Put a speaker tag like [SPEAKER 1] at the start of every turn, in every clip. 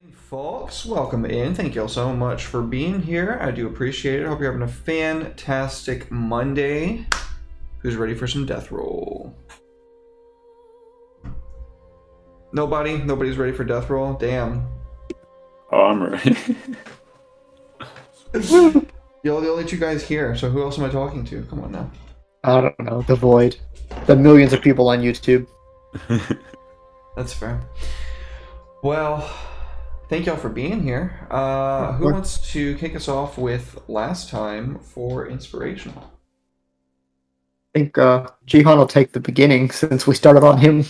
[SPEAKER 1] Hey, folks, welcome in. Thank you all so much for being here. I do appreciate it. Hope you're having a fantastic Monday. Who's ready for some death roll? Nobody? Nobody's ready for death roll? Damn.
[SPEAKER 2] Oh, I'm ready.
[SPEAKER 1] You're the only two guys here, so who else am I talking to? Come on now.
[SPEAKER 3] I don't know, the void. The millions of people on YouTube.
[SPEAKER 1] That's fair. Well, thank y'all for being here. Who wants to kick us off with last time for inspiration?
[SPEAKER 3] I think Jihan will take the beginning since we started on him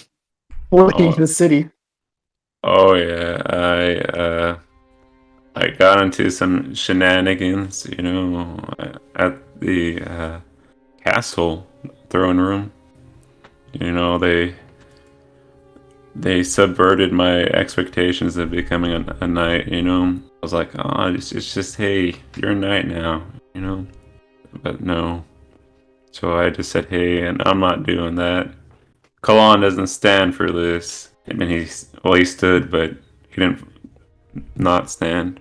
[SPEAKER 3] fleeing the city.
[SPEAKER 2] Oh yeah, I got into some shenanigans, at the castle throne room. They subverted my expectations of becoming a knight. I was like, oh, it's just hey, you're a knight now. But no. So I just said, hey, and I'm not doing that. Kalan doesn't stand for this. I mean, he stood, but he didn't not stand.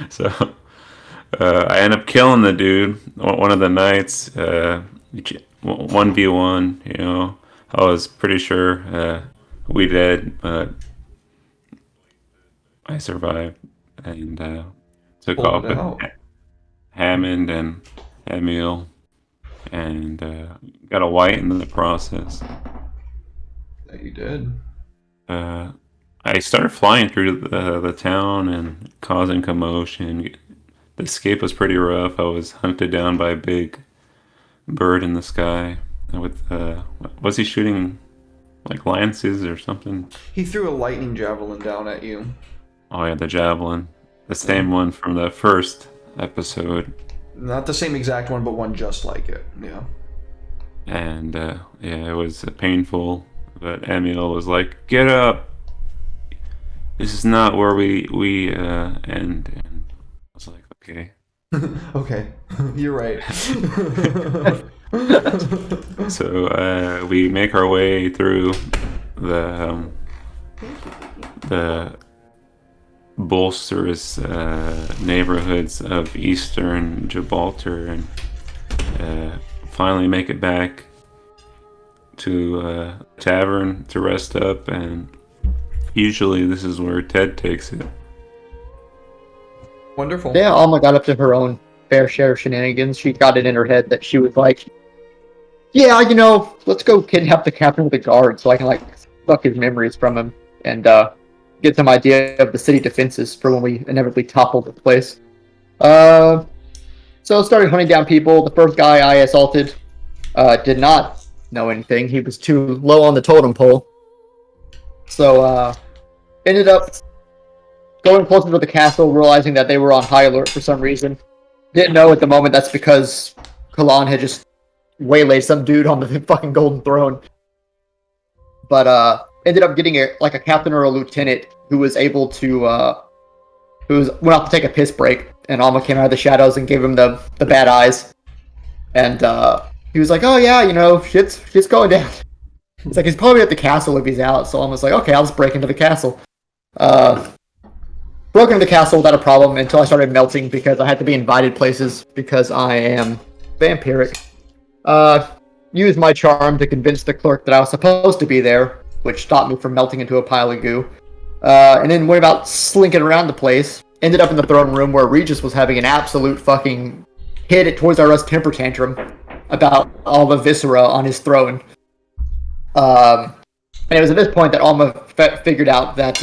[SPEAKER 2] So I end up killing the dude, one of the knights, 1v1, I was pretty sure we did, but I survived and took
[SPEAKER 1] Pulled
[SPEAKER 2] off
[SPEAKER 1] it
[SPEAKER 2] with
[SPEAKER 1] out.
[SPEAKER 2] Hammond and Emil and got a white in the process.
[SPEAKER 1] That you did.
[SPEAKER 2] I started flying through the town and causing commotion. The escape was pretty rough. I was hunted down by a big bird in the sky. With was he shooting like lances or something?
[SPEAKER 1] He threw a lightning javelin down at you.
[SPEAKER 2] Oh yeah, the javelin, the same one from the first episode.
[SPEAKER 1] Not the same exact one, but one just like it. Yeah.
[SPEAKER 2] And yeah, it was painful. But Emil was like, "Get up! This is not where we end." And I was like, "Okay."
[SPEAKER 1] Okay, you're right.
[SPEAKER 2] So we make our way through the bolsterous neighborhoods of eastern Gibraltar and finally make it back to a tavern to rest up, and usually this is where Ted takes it.
[SPEAKER 1] Wonderful.
[SPEAKER 3] Yeah, Alma got up to her own fair share of shenanigans. She got it in her head that she was like, yeah, let's go kidnap the captain of the guard so I can suck his memories from him and get some idea of the city defenses for when we inevitably topple the place. So I started hunting down people. The first guy I assaulted did not know anything. He was too low on the totem pole. So ended up going closer to the castle, realizing that they were on high alert for some reason. Didn't know at the moment that's because Kalan had just waylaid some dude on the fucking golden throne. But ended up getting a captain or a lieutenant who was able to went out to take a piss break, and Alma came out of the shadows and gave him the bad eyes. And he was like, oh yeah, shit's going down. It's like he's probably at the castle if he's out, so Alma's like, okay, I'll just break into the castle. Broke into the castle without a problem until I started melting because I had to be invited places because I am vampiric. Used my charm to convince the clerk that I was supposed to be there, which stopped me from melting into a pile of goo. And then went about slinking around the place. Ended up in the throne room where Regis was having an absolute fucking hit at Toys R Us temper tantrum about all the viscera on his throne. And it was at this point that Alma figured out that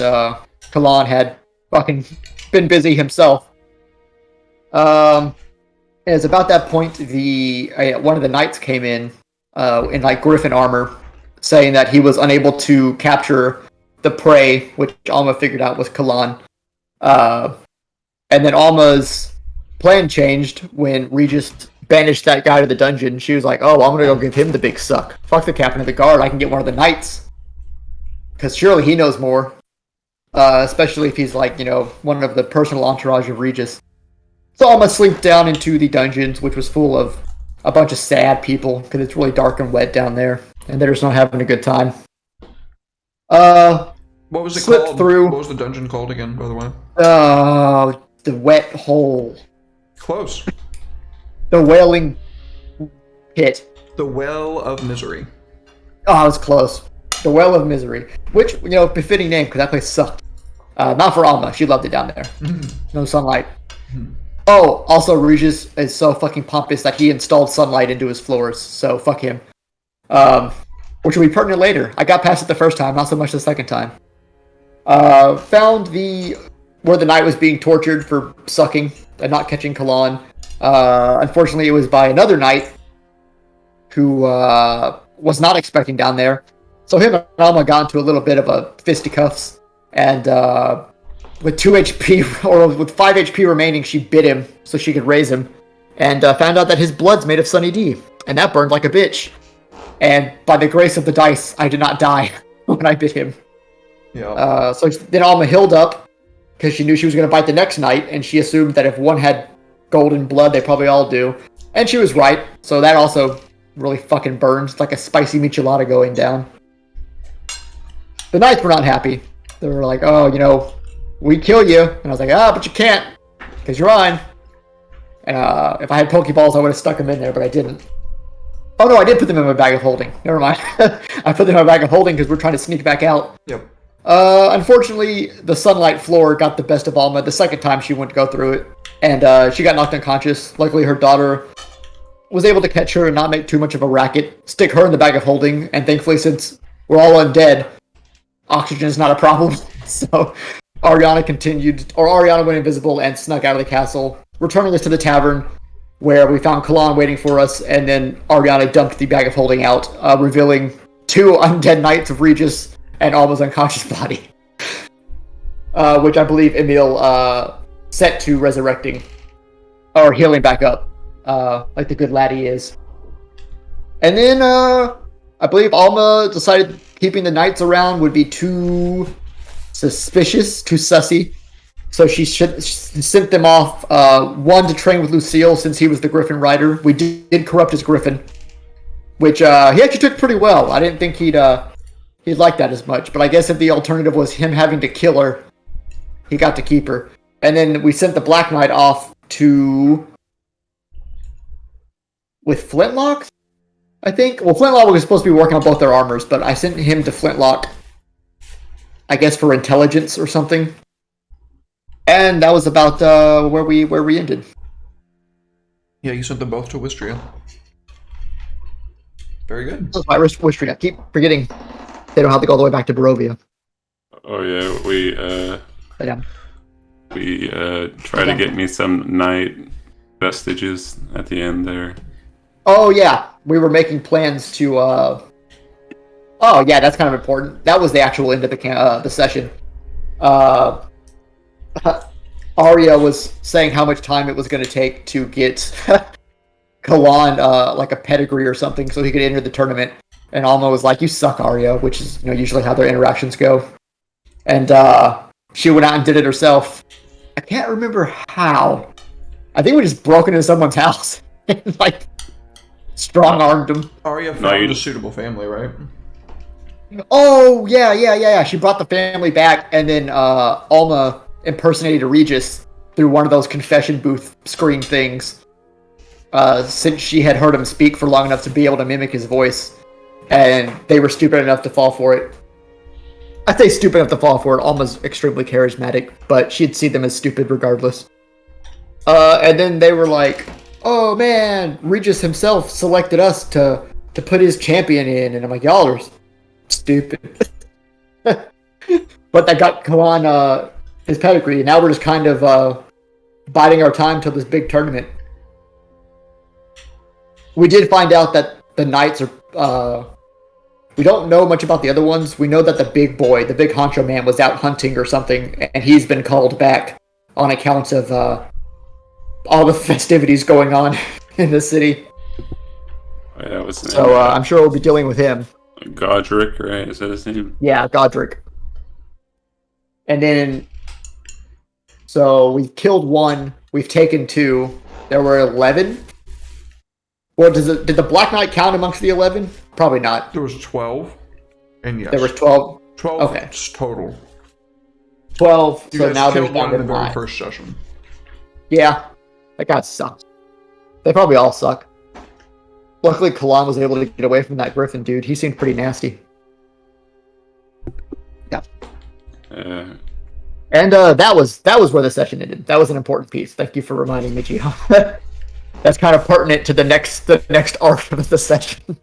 [SPEAKER 3] Kalan had fucking been busy himself. And it's about that point one of the knights came in griffin armor, saying that he was unable to capture the prey, which Alma figured out was Kalan. And then Alma's plan changed when Regis banished that guy to the dungeon. She was like, oh, I'm gonna go give him the big suck. Fuck the captain of the guard, I can get one of the knights. Because surely he knows more. Especially if he's one of the personal entourage of Regis. So Alma slinked down into the dungeons, which was full of a bunch of sad people, because it's really dark and wet down there, and they're just not having a good time.
[SPEAKER 1] What was it
[SPEAKER 3] slipped
[SPEAKER 1] called?
[SPEAKER 3] through.
[SPEAKER 1] What was the dungeon called again, by the way?
[SPEAKER 3] The wet hole.
[SPEAKER 1] Close.
[SPEAKER 3] The wailing pit.
[SPEAKER 1] The Well of Misery.
[SPEAKER 3] Oh, I was close. The Well of Misery. Which, befitting name, because that place sucked. Not for Alma. She loved it down there. No sunlight. Oh, also Regis is so fucking pompous that he installed sunlight into his floors, so fuck him. Which will be pertinent later. I got past it the first time, not so much the second time. Found where the knight was being tortured for sucking and not catching Kalan. Unfortunately, it was by another knight who was not expecting down there. So him and Alma got into a little bit of a fisticuffs, and with 2 HP, or with 5 HP remaining, she bit him so she could raise him, and found out that his blood's made of Sunny D, and that burned like a bitch. And by the grace of the dice, I did not die when I bit him.
[SPEAKER 1] Yeah.
[SPEAKER 3] So then Alma healed up, because she knew she was going to bite the next knight, and she assumed that if one had golden blood, they probably all do. And she was right, so that also really fucking burns. It's like a spicy michelada going down. The knights were not happy. They were like, oh, we kill you. And I was like, but you can't, because you're mine. And if I had Pokeballs, I would have stuck them in there, but I didn't. Oh no, I did put them in my bag of holding. Never mind. I put them in my bag of holding because we're trying to sneak back out.
[SPEAKER 1] Yep.
[SPEAKER 3] Unfortunately, the sunlight floor got the best of Alma the second time she went to go through it. And she got knocked unconscious. Luckily, her daughter was able to catch her and not make too much of a racket, stick her in the bag of holding, and thankfully, since we're all undead, oxygen is not a problem. So Ariana went invisible and snuck out of the castle, returning us to the tavern, where we found Kalan waiting for us, and then Ariana dumped the bag of holding out, revealing 2 undead knights of Regis and Alma's unconscious body. Which I believe Emil set to resurrecting, or healing back up, like the good lad he is. And then, I believe Alma decided keeping the knights around would be too suspicious, too sussy. So she sent them off, one to train with Lucille since he was the Griffin rider. We did corrupt his Griffin, which he actually took pretty well. I didn't think he'd like that as much, but I guess if the alternative was him having to kill her, he got to keep her. And then we sent the Black Knight off with Flintlock, I think. Well, Flintlock was supposed to be working on both their armors, but I sent him to Flintlock, I guess for intelligence or something. And that was about where we ended.
[SPEAKER 1] Yeah, you sent them both to Wistria. Very good.
[SPEAKER 3] That was my Wistria. I keep forgetting they don't have to go all the way back to Barovia.
[SPEAKER 2] Oh yeah, we try to get me some night vestiges at the end there.
[SPEAKER 3] Oh yeah, we were making plans to. Oh yeah, that's kind of important. That was the actual end of the session. Arya was saying how much time it was going to take to get Kalan like a pedigree or something so he could enter the tournament. And Alma was like, "You suck, Arya," which is usually how their interactions go. And she went out and did it herself. I can't remember how. I think we just broke into someone's house and like strong-armed him.
[SPEAKER 1] Arya found a suitable family, right?
[SPEAKER 3] Oh yeah. She brought the family back, and then Alma impersonated Regis through one of those confession booth screen things. Since she had heard him speak for long enough to be able to mimic his voice, and they were stupid enough to fall for it. I say stupid enough to fall for it. Alma's extremely charismatic, but she'd see them as stupid regardless. And then they were like, "Oh man, Regis himself selected us to put his champion in," and I'm like, "Y'all are stupid." But that got Kalan his pedigree, and now we're just kind of biding our time till this big tournament. We did find out that the knights are. We don't know much about the other ones. We know that the big boy, the big honcho man, was out hunting or something, and he's been called back on account of all the festivities going on in the city.
[SPEAKER 2] Yeah,
[SPEAKER 3] so I'm sure we'll be dealing with him.
[SPEAKER 2] Godric, right? Is that his name?
[SPEAKER 3] Yeah, Godric. And then, so we've killed 1. We've taken 2. There were 11. Well, did the Black Knight count amongst the 11? Probably not.
[SPEAKER 1] There was 12, and yes.
[SPEAKER 3] There was 12.
[SPEAKER 1] 12
[SPEAKER 3] Okay.
[SPEAKER 1] total.
[SPEAKER 3] 12.
[SPEAKER 1] You
[SPEAKER 3] So
[SPEAKER 1] guys
[SPEAKER 3] now there's
[SPEAKER 1] killed one
[SPEAKER 3] down
[SPEAKER 1] in
[SPEAKER 3] to
[SPEAKER 1] the very
[SPEAKER 3] 9.
[SPEAKER 1] first session.
[SPEAKER 3] Yeah, that guy sucks. They probably all suck. Luckily, Kalan was able to get away from that Griffin dude. He seemed pretty nasty. Yeah. And that was where the session ended. That was an important piece. Thank you for reminding me, Gio. That's kind of pertinent to the next arc of the session.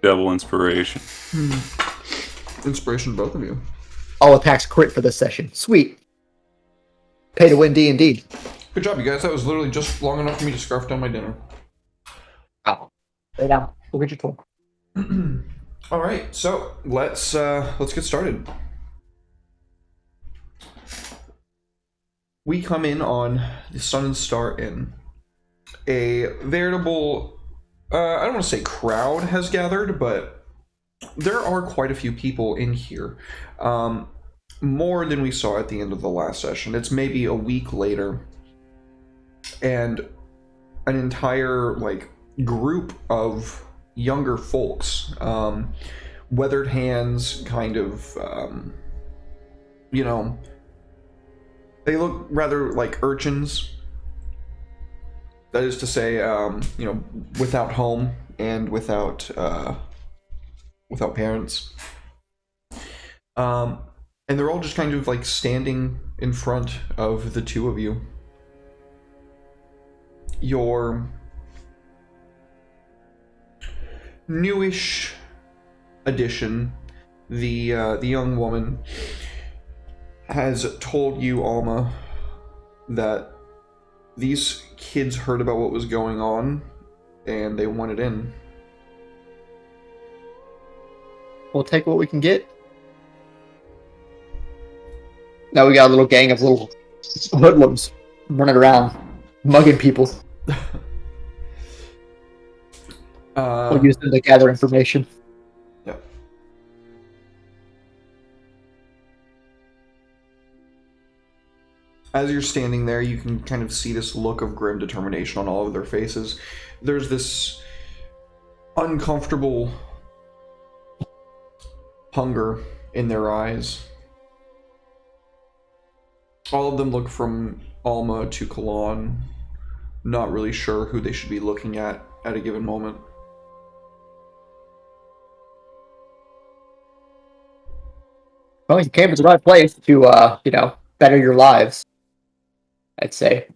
[SPEAKER 2] Double inspiration.
[SPEAKER 1] Inspiration, both of you.
[SPEAKER 3] All attacks crit for this session. Sweet. Pay to win D&D.
[SPEAKER 1] Good job, you guys. That was literally just long enough for me to scarf down my dinner.
[SPEAKER 3] Oh. Lay down. Go get your tool.
[SPEAKER 1] All right, so let's get started. We come in on the Sun and Star Inn. A veritable, I don't want to say crowd has gathered, but there are quite a few people in here. More than we saw at the end of the last session. It's maybe a week later, and an entire group of younger folks, weathered hands, kind of, they look rather like urchins. That is to say, without home and without parents. And they're all just kind of standing in front of the two of you. Your newish addition, the young woman, has told you, Alma, that these kids heard about what was going on and they wanted in.
[SPEAKER 3] We'll take what we can get. Now we got a little gang of little hoodlums running around, mugging people. We'll use them to gather information.
[SPEAKER 1] Yeah. As you're standing there, you can kind of see this look of grim determination on all of their faces. There's this uncomfortable hunger in their eyes. All of them look from Alma to Kalan, not really sure who they should be looking at a given moment.
[SPEAKER 3] Well, you came to the right place to, better your lives, I'd say.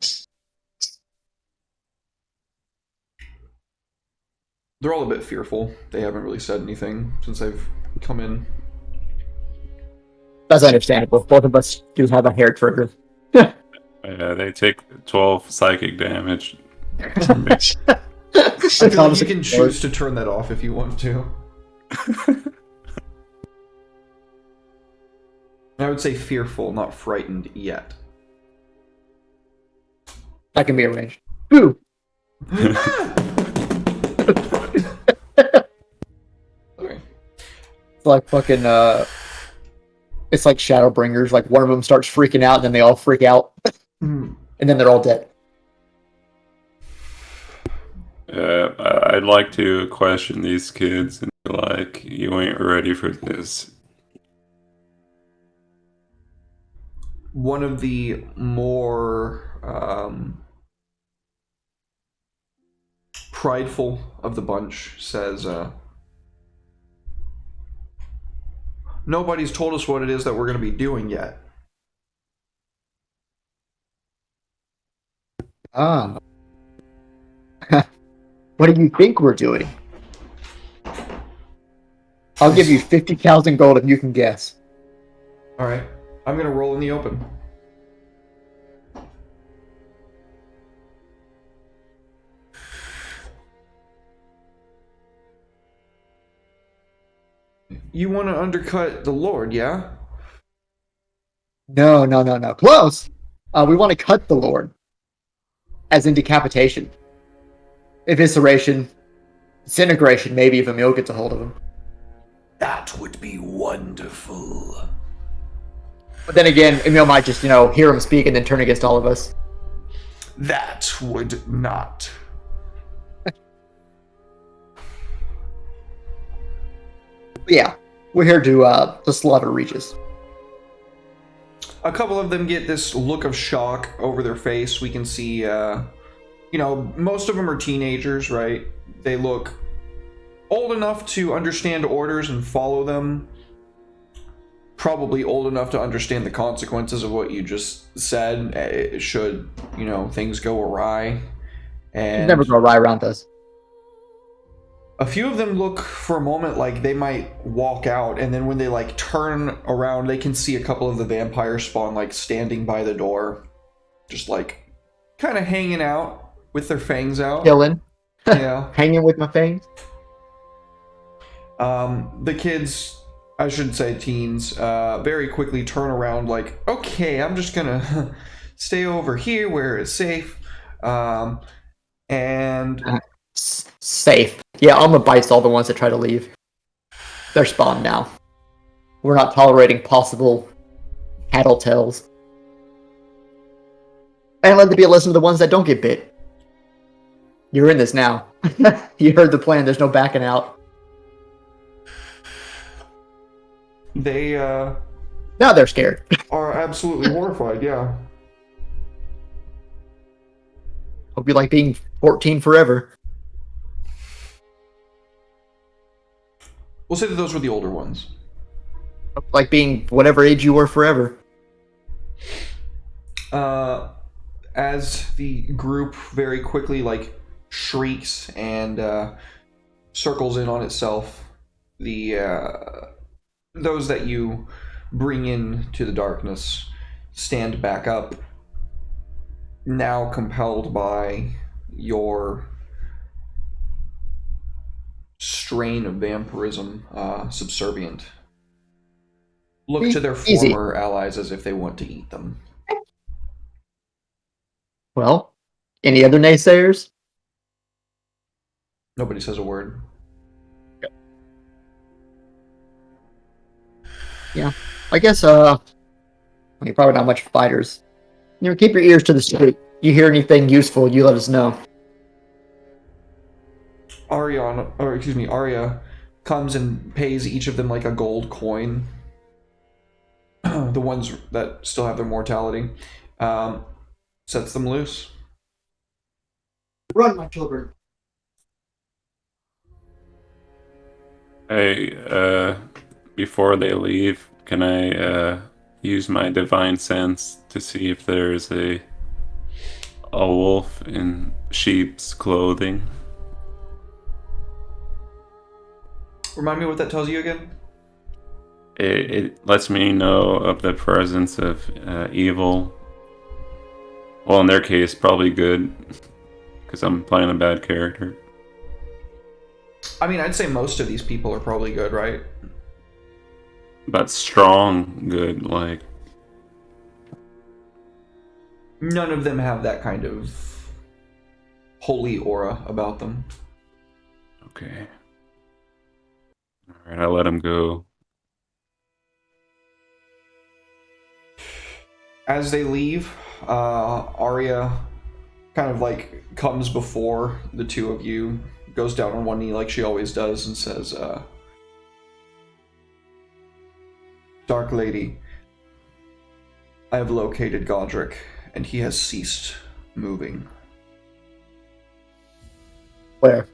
[SPEAKER 1] They're all a bit fearful. They haven't really said anything since I've come in.
[SPEAKER 3] That's understandable. Both of us do have a hair trigger.
[SPEAKER 2] They take 12 psychic damage.
[SPEAKER 1] I feel like you can choose to turn that off if you want to. I would say fearful, not frightened yet.
[SPEAKER 3] That can be arranged. Boo!
[SPEAKER 1] Okay.
[SPEAKER 3] It's like fucking, it's like Shadowbringers. Like, one of them starts freaking out, and then they all freak out. And then they're all dead.
[SPEAKER 2] I'd like to question these kids and be like, you ain't ready for this.
[SPEAKER 1] One of the more prideful of the bunch says, nobody's told us what it is that we're going to be doing yet.
[SPEAKER 3] Ah. What do you think we're doing? I'll give you 50,000 gold if you can guess.
[SPEAKER 1] Alright, I'm going to roll in the open. You want to undercut the Lord, yeah?
[SPEAKER 3] No. Close! We want to cut the Lord. As in decapitation. Evisceration. Disintegration, maybe if Emil gets a hold of him.
[SPEAKER 1] That would be wonderful.
[SPEAKER 3] But then again, Emil might just, hear him speak and then turn against all of us.
[SPEAKER 1] That would not.
[SPEAKER 3] Yeah. We're here to slaughter Regis.
[SPEAKER 1] A couple of them get this look of shock over their face. We can see, most of them are teenagers, right? They look old enough to understand orders and follow them. Probably old enough to understand the consequences of what you just said, should, things go awry. And
[SPEAKER 3] Never go right around us.
[SPEAKER 1] a few of them look for a moment like they might walk out, and then when they turn around, they can see a couple of the vampire spawn standing by the door, just kind of hanging out with their fangs out.
[SPEAKER 3] Killing.
[SPEAKER 1] Yeah.
[SPEAKER 3] Hanging with my fangs.
[SPEAKER 1] The kids, I should say teens, very quickly turn around okay, I'm just gonna stay over here where it's safe. And
[SPEAKER 3] Safe. Yeah, I'm gonna bite all the ones that try to leave. They're spawned now. We're not tolerating possible tattletales. And let there be a lesson to the ones that don't get bit. You're in this now. You heard the plan, there's no backing out.
[SPEAKER 1] they
[SPEAKER 3] Now they're scared.
[SPEAKER 1] are absolutely horrified, yeah.
[SPEAKER 3] Hope you like being 14 forever.
[SPEAKER 1] We'll say that those were the older ones.
[SPEAKER 3] Hope you like being whatever age you were forever.
[SPEAKER 1] As the group very quickly shrieks and circles in on itself, those that you bring into the darkness stand back up, now compelled by your strain of vampirism, subservient. Look to their
[SPEAKER 3] Easy.
[SPEAKER 1] former allies as if they want to eat them.
[SPEAKER 3] Well, any other naysayers?
[SPEAKER 1] Nobody says a word.
[SPEAKER 3] Yeah. I guess, you're probably not much fighters. Keep your ears to the street. You hear anything useful, you let us know.
[SPEAKER 1] Arya comes and pays each of them a gold coin. The ones that still have their mortality. Sets them loose.
[SPEAKER 3] Run, my children.
[SPEAKER 2] Hey, before they leave, can I use my divine sense to see if there's a wolf in sheep's clothing?
[SPEAKER 1] Remind me what that tells you again?
[SPEAKER 2] It lets me know of the presence of evil. Well, in their case, probably good, because I'm playing a bad character.
[SPEAKER 1] I mean, I'd say most of these people are probably good, right?
[SPEAKER 2] But strong good,
[SPEAKER 1] None of them have that kind of holy aura about them.
[SPEAKER 2] Okay. Alright, I'll let him go.
[SPEAKER 1] As they leave, Arya kind of comes before the two of you, goes down on one knee like she always does, and says, Dark Lady, I have located Godric, and he has ceased moving.
[SPEAKER 3] Where?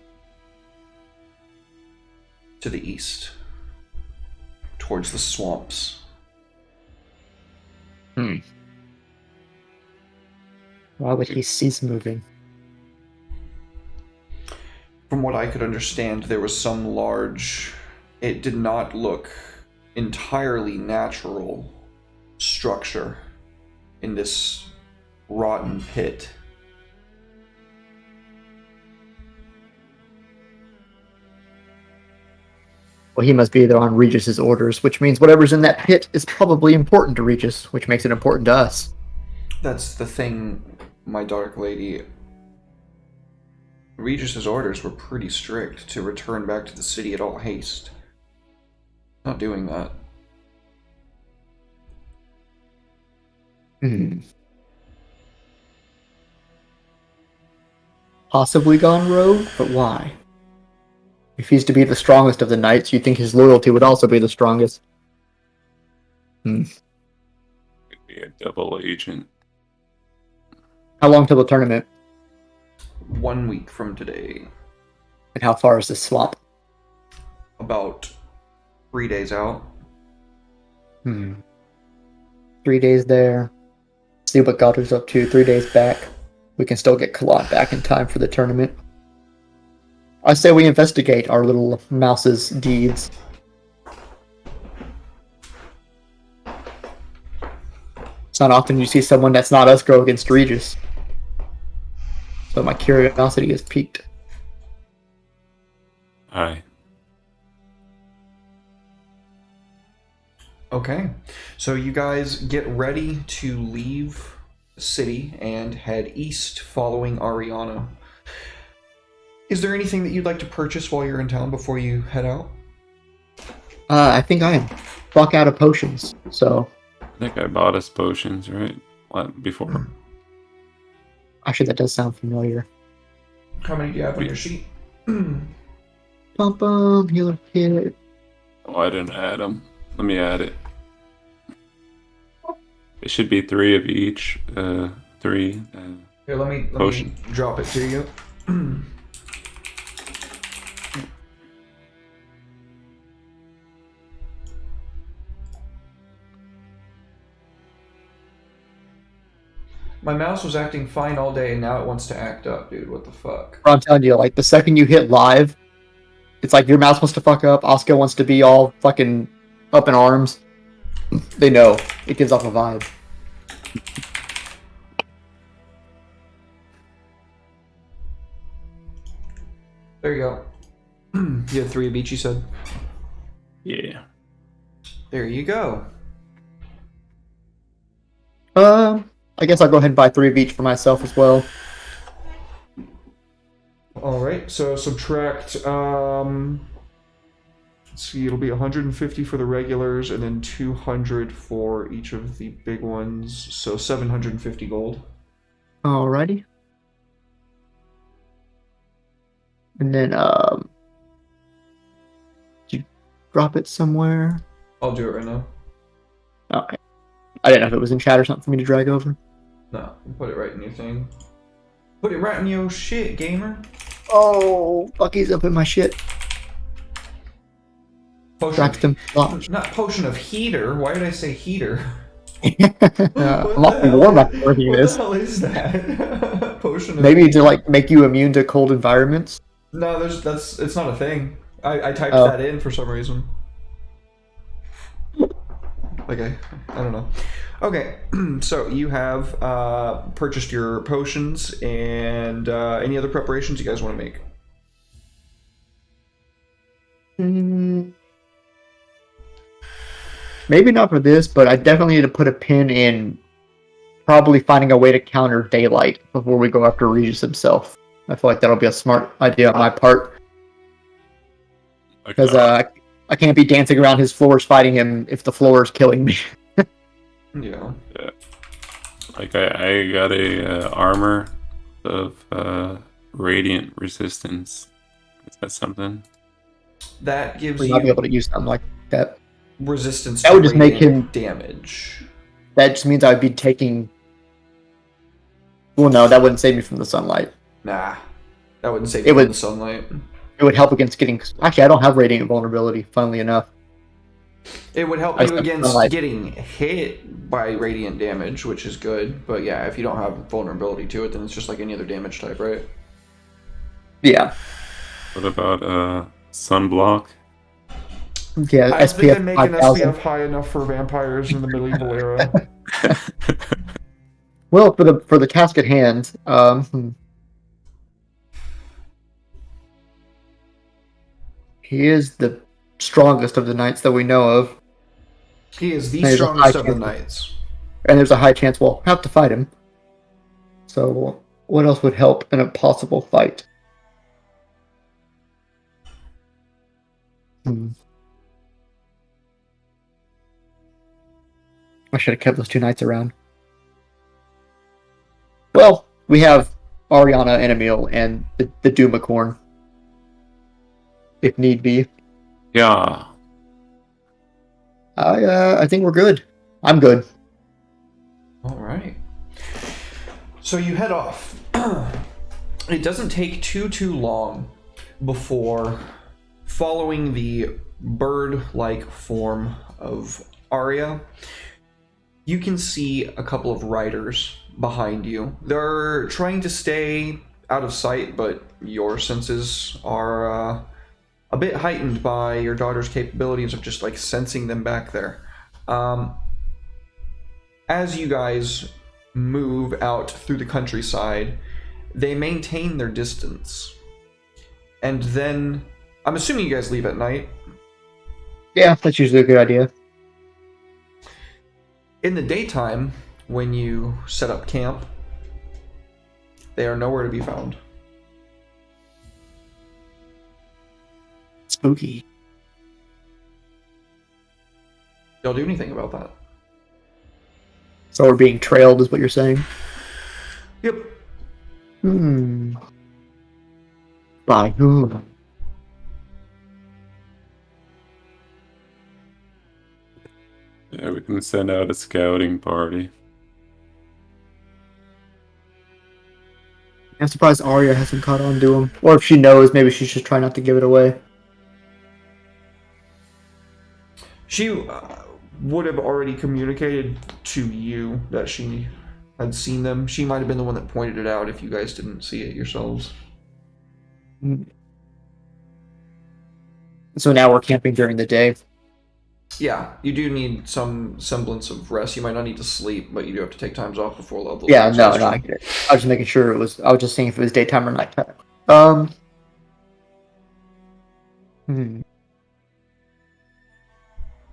[SPEAKER 1] To the east. Towards the swamps.
[SPEAKER 3] Why would he cease moving?
[SPEAKER 1] From what I could understand, there was some large... It did not look entirely natural structure in this rotten pit.
[SPEAKER 3] Well, he must be there on Regis's orders, which means whatever's in that pit is probably important to Regis, which makes it important to us.
[SPEAKER 1] That's the thing, my Dark Lady. Regis's orders were pretty strict to return back to the city at all haste. Not doing that.
[SPEAKER 3] Possibly gone rogue, but why? If he's to be the strongest of the knights, you'd think his loyalty would also be the strongest.
[SPEAKER 2] Could be a double agent.
[SPEAKER 3] How long till the tournament?
[SPEAKER 1] 1 week from today.
[SPEAKER 3] And how far is this swap?
[SPEAKER 1] About 3 days out.
[SPEAKER 3] 3 days there. See what Gotter's up to. 3 days back. We can still get Kalot back in time for the tournament. I say we investigate our little mouse's deeds. It's not often you see someone that's not us go against Regis. So my curiosity is piqued.
[SPEAKER 2] Aye.
[SPEAKER 1] Okay, so you guys get ready to leave the city and head east following Ariana. Is there anything that you'd like to purchase while you're in town before you head out?
[SPEAKER 3] I think I am fuck out of potions, so
[SPEAKER 2] I think I bought us potions, right? Before.
[SPEAKER 3] actually that does sound familiar.
[SPEAKER 1] How many do you have on your sheet?
[SPEAKER 3] Bum bum, healer kit.
[SPEAKER 2] Oh, I didn't add them. Let me add it. It should be 3 of each. 3.
[SPEAKER 1] Here, let me
[SPEAKER 2] Potion.
[SPEAKER 1] drop it to you. My mouse was acting fine all day, and now it wants to act up, dude. What the fuck?
[SPEAKER 3] I'm telling you, like the second you hit live, it's like your mouse wants to fuck up, Oscar wants to be all fucking up in arms. They know. It gives off a vibe.
[SPEAKER 1] There you go. You had 3 of each, you said?
[SPEAKER 2] Yeah.
[SPEAKER 1] There you go.
[SPEAKER 3] I guess I'll go ahead and buy 3 of each for myself as well.
[SPEAKER 1] Alright, so subtract, let's see, it'll be 150 for the regulars, and then 200 for each of the big ones, so 750 gold.
[SPEAKER 3] Alrighty. And then, did you drop it somewhere?
[SPEAKER 1] I'll do it right now.
[SPEAKER 3] Okay. I didn't know if it was in chat or something for me to drag over.
[SPEAKER 1] No, put it right in your thing. Put it right in your shit, gamer.
[SPEAKER 3] Oh, Bucky's up in my shit.
[SPEAKER 1] Potion
[SPEAKER 3] Braxton.
[SPEAKER 1] not potion of heater. Why did I say heater?
[SPEAKER 3] I'm awfully warm after working
[SPEAKER 1] What
[SPEAKER 3] this.
[SPEAKER 1] the hell is that? Potion of
[SPEAKER 3] Maybe to like make you immune to cold environments.
[SPEAKER 1] No, it's not a thing. I typed
[SPEAKER 3] Oh.
[SPEAKER 1] that in for some reason. Okay, I don't know. Okay, so you have purchased your potions and any other preparations you guys want to make?
[SPEAKER 3] Maybe not for this, but I definitely need to put a pin in probably finding a way to counter daylight before we go after Regis himself. I feel like that'll be a smart idea on my part. Because I can't be dancing around his floors fighting him if the floor is killing me.
[SPEAKER 1] Yeah.
[SPEAKER 2] Like I got a armor of radiant resistance. Is that something?
[SPEAKER 1] That gives
[SPEAKER 3] We might be
[SPEAKER 1] you
[SPEAKER 3] able to use something like that.
[SPEAKER 1] resistance
[SPEAKER 3] That
[SPEAKER 1] to
[SPEAKER 3] would just make
[SPEAKER 1] radiant damage.
[SPEAKER 3] That just means I'd be taking... Well, no, that wouldn't save me from the sunlight.
[SPEAKER 1] Nah, that wouldn't save
[SPEAKER 3] It
[SPEAKER 1] you
[SPEAKER 3] would-
[SPEAKER 1] from the sunlight.
[SPEAKER 3] It would help against getting... Actually, I don't have radiant vulnerability, funnily enough.
[SPEAKER 1] It would help
[SPEAKER 3] I
[SPEAKER 1] you
[SPEAKER 3] said
[SPEAKER 1] against
[SPEAKER 3] sunlight.
[SPEAKER 1] getting hit by radiant damage, which is good. But yeah, if you don't have vulnerability to it, then it's just like any other damage type, right?
[SPEAKER 3] Yeah.
[SPEAKER 2] What about sunblock?
[SPEAKER 3] Yeah,
[SPEAKER 1] I don't think they
[SPEAKER 3] SPF
[SPEAKER 1] make an
[SPEAKER 3] 5000.
[SPEAKER 1] SPF high enough for vampires in the medieval era.
[SPEAKER 3] Well, for the task at hand, he is the strongest of the knights that we know of,
[SPEAKER 1] He is the
[SPEAKER 3] There's a
[SPEAKER 1] strongest
[SPEAKER 3] high
[SPEAKER 1] of the
[SPEAKER 3] chance.
[SPEAKER 1] knights.
[SPEAKER 3] and there's a high chance we'll have to fight him. So, what else would help in a possible fight? I should have kept those 2 knights around. Well, we have Ariana and Emil and the Doomacorn. if need be.
[SPEAKER 2] Yeah.
[SPEAKER 3] I think we're good. I'm good.
[SPEAKER 1] All right. So you head off. It doesn't take too long before, following the bird-like form of Arya, you can see a couple of riders behind you. They're trying to stay out of sight, but your senses are a bit heightened by your daughter's capabilities of just like sensing them back there. As you guys move out through the countryside, they maintain their distance. And then, I'm assuming you guys leave at night.
[SPEAKER 3] Yeah, that's usually a good idea.
[SPEAKER 1] In the daytime, when you set up camp, they are nowhere to be found.
[SPEAKER 3] Spooky.
[SPEAKER 1] Y'all do anything about that?
[SPEAKER 3] So we're being trailed, is what you're saying?
[SPEAKER 1] Yep.
[SPEAKER 3] By whom?
[SPEAKER 2] Yeah, we can send out a scouting party.
[SPEAKER 3] I'm surprised Arya hasn't caught on to him. Or if she knows, maybe she's just trying not to give it away.
[SPEAKER 1] She would have already communicated to you that she had seen them. She might have been the one that pointed it out if you guys didn't see it yourselves.
[SPEAKER 3] So now we're camping during the day.
[SPEAKER 1] Yeah, you do need some semblance of rest. You might not need to sleep, but you do have to take times off before level.
[SPEAKER 3] Yeah, no, I get it. I was just making sure it was. I was just seeing if it was daytime or nighttime.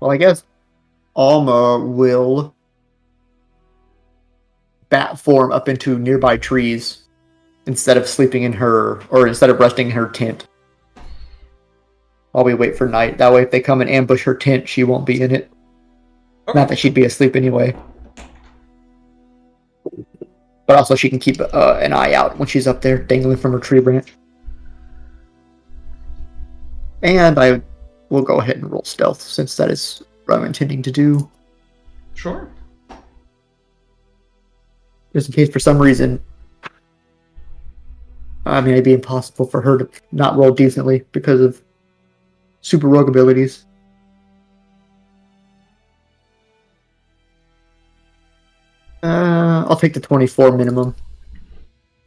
[SPEAKER 3] Well, I guess Alma will bat form up into nearby trees instead of sleeping in her, or instead of resting in her tent. While we wait for night. That way, if they come and ambush her tent, she won't be in it.
[SPEAKER 1] Okay.
[SPEAKER 3] Not that she'd be asleep anyway. But also, she can keep an eye out when she's up there, dangling from her tree branch. And I will go ahead and roll stealth, since that is what I'm intending to do.
[SPEAKER 1] Sure.
[SPEAKER 3] Just in case, for some reason, I mean, it'd be impossible for her to not roll decently because of super rogue abilities. I'll take the 24 minimum.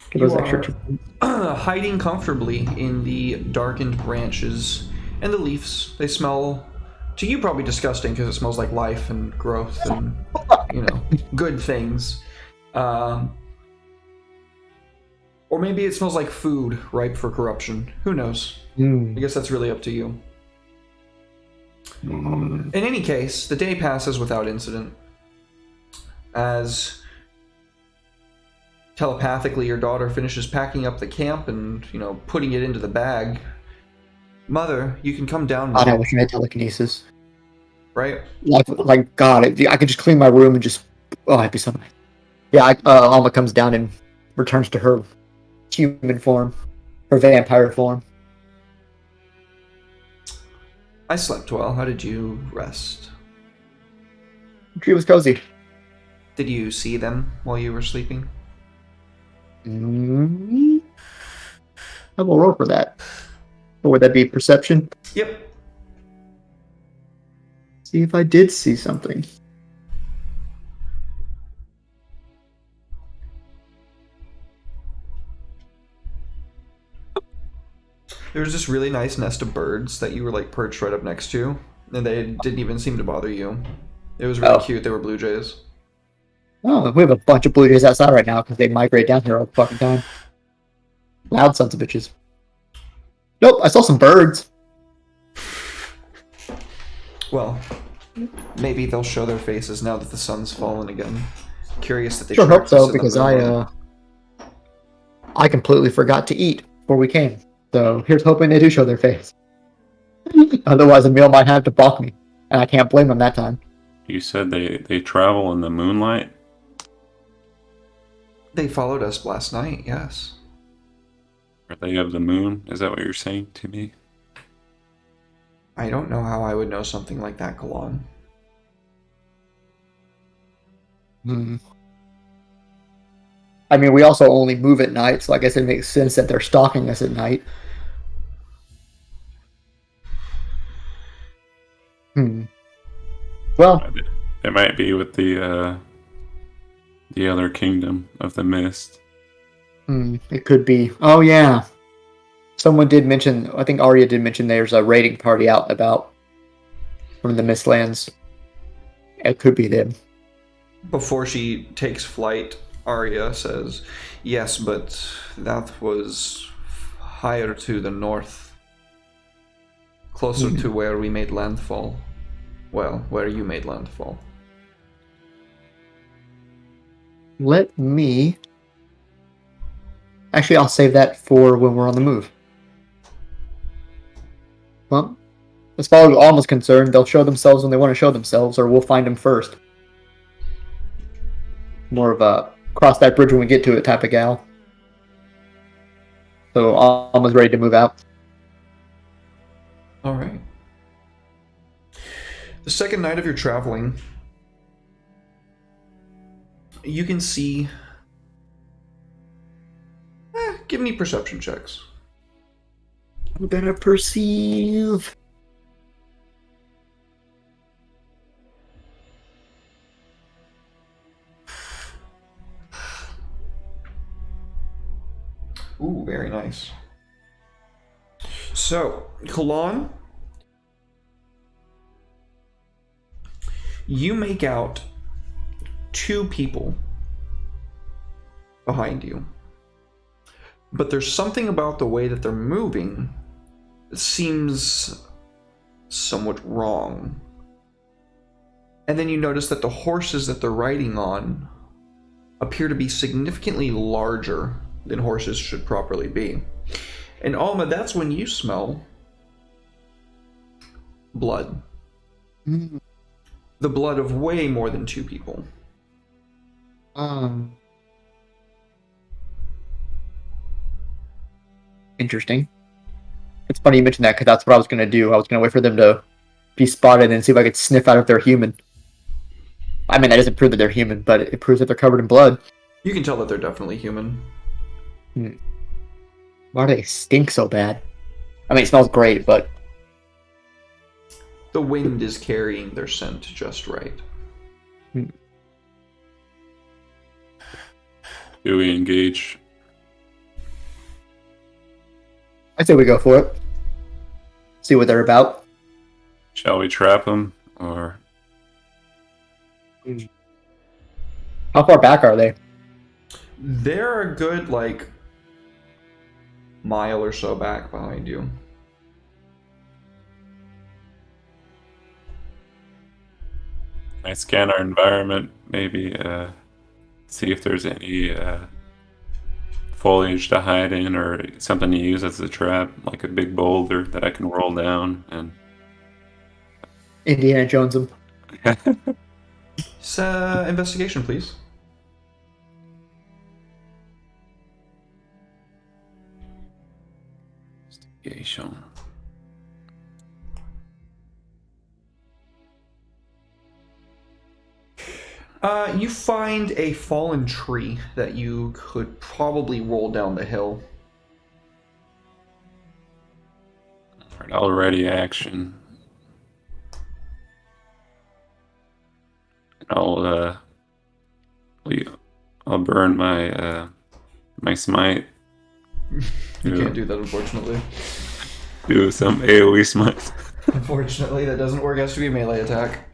[SPEAKER 3] Give those extra 2 points.
[SPEAKER 1] Hiding comfortably in the darkened branches and the leaves. They smell, to you, probably disgusting because it smells like life and growth and, good things. Or maybe it smells like food ripe for corruption. Who knows? I guess that's really up to you. In any case, the day passes without incident. As telepathically your daughter finishes packing up the camp and, putting it into the bag. Mother, you can come down now.
[SPEAKER 3] I wish I had telekinesis.
[SPEAKER 1] Right?
[SPEAKER 3] Like God, I could just clean my room and just... Oh, I'd be so nice. Yeah, Alma comes down and returns to her human form. Her vampire form.
[SPEAKER 1] I slept well. How did you rest?
[SPEAKER 3] The tree was cozy.
[SPEAKER 1] Did you see them while you were sleeping?
[SPEAKER 3] I will roll for that. Or would that be perception?
[SPEAKER 1] Yep.
[SPEAKER 3] See if I did see something.
[SPEAKER 1] There was this really nice nest of birds that you were perched right up next to, and they didn't even seem to bother you. It was really cute. They were blue jays.
[SPEAKER 3] Oh, we have a bunch of blue jays outside right now because they migrate down here all the fucking time. Loud sons of bitches. Nope, I saw some birds.
[SPEAKER 1] Well, maybe they'll show their faces now that the sun's fallen again. Curious that they
[SPEAKER 3] Sure hope
[SPEAKER 1] tracked us
[SPEAKER 3] so,
[SPEAKER 1] in the
[SPEAKER 3] because
[SPEAKER 1] moonlight.
[SPEAKER 3] I completely forgot to eat before we came. So here's hoping they do show their face. Otherwise, Emil might have to balk me, and I can't blame him that time.
[SPEAKER 2] You said they travel in the moonlight?
[SPEAKER 1] They followed us last night, yes.
[SPEAKER 2] Are they of the moon? Is that what you're saying to me?
[SPEAKER 1] I don't know how I would know something like that, Kalan.
[SPEAKER 3] Hmm. I mean, we also only move at night, so I guess it makes sense that they're stalking us at night. Hmm. Well,
[SPEAKER 2] It might be with the other kingdom of the mist.
[SPEAKER 3] it could be. Oh yeah, someone did mention. I think Arya did mention there's a raiding party out and about from the Mistlands. It could be them.
[SPEAKER 1] Before she takes flight, Arya says, "Yes, but that was higher to the north, closer to where we made landfall. Well, where you made landfall."
[SPEAKER 3] Let me. Actually, I'll save that for when we're on the move. Well, as far as Alma's concerned, they'll show themselves when they want to show themselves, or we'll find them first. More of a cross that bridge when we get to it type of gal. So Alma's ready to move out.
[SPEAKER 1] All right. The second night of your traveling, you can see. Give me perception checks.
[SPEAKER 3] I'm gonna perceive.
[SPEAKER 1] Ooh, very nice. So, Kalan, you make out two people behind you. But there's something about the way that they're moving that seems somewhat wrong. And then you notice that the horses that they're riding on appear to be significantly larger than horses should properly be. And Alma, that's when you smell blood.
[SPEAKER 3] Mm.
[SPEAKER 1] The blood of way more than two people.
[SPEAKER 3] Interesting. It's funny you mentioned that because that's what I was gonna do. I was gonna wait for them to be spotted and see if I could sniff out if they're human. I mean, that doesn't prove that they're human, but it proves that they're covered in blood.
[SPEAKER 1] You can tell that they're definitely human.
[SPEAKER 3] Why do they stink so bad? I mean, it smells great, but
[SPEAKER 1] The wind is carrying their scent just right.
[SPEAKER 2] Do we engage?
[SPEAKER 3] I say we go for it. See what they're about.
[SPEAKER 2] Shall we trap them, or
[SPEAKER 3] How far back are they?
[SPEAKER 1] They're a good, mile or so back behind you.
[SPEAKER 2] I scan our environment? Maybe see if there's any foliage to hide in, or something to use as a trap, like a big boulder that I can roll down and.
[SPEAKER 3] Indiana Jones them.
[SPEAKER 1] Investigation, please.
[SPEAKER 2] Investigation.
[SPEAKER 1] You find a fallen tree that you could probably roll down the hill.
[SPEAKER 2] Alright, already action. I'll burn my my smite.
[SPEAKER 1] You can't do that, unfortunately.
[SPEAKER 2] Do some AoE smite.
[SPEAKER 1] Unfortunately, that doesn't work. It has to be a melee attack.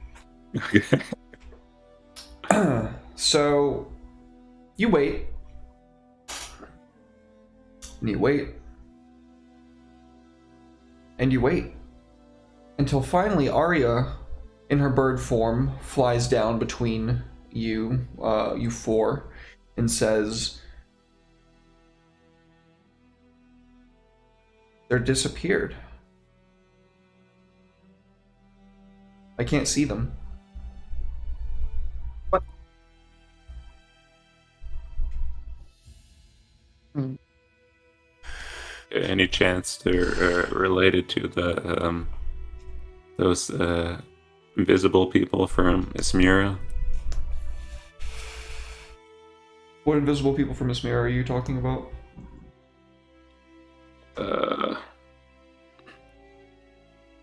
[SPEAKER 2] Okay.
[SPEAKER 1] So, you wait. And you wait. And you wait. Until finally Arya, in her bird form, flies down between you four, and says, "They're disappeared. I can't see them."
[SPEAKER 3] What?
[SPEAKER 2] Any chance they're related to the those invisible people from Ismira.
[SPEAKER 1] What invisible people from Ismir are you talking about?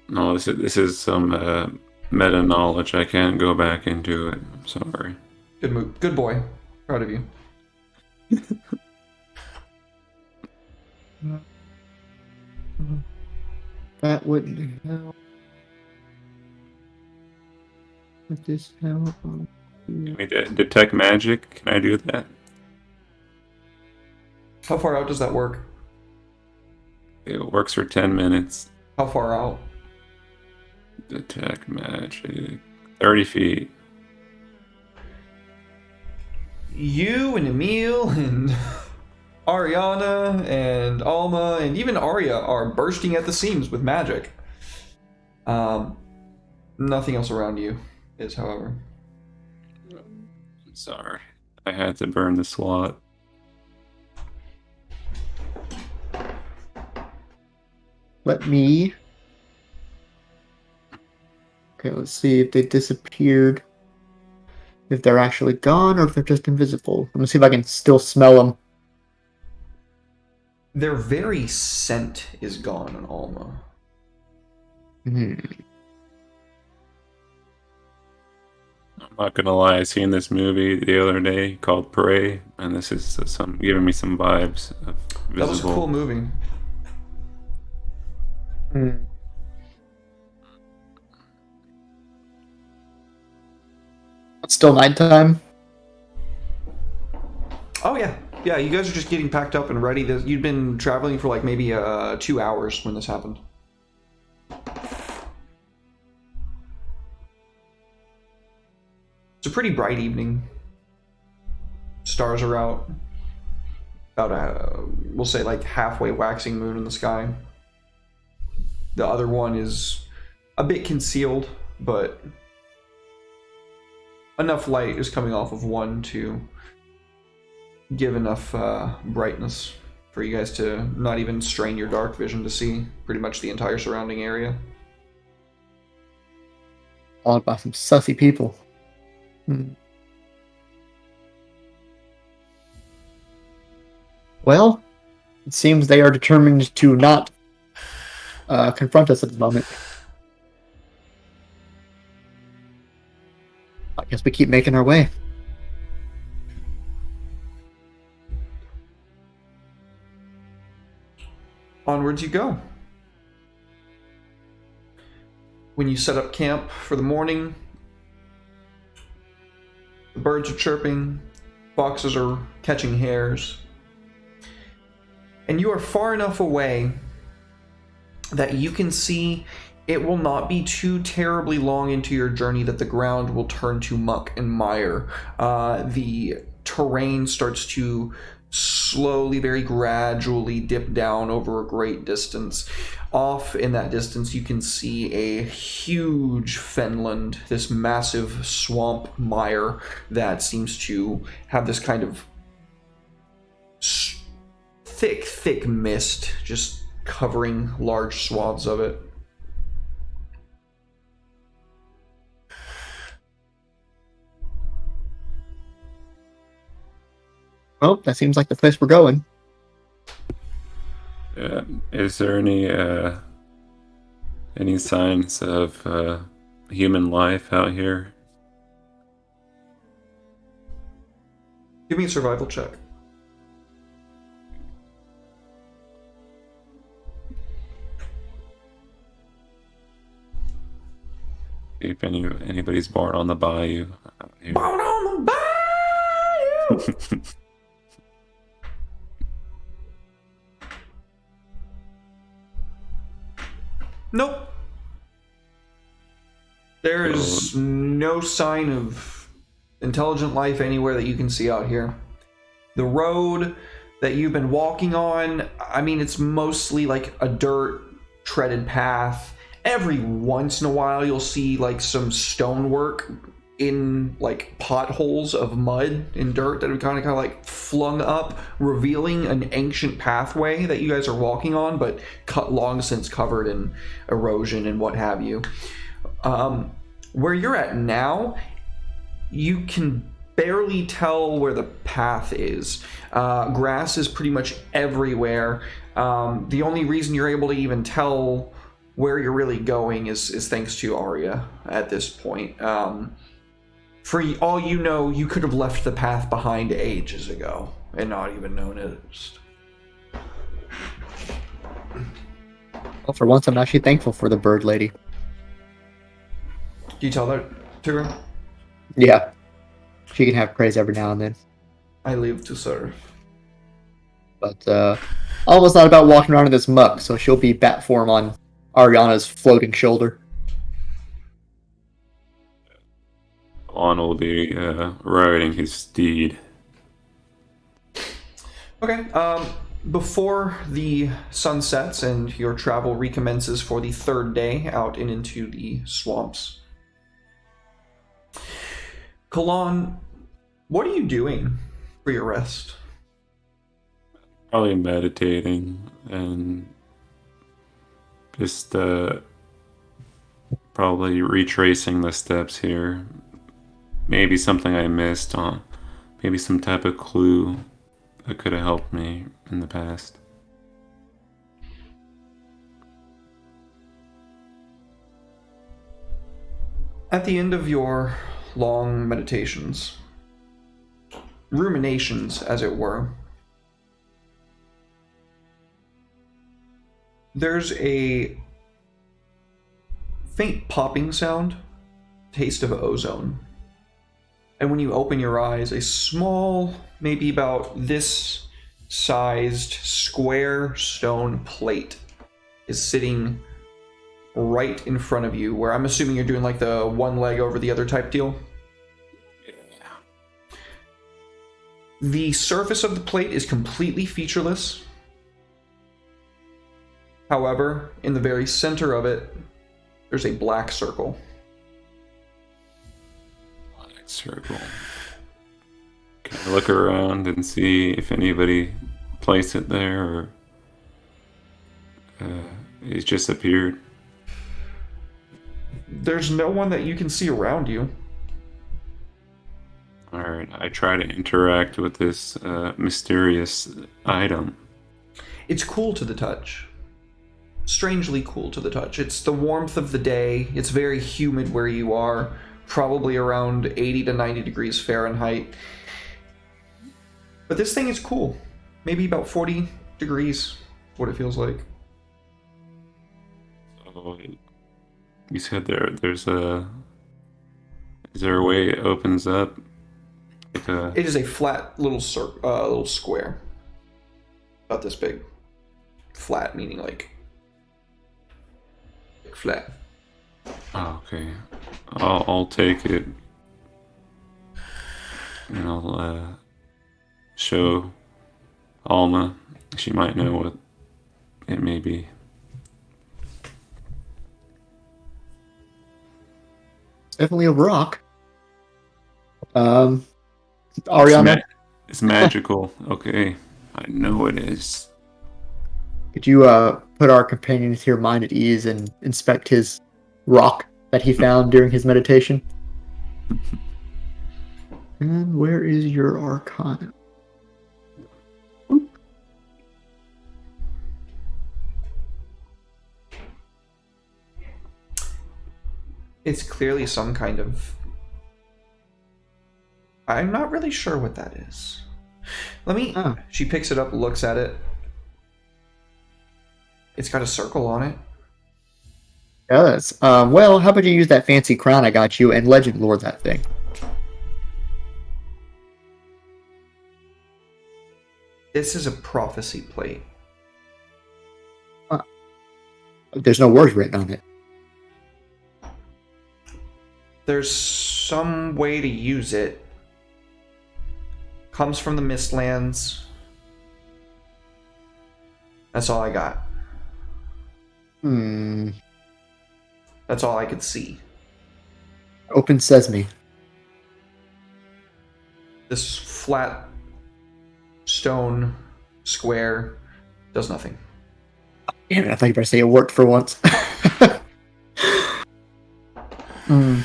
[SPEAKER 2] No, this is some meta knowledge. I can't go back into it. I'm sorry.
[SPEAKER 1] Good move. Good boy. Proud of you.
[SPEAKER 3] That wouldn't help. Would this help?
[SPEAKER 2] Can we detect magic? Can I do that?
[SPEAKER 1] How far out does that work?
[SPEAKER 2] It works for 10 minutes.
[SPEAKER 1] How far out?
[SPEAKER 2] Detect magic. 30 feet.
[SPEAKER 1] You and Emil and Ariana and Alma and even Arya are bursting at the seams with magic. Nothing else around you is, however.
[SPEAKER 2] I'm sorry. I had to burn the SWAT.
[SPEAKER 3] Let me. Okay, let's see if they disappeared. If they're actually gone or if they're just invisible. I'm gonna see if I can still smell them.
[SPEAKER 1] Their very scent is gone on Alma.
[SPEAKER 2] I'm not gonna lie, I seen this movie the other day called Prey, and this is giving me some vibes of Visible.
[SPEAKER 1] That was a cool movie.
[SPEAKER 3] It's still nighttime.
[SPEAKER 1] Oh yeah, yeah. You guys are just getting packed up and ready. You'd been traveling for like maybe 2 hours when this happened. It's a pretty bright evening. Stars are out. About we'll say like halfway waxing moon in the sky. The other one is a bit concealed, but enough light is coming off of one to give enough brightness for you guys to not even strain your dark vision to see pretty much the entire surrounding area.
[SPEAKER 3] Followed by some sussy people. Well, it seems they are determined to not confront us at the moment. I guess we keep making our way.
[SPEAKER 1] Onwards you go. When you set up camp for the morning, the birds are chirping, foxes are catching hares, and you are far enough away that you can see it will not be too terribly long into your journey that the ground will turn to muck and mire. The terrain starts to slowly, very gradually dip down over a great distance. Off in that distance, you can see a huge fenland, this massive swamp mire that seems to have this kind of thick mist just covering large swaths of it.
[SPEAKER 3] Well, that seems like the place we're going.
[SPEAKER 2] Is there any signs of human life out here?
[SPEAKER 1] Give me a survival check.
[SPEAKER 2] If anybody's born on the bayou out here.
[SPEAKER 1] Born on the bayou! Nope. There is no sign of intelligent life anywhere that you can see out here. The road that you've been walking on, I mean, it's mostly like a dirt treaded path. Every once in a while you'll see like some stonework in like potholes of mud and dirt that are kind of like flung up, revealing an ancient pathway that you guys are walking on, but long since covered in erosion and what have you. Where you're at now, you can barely tell where the path is. Grass is pretty much everywhere. The only reason you're able to even tell where you're really going is thanks to Arya at this point. For all you know, you could have left the path behind ages ago and not even noticed.
[SPEAKER 3] Well, for once, I'm actually thankful for the bird lady.
[SPEAKER 1] Do you tell that to her?
[SPEAKER 3] Yeah. She can have praise every now and then.
[SPEAKER 1] I live to serve.
[SPEAKER 3] But almost not about walking around in this muck, so she'll be bat form on Ariana's floating shoulder.
[SPEAKER 2] On will be riding his steed.
[SPEAKER 1] Okay. Before the sun sets and your travel recommences for the third day out and into the swamps, Kalan, what are you doing for your rest?
[SPEAKER 2] Probably meditating and just probably retracing the steps here. Maybe something I missed on, maybe some type of clue that could have helped me in the past.
[SPEAKER 1] At the end of your long meditations, ruminations, as it were, there's a faint popping sound, taste of ozone. And when you open your eyes, a small, maybe about this sized square stone plate is sitting right in front of you, where I'm assuming you're doing like the one leg over the other type deal.
[SPEAKER 2] Yeah.
[SPEAKER 1] The surface of the plate is completely featureless. However, in the very center of it, there's a black circle.
[SPEAKER 2] Black circle. Can I look around and see if anybody placed it there, or it's just appeared?
[SPEAKER 1] There's no one that you can see around you.
[SPEAKER 2] Alright, I try to interact with this mysterious item.
[SPEAKER 1] It's cool to the touch. Strangely cool to the touch. It's the warmth of the day. It's very humid where you are, probably around 80 to 90 degrees Fahrenheit. But this thing is cool. Maybe about 40 degrees, what it feels like.
[SPEAKER 2] So, you said there's a... Is there a way it opens up? Like a...
[SPEAKER 1] It is a flat little little square. About this big. Flat meaning like flat.
[SPEAKER 2] Oh, okay. I'll take it. And I'll show Alma. She might know what it may be.
[SPEAKER 3] It's definitely a rock. Ariana,
[SPEAKER 2] It's magical. Okay. I know it is.
[SPEAKER 3] could you put our companion's here mind at ease and inspect his rock that he found during his meditation? And where is your arcana? Oop.
[SPEAKER 1] It's clearly some kind of... I'm not really sure what that is. Let me...
[SPEAKER 3] Oh.
[SPEAKER 1] She picks it up, looks at it. It's got a circle on it.
[SPEAKER 3] Yes. Well, how about you use that fancy crown I got you and legend lore that thing?
[SPEAKER 1] This is a prophecy plate.
[SPEAKER 3] There's no words written on it.
[SPEAKER 1] There's some way to use it. Comes from the Mistlands. That's all I got. That's all I could see.
[SPEAKER 3] Open sesame.
[SPEAKER 1] This flat stone square does nothing.
[SPEAKER 3] Damn it, I thought you were going to say it worked for once. Mm.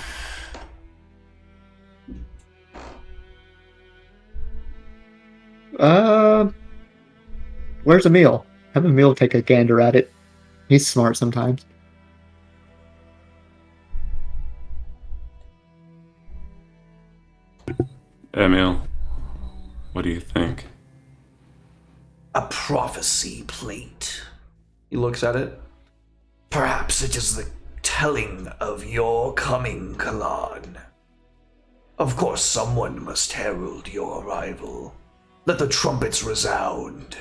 [SPEAKER 3] Uh, where's Emil? Have Emil take a gander at it. He's smart sometimes.
[SPEAKER 2] Emil, what do you think?
[SPEAKER 4] A prophecy plate.
[SPEAKER 1] He looks at it.
[SPEAKER 4] Perhaps it is the telling of your coming, Kalan. Of course, someone must herald your arrival. Let the trumpets resound.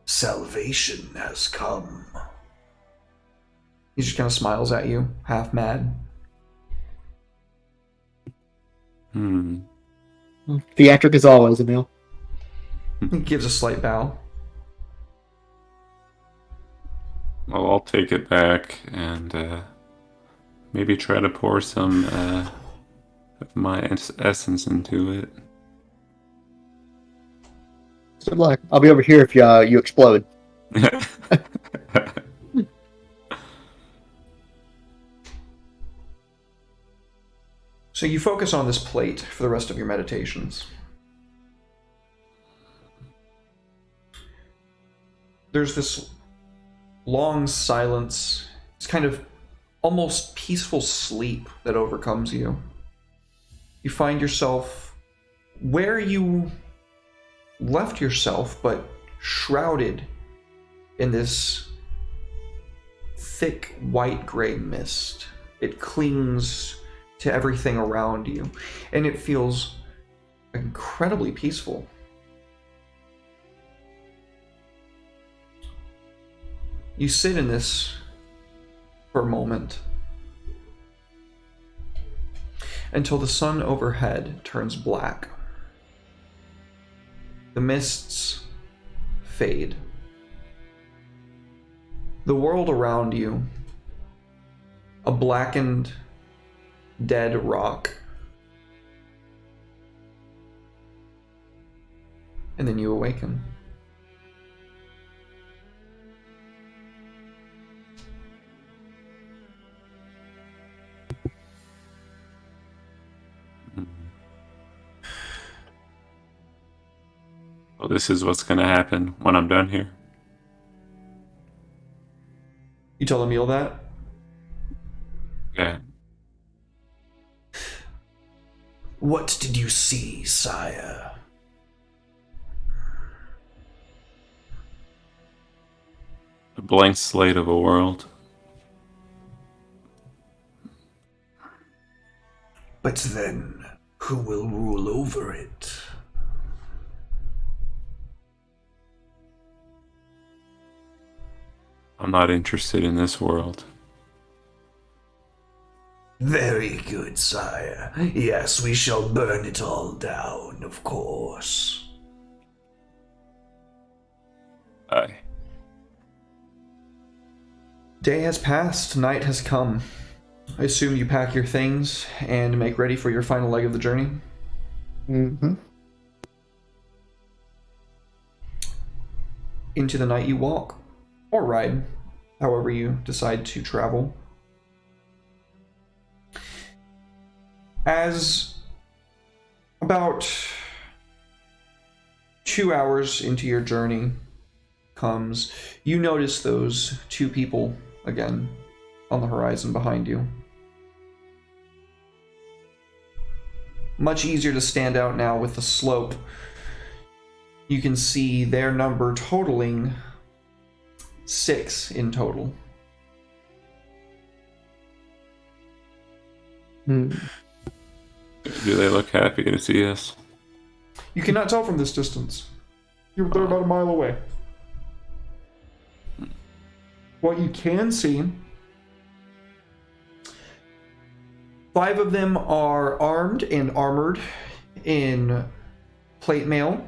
[SPEAKER 4] Salvation has come.
[SPEAKER 1] He just kind of smiles at you, half mad.
[SPEAKER 3] Theatric as always, Emil.
[SPEAKER 1] He gives a slight bow.
[SPEAKER 2] Well, I'll take it back and maybe try to pour some of my essence into it.
[SPEAKER 3] Good luck. I'll be over here if you explode.
[SPEAKER 1] So you focus on this plate for the rest of your meditations. There's this long silence. It's kind of almost peaceful sleep that overcomes you. You find yourself where you left yourself, but shrouded in this thick white-gray mist. It clings to everything around you, and it feels incredibly peaceful. You sit in this for a moment until the sun overhead turns black. The mists fade. The world around you, a blackened, dead rock. And then you awaken.
[SPEAKER 2] Well, this is what's going to happen when I'm done here.
[SPEAKER 1] You tell Emil that?
[SPEAKER 2] Yeah.
[SPEAKER 4] What did you see, sire?
[SPEAKER 2] A blank slate of a world.
[SPEAKER 4] But then, who will rule over it?
[SPEAKER 2] I'm not interested in this world.
[SPEAKER 4] Very good, sire. Yes, we shall burn it all down, of course.
[SPEAKER 2] Aye.
[SPEAKER 1] Day has passed, night has come. I assume you pack your things and make ready for your final leg of the journey.
[SPEAKER 3] Mm-hmm.
[SPEAKER 1] Into the night you walk, or ride, however you decide to travel. As about 2 hours into your journey comes, you notice those two people again on the horizon behind you. Much easier to stand out now with the slope. You can see their number totaling 6 in total.
[SPEAKER 3] Mm.
[SPEAKER 2] Do they look happy to see us?
[SPEAKER 1] You cannot tell from this distance. They're about a mile away. What you can see, 5 of them are armed and armored in plate mail.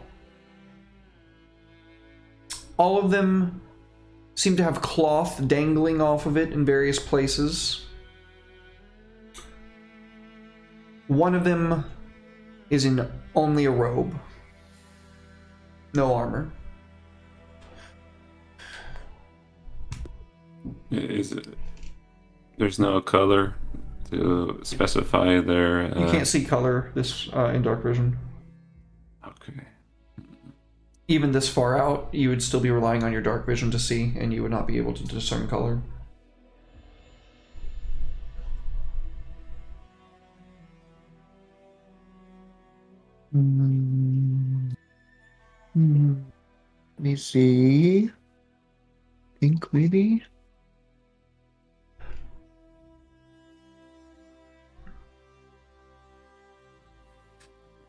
[SPEAKER 1] All of them seem to have cloth dangling off of it in various places. One of them is in only a robe. No armor.
[SPEAKER 2] Is it? There's no color to specify their.
[SPEAKER 1] You can't see color this in dark vision.
[SPEAKER 2] Okay.
[SPEAKER 1] Even this far out, you would still be relying on your dark vision to see, and you would not be able to discern color.
[SPEAKER 3] Let me see. Think maybe.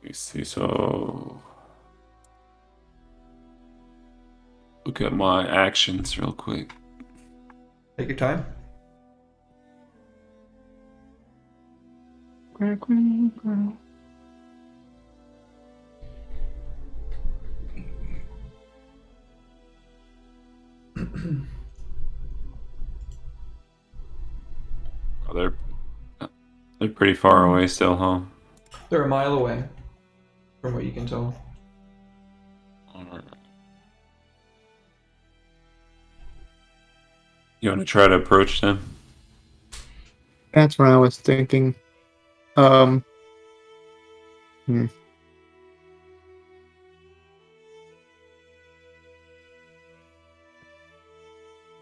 [SPEAKER 2] Let me see. So, look at my actions real quick.
[SPEAKER 1] Take your time.
[SPEAKER 2] Oh, they're pretty far away still, huh?
[SPEAKER 1] They're a mile away, from what you can tell.
[SPEAKER 2] Alright. You want to try to approach them?
[SPEAKER 3] That's what I was thinking.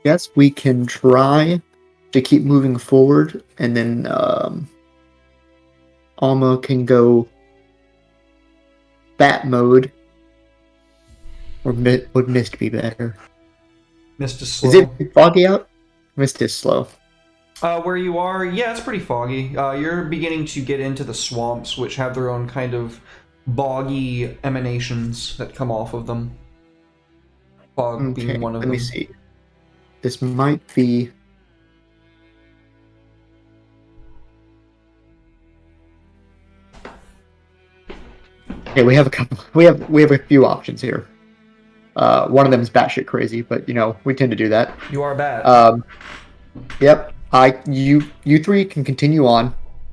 [SPEAKER 3] Guess we can try to keep moving forward, and then Alma can go bat mode. Or would mist be better?
[SPEAKER 1] Mist is slow.
[SPEAKER 3] Is it foggy out? Mist is slow.
[SPEAKER 1] Where you are, yeah, it's pretty foggy. You're beginning to get into the swamps, which have their own kind of boggy emanations that come off of them. Fog being one of them.
[SPEAKER 3] Let me see. This might be. Okay, we have a couple. We have a few options here. One of them is batshit crazy, but we tend to do that.
[SPEAKER 1] You are bad.
[SPEAKER 3] Yep. You three can continue on.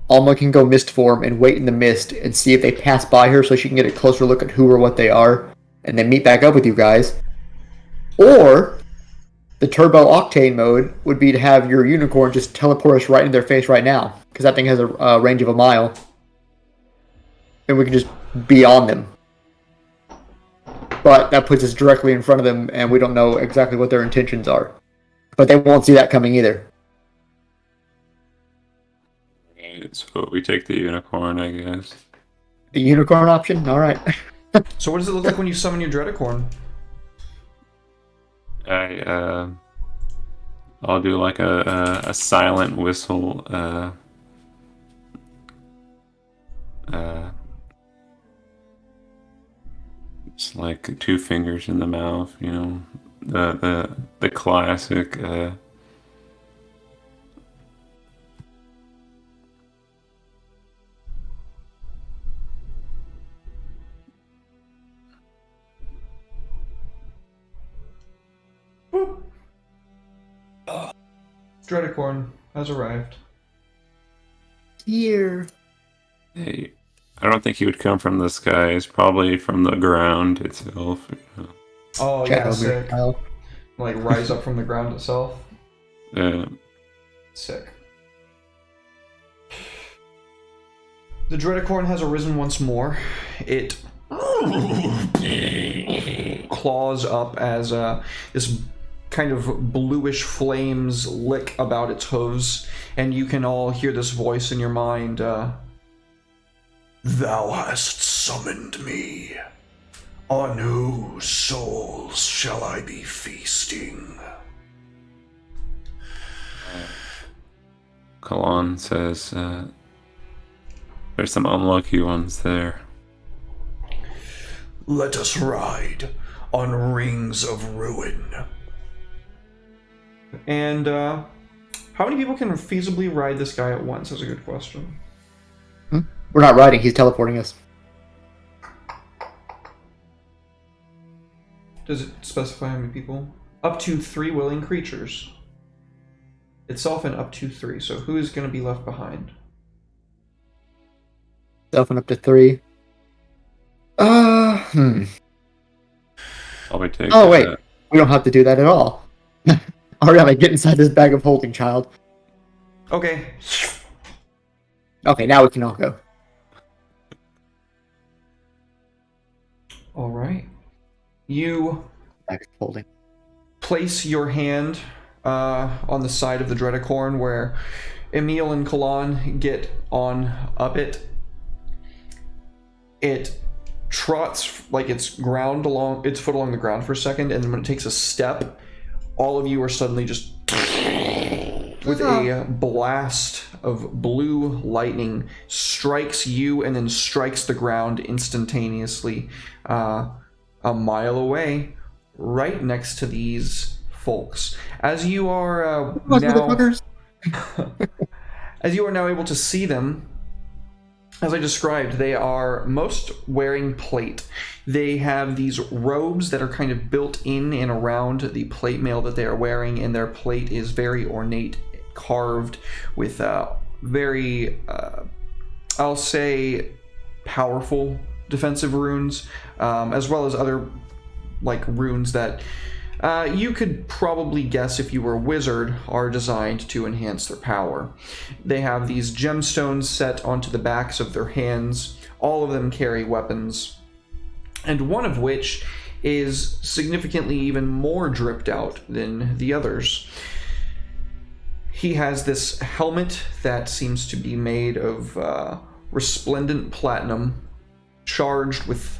[SPEAKER 3] Alma can go mist form and wait in the mist and see if they pass by her, so she can get a closer look at who or what they are, and then meet back up with you guys. Or the turbo octane mode would be to have your unicorn just teleport us right in their face right now, because that thing has a range of a mile, and we can just be on them. But that puts us directly in front of them, and we don't know exactly what their intentions are. But they won't see that coming either.
[SPEAKER 2] So we take the unicorn, I guess.
[SPEAKER 3] The unicorn option? Alright.
[SPEAKER 1] So what does it look like when you summon your Dreadicorn?
[SPEAKER 2] I'll do like a silent whistle. It's like two fingers in the mouth, the classic.
[SPEAKER 1] Dreadicorn has arrived.
[SPEAKER 3] Here.
[SPEAKER 2] Hey, I don't think he would come from the skies. Probably from the ground itself.
[SPEAKER 1] Oh, yeah, sick. Like rise up from the ground itself.
[SPEAKER 2] Yeah.
[SPEAKER 1] Sick. The Dreadicorn has arisen once more. It claws up as this kind of bluish flames lick about its hooves, and you can all hear this voice in your mind.
[SPEAKER 4] Thou hast summoned me. On whose souls shall I be feasting?
[SPEAKER 2] Kalan says, there's some unlucky ones there.
[SPEAKER 4] Let us ride on rings of ruin.
[SPEAKER 1] And how many people can feasibly ride this guy at once is a good question.
[SPEAKER 3] We're not riding, he's teleporting us.
[SPEAKER 1] Does it specify how many people? Up to 3 willing creatures. Itself and up to 3, so who is going to be left behind?
[SPEAKER 3] Self and up to 3.
[SPEAKER 2] Probably take.
[SPEAKER 3] Oh, wait. We don't have to do that at all. Ariana, get inside this bag of holding, child.
[SPEAKER 1] Okay.
[SPEAKER 3] Okay, now we can all go.
[SPEAKER 1] All right. You
[SPEAKER 3] Back to folding.
[SPEAKER 1] place your hand on the side of the Dreadicorn where Emil and Kalan get on up it. It trots like its foot along the ground for a second, and then when it takes a step, all of you are suddenly just with a blast of blue lightning strikes you and then strikes the ground instantaneously a mile away, right next to these folks. As you are as you are now able to see them, as I described, they are most wearing plate. They have these robes that are kind of built in and around the plate mail that they are wearing, and their plate is very ornate, carved with very, I'll say, powerful defensive runes, as well as other like runes that you could probably guess if you were a wizard are designed to enhance their power. They have these gemstones set onto the backs of their hands. All of them carry weapons, and one of which is significantly even more dripped out than the others. He has this helmet that seems to be made of resplendent platinum, charged with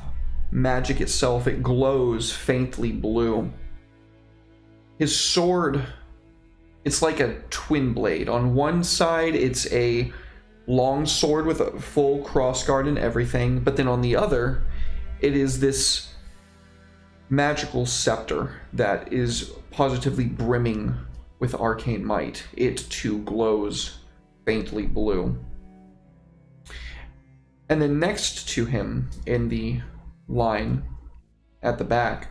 [SPEAKER 1] magic itself. It glows faintly blue. His sword, it's like a twin blade. On one side, it's a long sword with a full crossguard and everything, but then on the other, it is this magical scepter that is positively brimming with arcane might. It too glows faintly blue. And then next to him in the line at the back,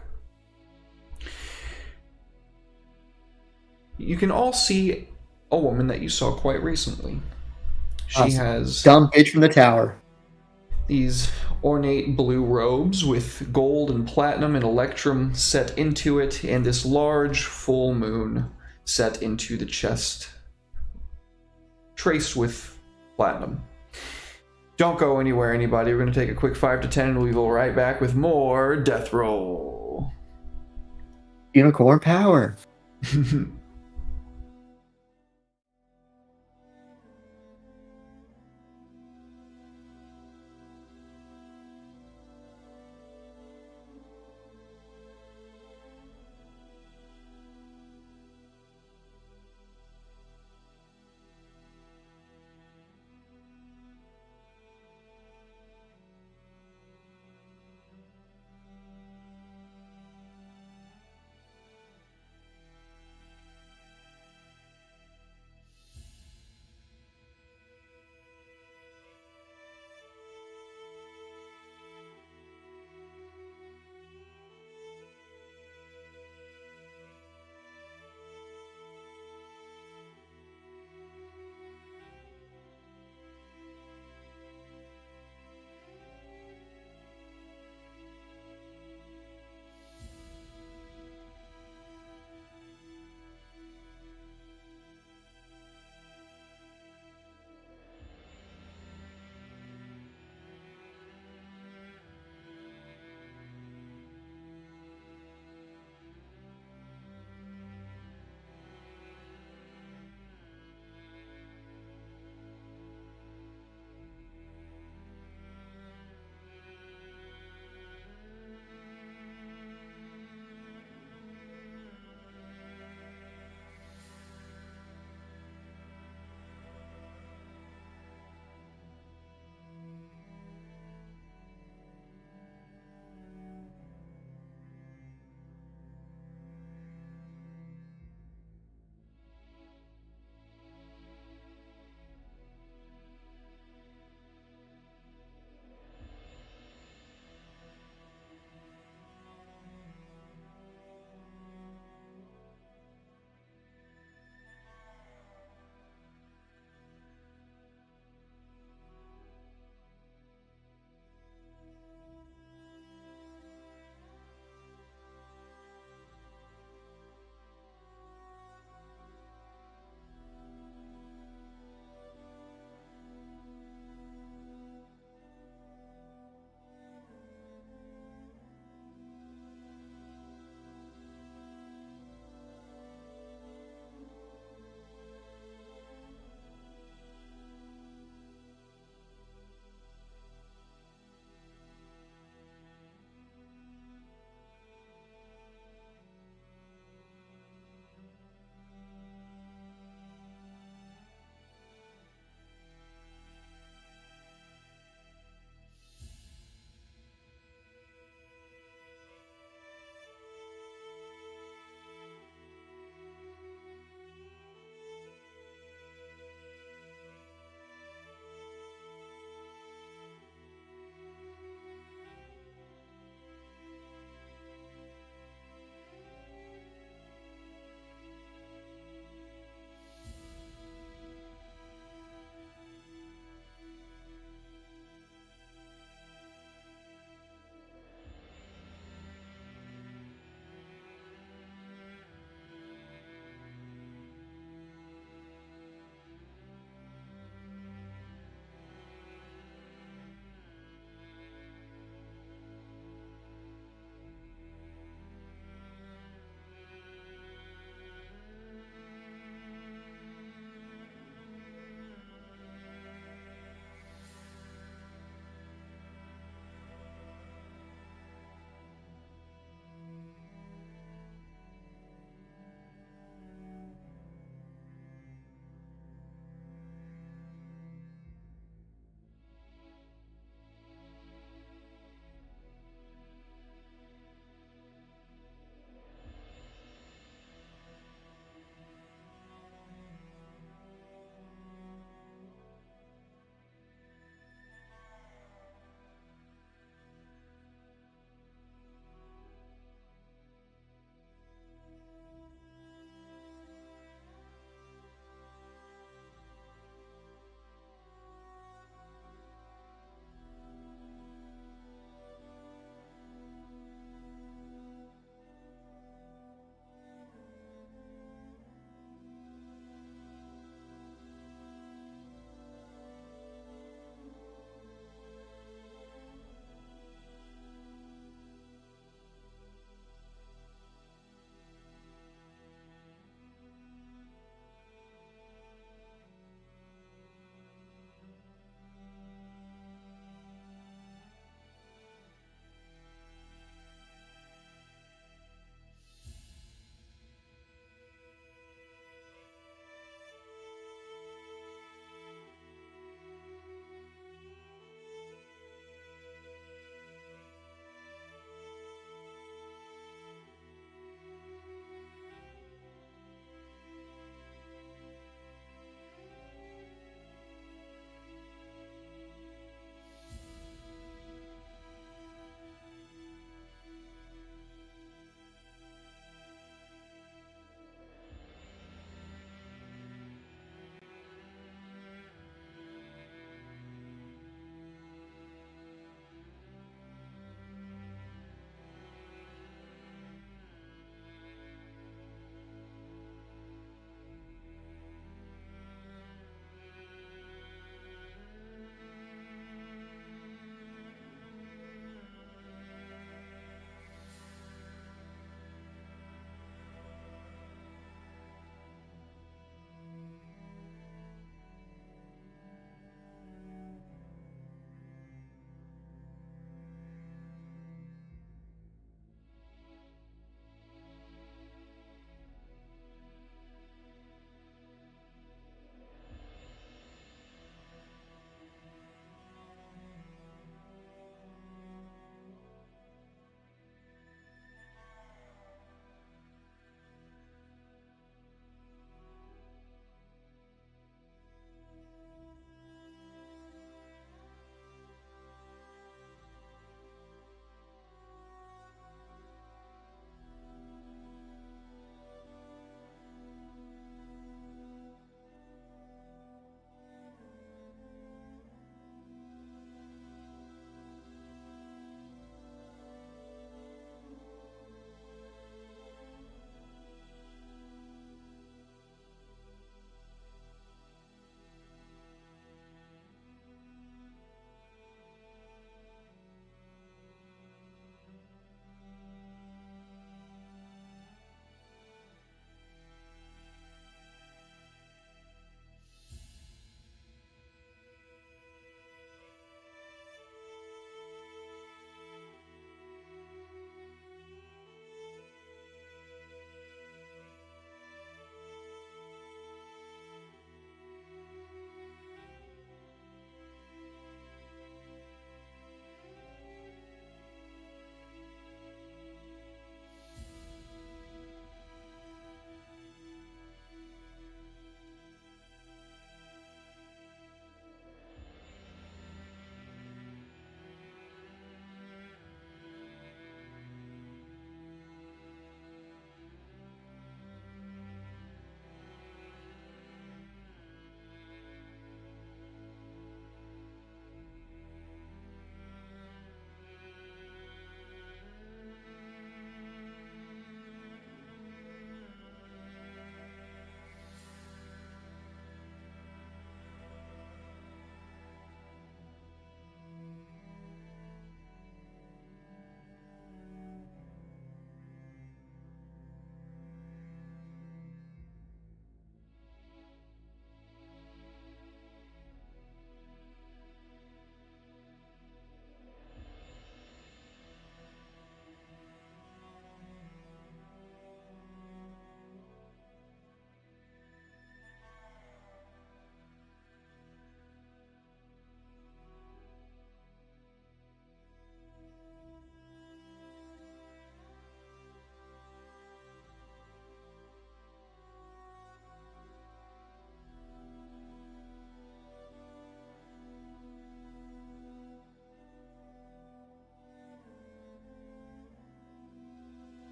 [SPEAKER 1] you can all see a woman that you saw quite recently. She has
[SPEAKER 3] Dumb bitch from the tower.
[SPEAKER 1] these ornate blue robes with gold and platinum and electrum set into it, and this large full moon set into the chest, traced with platinum. Don't go anywhere, anybody. We're going to take a quick 5 to 10, and we'll be right back with more Death Roll.
[SPEAKER 3] Unicorn power.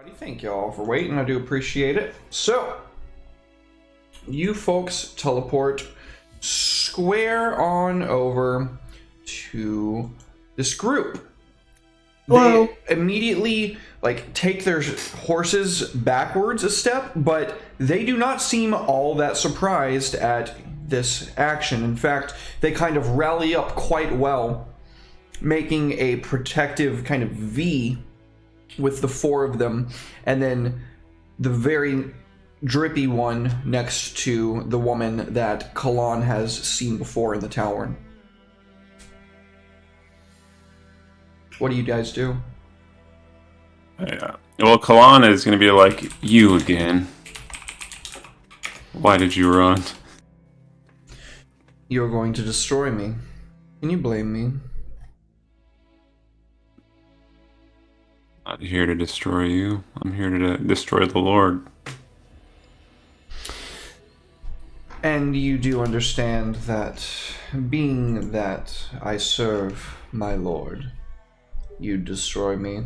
[SPEAKER 1] Thank y'all for waiting. I do appreciate it. So, you folks teleport square on over to this group.
[SPEAKER 3] Hello.
[SPEAKER 1] They immediately take their horses backwards a step, but they do not seem all that surprised at this action. In fact, they kind of rally up quite well, making a protective kind of V with the four of them, and then the very drippy one next to the woman that Kalan has seen before in the tower. What do you guys do?
[SPEAKER 2] Yeah. Well, Kalan is going to be like, you again. Why did you run?
[SPEAKER 1] You're going to destroy me. Can you blame me?
[SPEAKER 2] I'm not here to destroy you. I'm here to destroy the Lord.
[SPEAKER 1] And you do understand that, being that I serve my lord, you destroy me.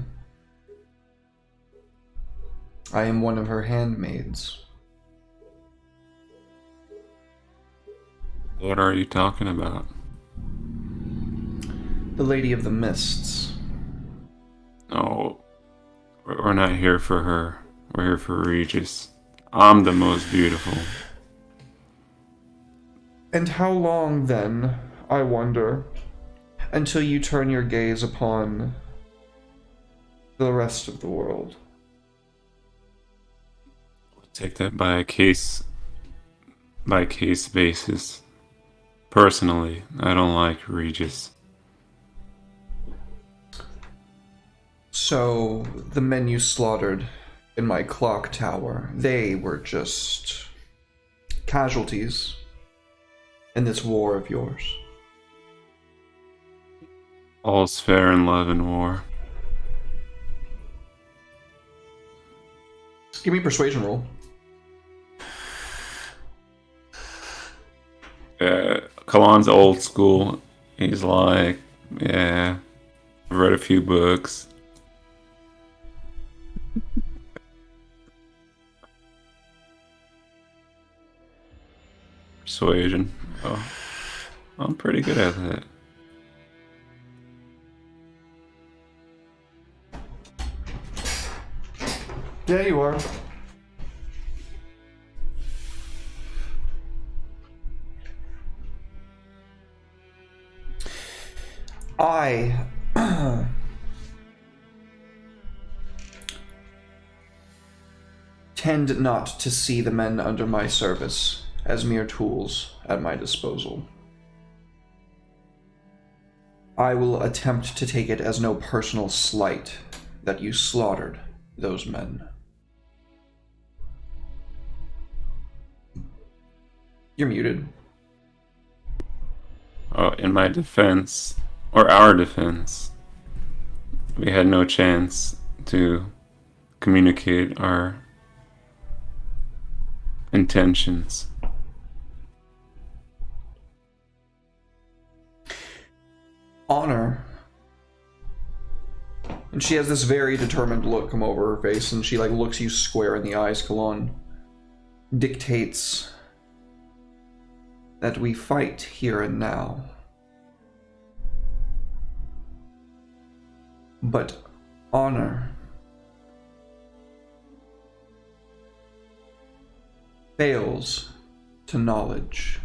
[SPEAKER 1] I am one of her handmaids.
[SPEAKER 2] What are you talking about?
[SPEAKER 1] The Lady of the Mists.
[SPEAKER 2] No, we're not here for her. We're here for Regis. I'm the most beautiful.
[SPEAKER 1] And how long then, I wonder, until you turn your gaze upon the rest of the world?
[SPEAKER 2] Take that by a case basis. Personally, I don't like Regis.
[SPEAKER 1] So, the men you slaughtered in my clock tower, they were just casualties in this war of yours.
[SPEAKER 2] All's fair in love and war.
[SPEAKER 1] Give me a persuasion roll.
[SPEAKER 2] Kalan's old school. He's like, yeah, I've read a few books. Persuasion. Oh, I'm pretty good at that.
[SPEAKER 1] Yeah, you are. I tend not to see the men under my service as mere tools at my disposal. I will attempt to take it as no personal slight that you slaughtered those men. You're muted.
[SPEAKER 2] Oh, in my defense, or our defense, we had no chance to communicate our intentions.
[SPEAKER 1] Honor. And she has this very determined look come over her face, and she looks you square in the eyes. Kalan dictates that we fight here and now. But honor fails to knowledge.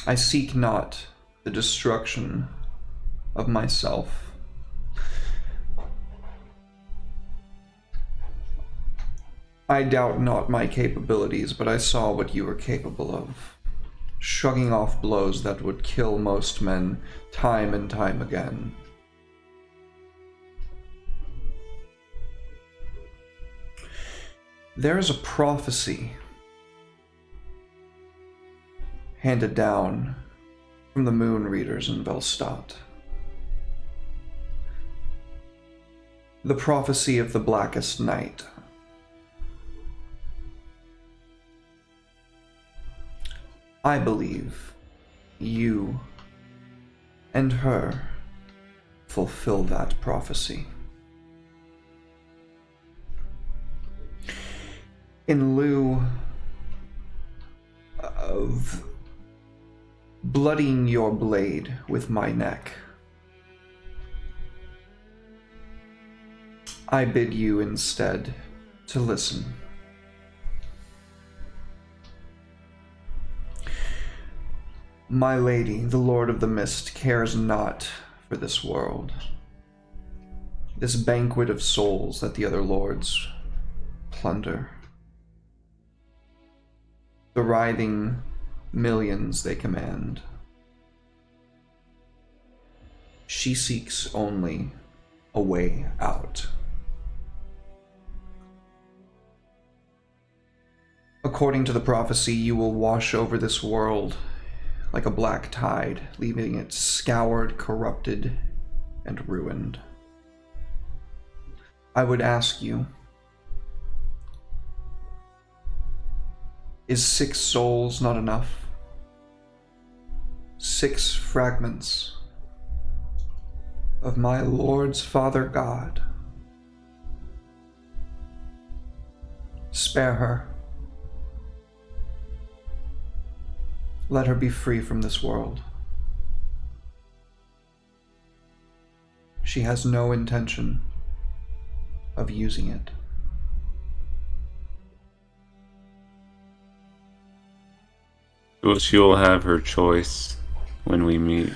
[SPEAKER 1] I seek not the destruction of myself. I doubt not my capabilities, but I saw what you were capable of. Shrugging off blows that would kill most men time and time again. There is a prophecy handed down from the moon readers in Velstadt. The prophecy of the Blackest Night. I believe you and her fulfill that prophecy. In lieu of bloodying your blade with my neck, I bid you instead to listen. My lady, the Lord of the Mist, cares not for this world, this banquet of souls that the other lords plunder, the writhing millions they command. She seeks only a way out. According to the prophecy, you will wash over this world like a black tide, leaving it scoured, corrupted, and ruined. I would ask you, is 6 souls not enough? 6 fragments of my Lord's Father God. Spare her. Let her be free from this world. She has no intention of using it.
[SPEAKER 2] Well, she will have her choice when we meet.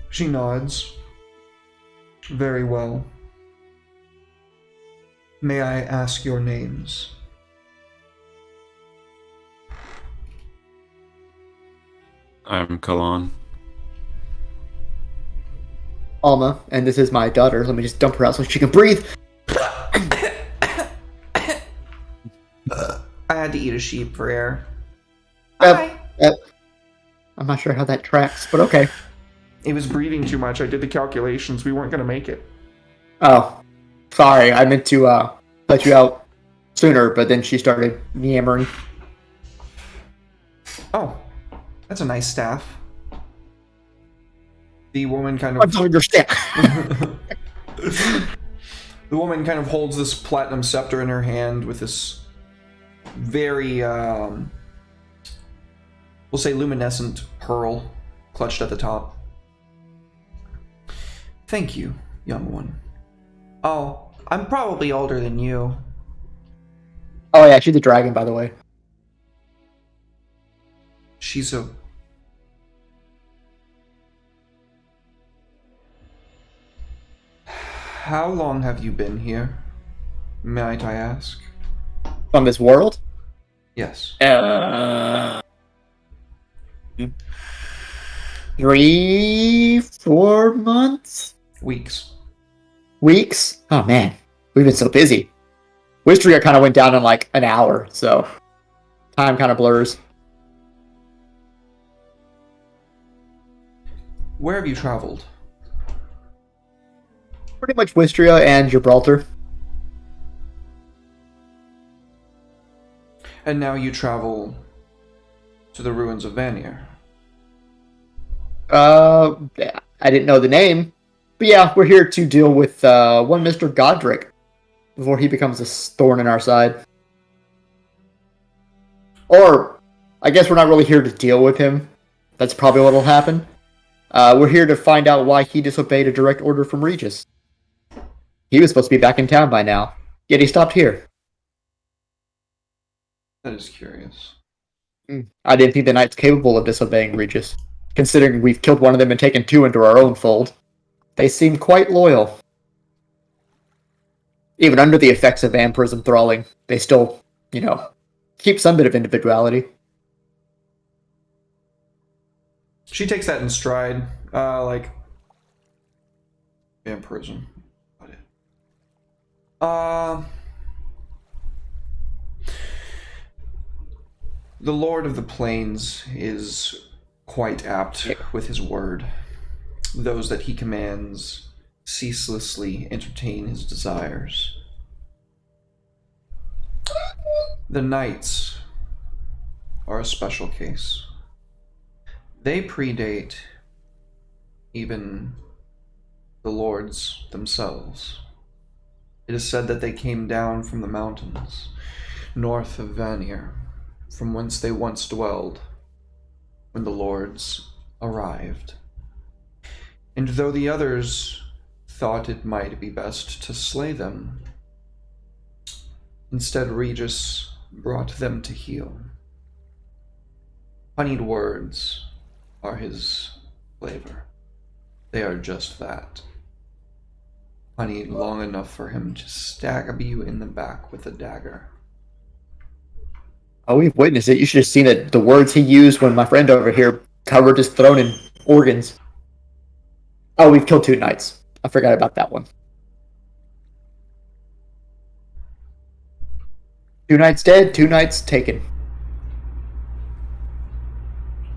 [SPEAKER 1] She nods. Very well. May I ask your names?
[SPEAKER 2] I'm Kalan.
[SPEAKER 3] Alma, and this is my daughter. Let me just dump her out so she can breathe.
[SPEAKER 1] I had to eat a sheep for air.
[SPEAKER 3] I'm not sure how that tracks, but okay.
[SPEAKER 1] He was breathing too much. I did the calculations. We weren't going to make it.
[SPEAKER 3] Oh, sorry. I meant to let you out sooner, but then she started yammering.
[SPEAKER 1] Oh, that's a nice staff. The woman kind
[SPEAKER 3] I
[SPEAKER 1] of...
[SPEAKER 3] don't understand.
[SPEAKER 1] The woman kind of holds this platinum scepter in her hand with this very, we'll say luminescent pearl clutched at the top. Thank you, young one. Oh, I'm probably older than you.
[SPEAKER 3] Oh yeah, she's a dragon, by the way.
[SPEAKER 1] She's a... How long have you been here? Might I ask?
[SPEAKER 3] From this world?
[SPEAKER 1] Yes.
[SPEAKER 3] 3-4 months?
[SPEAKER 1] Weeks.
[SPEAKER 3] Weeks? Oh man, we've been so busy. Wistria kind of went down in like an hour, so time kind of blurs.
[SPEAKER 1] Where have you traveled?
[SPEAKER 3] Pretty much Wistria and Gibraltar.
[SPEAKER 1] And now you travel to the ruins of Vanir.
[SPEAKER 3] I didn't know the name, but yeah, we're here to deal with one Mr. Godric before he becomes a thorn in our side. Or, I guess we're not really here to deal with him. That's probably what'll happen. We're here to find out why he disobeyed a direct order from Regis. He was supposed to be back in town by now, yet he stopped here.
[SPEAKER 1] That is curious.
[SPEAKER 3] I didn't think the knight's capable of disobeying Regis, considering we've killed one of them and taken 2 into our own fold. They seem quite loyal. Even under the effects of vampirism thralling, they still, keep some bit of individuality.
[SPEAKER 1] She takes that in stride, vampirism. The Lord of the Plains is quite apt with his word. Those that he commands ceaselessly entertain his desires. The knights are a special case. They predate even the lords themselves. It is said that they came down from the mountains, north of Vanir, from whence they once dwelled, when the lords arrived. And though the others thought it might be best to slay them, instead Regis brought them to heal. Honeyed words are his flavor. They are just that. Honeyed long enough for him to stab you in the back with a dagger.
[SPEAKER 3] Oh, we've witnessed it. You should have seen it. The words he used when my friend over here covered his throne in organs. Oh, we've killed 2 knights. I forgot about that one. 2 knights dead, 2 knights taken.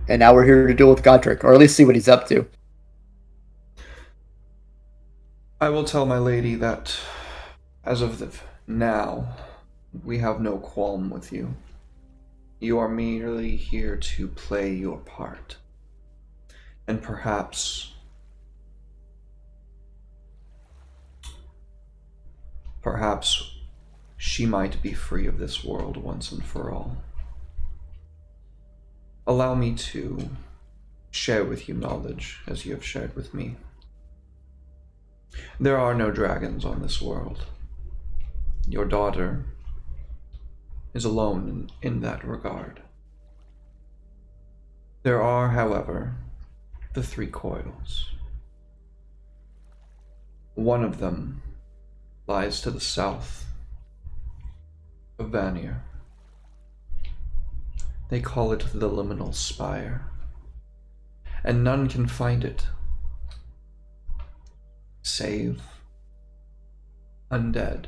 [SPEAKER 3] And now we're here to deal with Godric, or at least see what he's up to.
[SPEAKER 1] I will tell my lady that, as of now, we have no qualm with you. You are merely here to play your part. And perhaps she might be free of this world once and for all. Allow me to share with you knowledge as you have shared with me. There are no dragons on this world. Your daughter is alone in that regard. There are, however, the 3 coils. One of them lies to the south of Vanir. They call it the Liminal Spire, and none can find it save undead.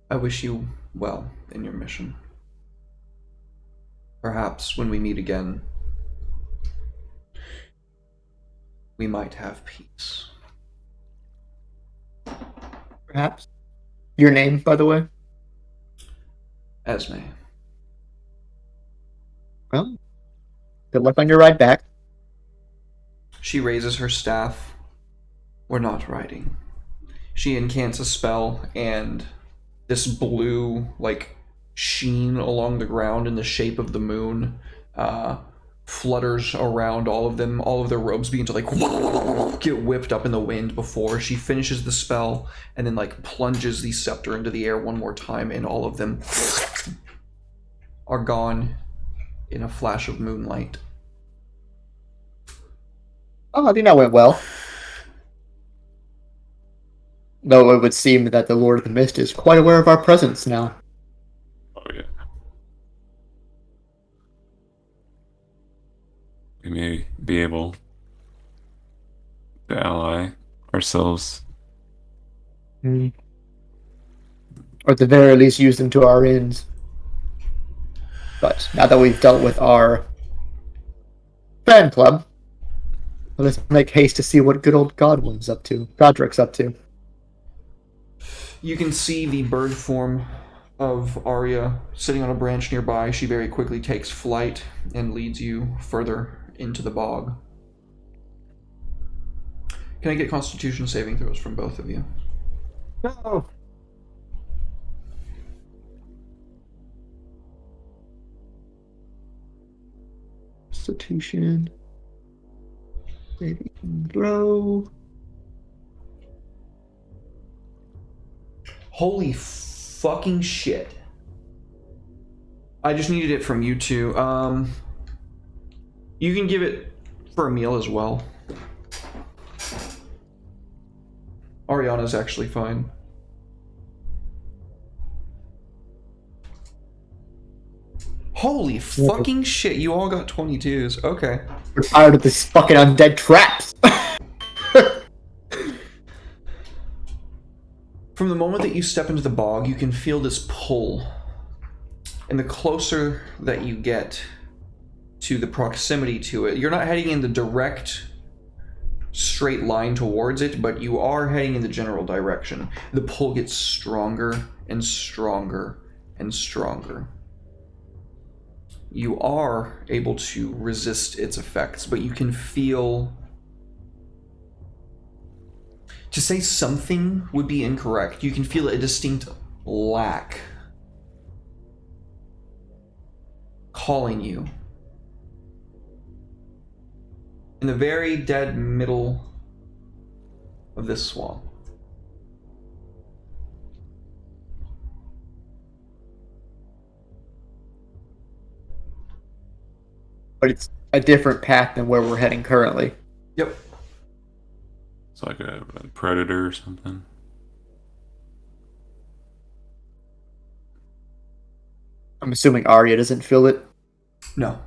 [SPEAKER 1] I wish you well in your mission. Perhaps when we meet again, we might have peace.
[SPEAKER 3] Perhaps. Your name, by the way?
[SPEAKER 1] Esme.
[SPEAKER 3] Well, good luck on your ride back.
[SPEAKER 1] She raises her staff. We're not riding. She incants a spell, and this blue, sheen along the ground in the shape of the moon flutters around all of them. All of their robes begin to get whipped up in the wind before she finishes the spell, and then plunges the scepter into the air one more time, and all of them are gone in a flash of moonlight.
[SPEAKER 3] Oh, I think that went well. Though it would seem that the Lord of the Mist is quite aware of our presence now.
[SPEAKER 2] Oh, yeah. We may be able to ally ourselves.
[SPEAKER 3] Or at the very least use them to our ends. But now that we've dealt with our fan club, let's make haste to see what good old Godwin's up to. Godric's up to.
[SPEAKER 1] You can see the bird form of Arya sitting on a branch nearby. She very quickly takes flight and leads you further into the bog. Can I get Constitution saving throws from both of you?
[SPEAKER 3] No. Constitution. Maybe throw.
[SPEAKER 1] Holy fucking shit. I just needed it from you two. You can give it for a meal as well. Ariana's actually fine. Holy fucking shit, you all got 22s. Okay.
[SPEAKER 3] We're tired of this fucking undead traps.
[SPEAKER 1] From the moment that you step into the bog, you can feel this pull. And the closer that you get to the proximity to it, you're not heading in the direct straight line towards it, but you are heading in the general direction. The pull gets stronger and stronger and stronger. You are able to resist its effects, but you can feel... To say something would be incorrect. You can feel a distinct lack calling you. In the very dead middle of this swamp.
[SPEAKER 3] But it's a different path than where we're heading currently.
[SPEAKER 1] Yep.
[SPEAKER 2] It's like a predator or something.
[SPEAKER 3] I'm assuming Arya doesn't feel it.
[SPEAKER 1] No.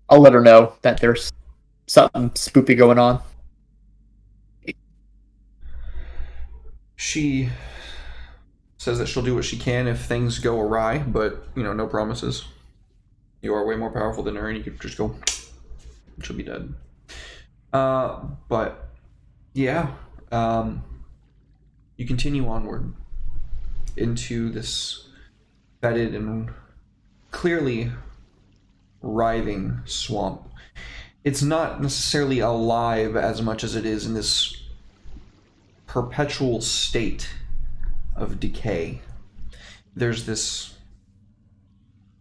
[SPEAKER 3] I'll let her know that there's something spoopy going on.
[SPEAKER 1] She says that she'll do what she can if things go awry, but, no promises. You are way more powerful than her, and you could just go... She'll be dead. But, yeah. You continue onward into this bedded and clearly writhing swamp. It's not necessarily alive as much as it is in this perpetual state of decay. There's this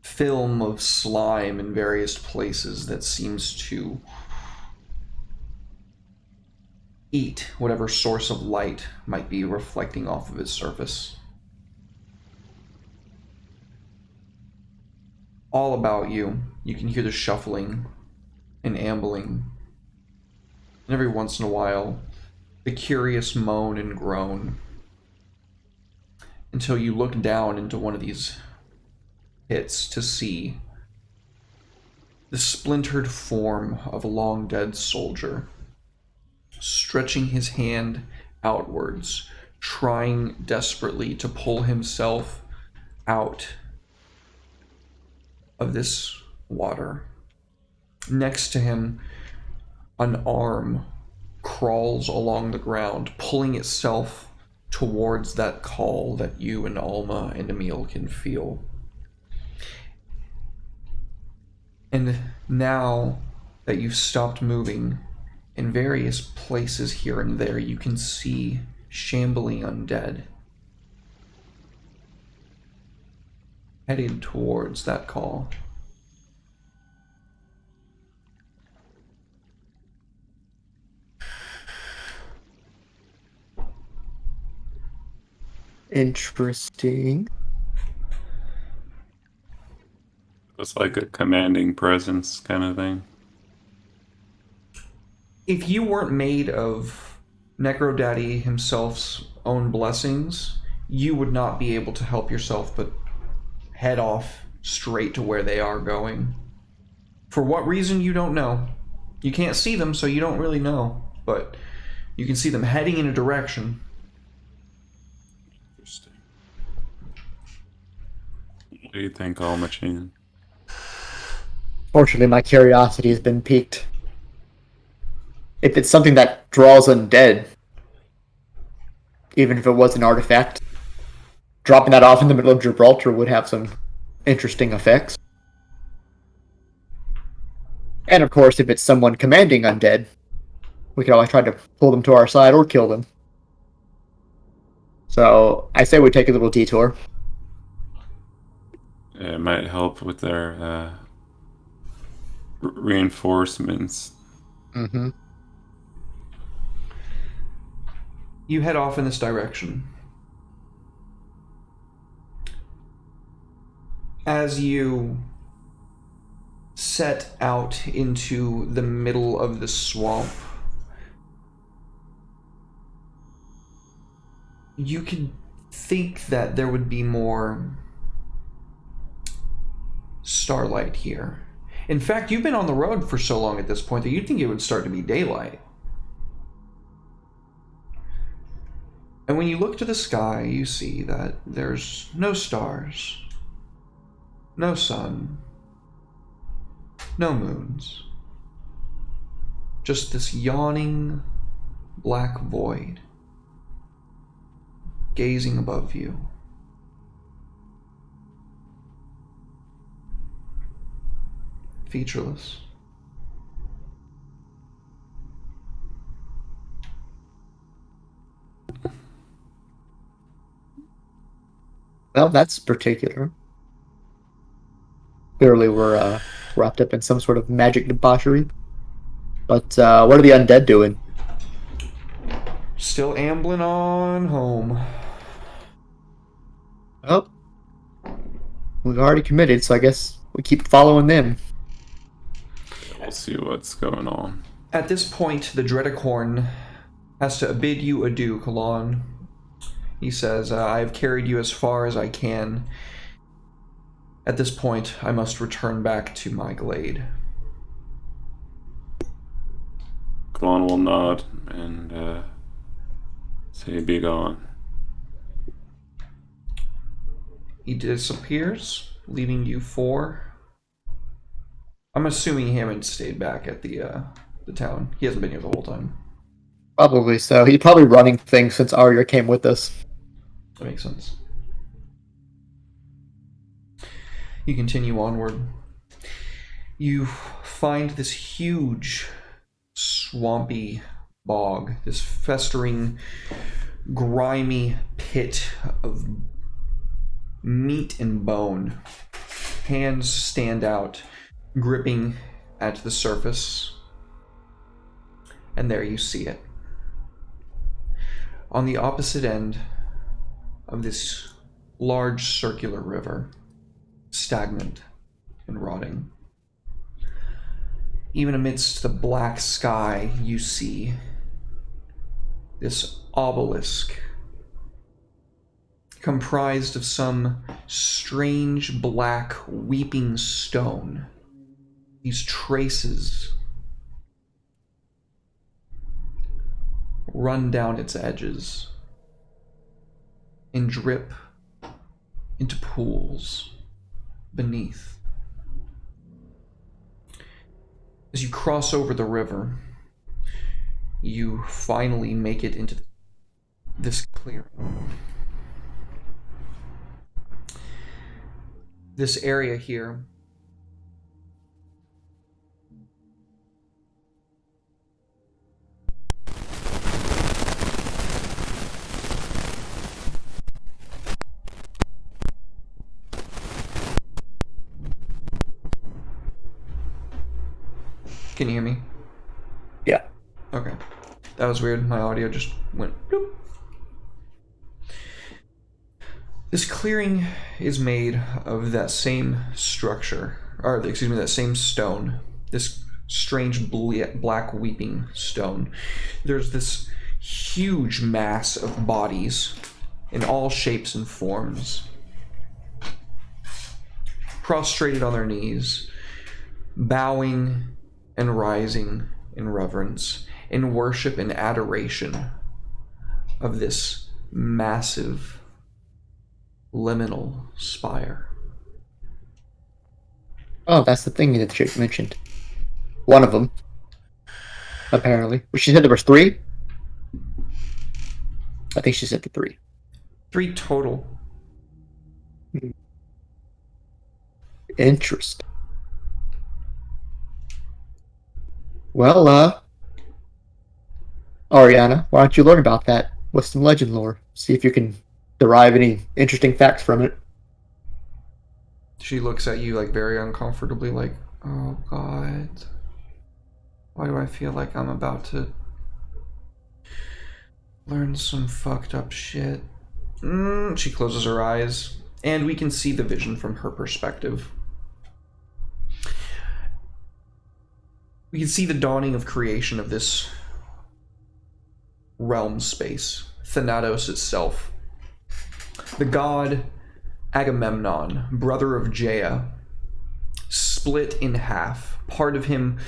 [SPEAKER 1] film of slime in various places that seems to eat whatever source of light might be reflecting off of its surface. All about you, you can hear the shuffling and ambling, and every once in a while, the curious moan and groan, until you look down into one of these pits to see the splintered form of a long-dead soldier, stretching his hand outwards, trying desperately to pull himself out of this water. Next to him, an arm crawls along the ground, pulling itself towards that call that you and Alma and Emil can feel. And now that you've stopped moving, in various places here and there, you can see shambling undead heading towards that call.
[SPEAKER 3] Interesting.
[SPEAKER 2] It's like a commanding presence kind of thing.
[SPEAKER 1] If you weren't made of Necro Daddy himself's own blessings, you would not be able to help yourself but head off straight to where they are going. For what reason, you don't know. You can't see them, so you don't really know. But you can see them heading in a direction.
[SPEAKER 2] Interesting. What do you think, All Machine?
[SPEAKER 3] Fortunately, my curiosity has been piqued. If it's something that draws undead, even if it was an artifact, dropping that off in the middle of Gibraltar would have some interesting effects. And of course, if it's someone commanding undead, we could always try to pull them to our side or kill them. So I say we take a little detour.
[SPEAKER 2] It might help with their reinforcements.
[SPEAKER 3] Mm-hmm.
[SPEAKER 1] You head off in this direction. As you set out into the middle of the swamp, you could think that there would be more starlight here. In fact, you've been on the road for so long at this point that you'd think it would start to be daylight. And when you look to the sky, you see that there's no stars, no sun, no moons. Just this yawning black void. gazing above you. Featureless.
[SPEAKER 3] Well, that's particular. Clearly, we're wrapped up in some sort of magic debauchery. But what are the undead doing?
[SPEAKER 1] Still ambling on home.
[SPEAKER 3] Oh, we've already committed, so I guess we keep following them.
[SPEAKER 2] We'll see what's going on.
[SPEAKER 1] At this point, the Dreadicorn has to bid you adieu, Kalan. He says, I have carried you as far as I can. At this point, I must return back to my glade.
[SPEAKER 2] Kalon will nod and say, be gone.
[SPEAKER 1] He disappears, leaving you four. I'm assuming he haven't stayed back at the town. He hasn't been here the whole time.
[SPEAKER 3] Probably so. He's probably running things since Arya came with us.
[SPEAKER 1] That makes sense. You continue onward. You find this huge, swampy bog, this festering, grimy pit of meat and bone. Hands stand out, gripping at the surface. And there you see it. On the opposite end of this large circular river, stagnant and rotting. Even amidst the black sky, you see this obelisk comprised of some strange black weeping stone. These traces run down its edges and drip into pools beneath. As you cross over the river, you finally make it into this clearing. This area here Can you hear me?
[SPEAKER 3] Yeah.
[SPEAKER 1] Okay. That was weird. My audio just went bloop. This clearing is made of that same structure, or excuse me, that same stone. This strange black weeping stone. There's this huge mass of bodies in all shapes and forms, prostrated on their knees, bowing and rising in reverence, in worship and adoration of this massive liminal spire.
[SPEAKER 3] Oh, that's the thing that Jake mentioned. One of them, apparently. Well, she said there was 3? I think she said the 3.
[SPEAKER 1] 3 total.
[SPEAKER 3] Interesting. Well, Ariana, why don't you learn about that with some legend lore? See if you can derive any interesting facts from it.
[SPEAKER 1] She looks at you like very uncomfortably, like, oh God, why do I feel like I'm about to learn some fucked up shit? She closes her eyes, and we can see the vision from her perspective. We can see the dawning of creation of this realm space, Thanatos itself. The god Agamemnon, brother of Jaea, split in half, part of him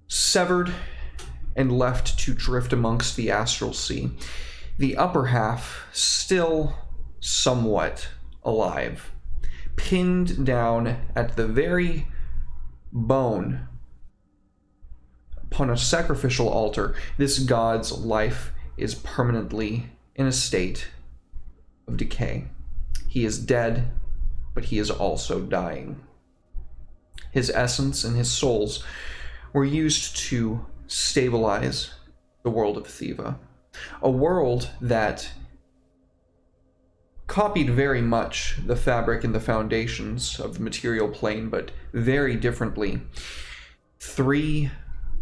[SPEAKER 1] severed and left to drift amongst the astral sea. The upper half still somewhat alive, pinned down at the very bone. Upon a sacrificial altar, this god's life is permanently in a state of decay. He is dead, but he is also dying. His essence and his souls were used to stabilize the world of Thiva, a world that copied very much the fabric and the foundations of the material plane, but very differently. 3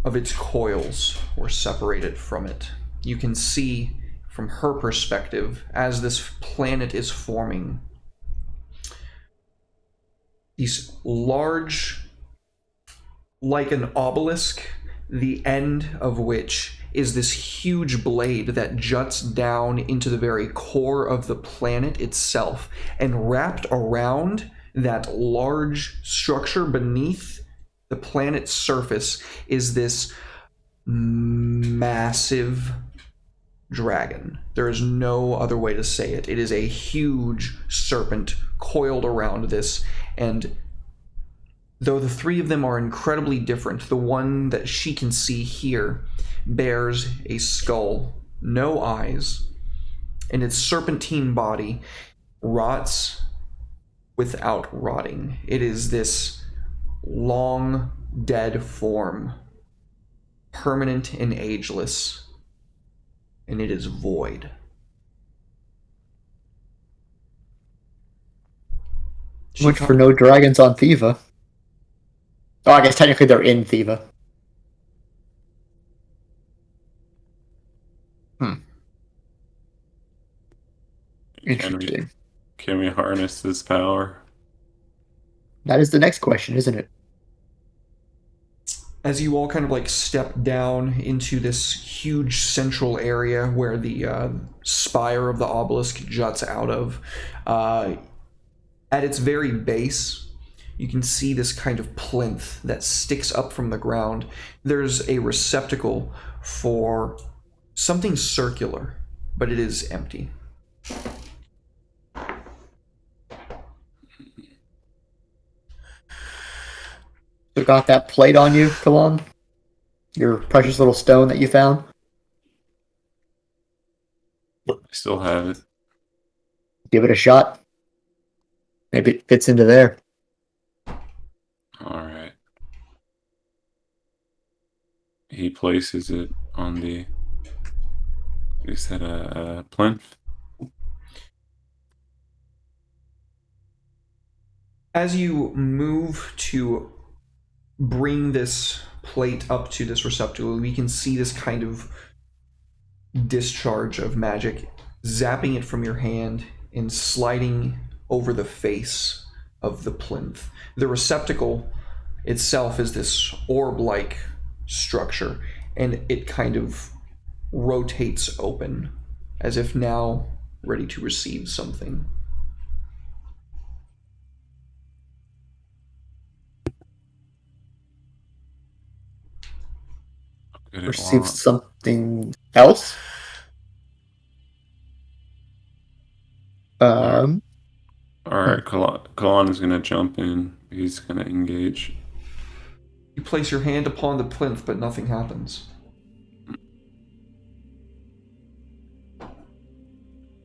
[SPEAKER 1] of its coils were separated from it. You can see from her perspective, as this planet is forming, these large, like an obelisk, the end of which is this huge blade that juts down into the very core of the planet itself, and wrapped around that large structure beneath the planet's surface is this massive dragon. There is no other way to say it. It is a huge serpent coiled around this, and though the 3 of them are incredibly different, the one that she can see here bears a skull, no eyes, and its serpentine body rots without rotting. It is this long, dead form, permanent and ageless, and it is void.
[SPEAKER 3] Much for no dragons on Thiva. Oh, I guess technically they're in Thiva. Interesting.
[SPEAKER 2] Can we harness this power?
[SPEAKER 3] That is the next question, isn't it?
[SPEAKER 1] As you all kind of like step down into this huge central area where the spire of the obelisk juts out of, at its very base, you can see this kind of plinth that sticks up from the ground. There's a receptacle for something circular, but it is empty.
[SPEAKER 3] You got that plate on you, Kalon? Your precious little stone that you found?
[SPEAKER 2] I still have it.
[SPEAKER 3] Give it a shot. Maybe it fits into there.
[SPEAKER 2] Alright. He places it on the... You said a plinth?
[SPEAKER 1] As you move to bring this plate up to this receptacle, we can see this kind of discharge of magic zapping it from your hand and sliding over the face of the plinth. The receptacle itself is this orb-like structure, and it kind of rotates open as if now ready to receive something.
[SPEAKER 3] Receive something else?
[SPEAKER 2] Alright, Kalan is gonna jump in. He's gonna engage.
[SPEAKER 1] You place your hand upon the plinth, but nothing happens.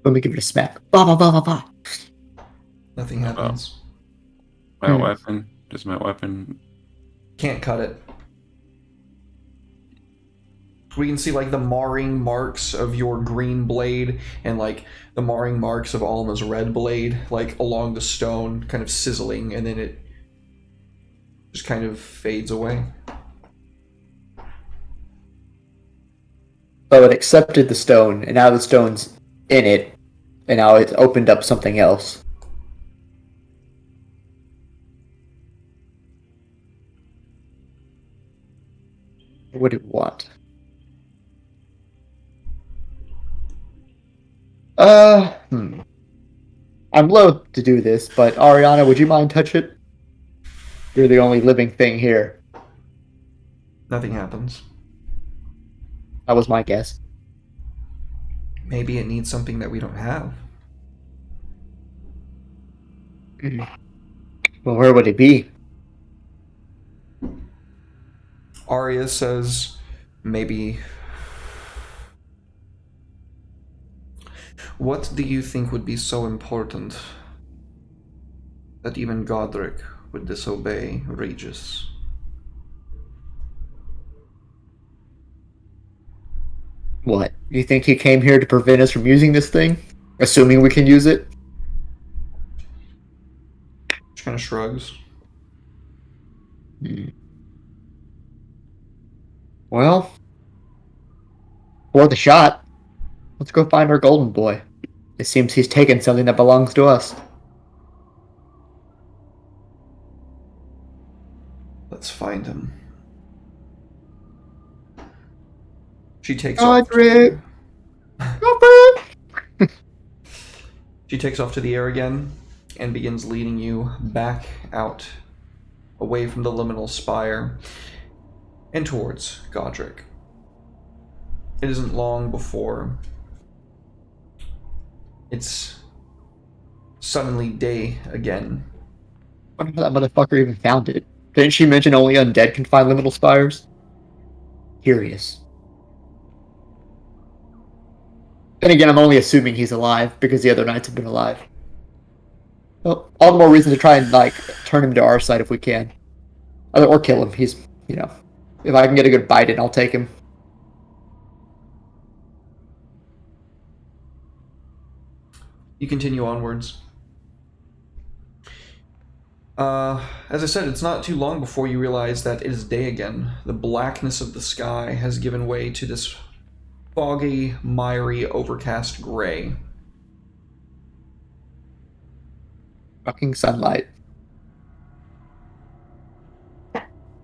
[SPEAKER 3] Let me give it a smack. Bah, bah, bah, bah, bah.
[SPEAKER 1] Nothing happens.
[SPEAKER 2] My weapon? Does my weapon...
[SPEAKER 1] Can't cut it. We can see like the marring marks of your green blade and like the marring marks of Alma's red blade, like along the stone, kind of sizzling, and then it just kind of fades away.
[SPEAKER 3] So it accepted the stone, and now the stone's in it, and now it's opened up something else. What would it want? I'm loath to do this, but Ariana, would you mind touch it? You're the only living thing here.
[SPEAKER 1] Nothing happens.
[SPEAKER 3] That was my guess.
[SPEAKER 1] Maybe it needs something that we don't have.
[SPEAKER 3] Well, where would it be?
[SPEAKER 1] Arya says, maybe... What do you think would be so important that even Godric would disobey Regis?
[SPEAKER 3] What? You think he came here to prevent us from using this thing? Assuming we can use it?
[SPEAKER 1] She kind of shrugs.
[SPEAKER 3] Well, for the shot, let's go find our golden boy. It seems he's taken something that belongs to us.
[SPEAKER 1] Let's find him. She takes off.
[SPEAKER 3] Godric!
[SPEAKER 1] She takes off to the air again and begins leading you back out, away from the liminal spire, and towards Godric. It isn't long before it's suddenly day again.
[SPEAKER 3] I wonder how that motherfucker even found it. Didn't she mention only undead can find liminal spires? Curious. Then again, I'm only assuming he's alive because the other knights have been alive. Well, all the more reason to try and, like, turn him to our side if we can. Or kill him. He's, you know, if I can get a good bite in, I'll take him.
[SPEAKER 1] You continue onwards. As I said, it's not too long before you realize that it is day again. The blackness of the sky has given way to this foggy, miry, overcast gray.
[SPEAKER 3] Fucking sunlight.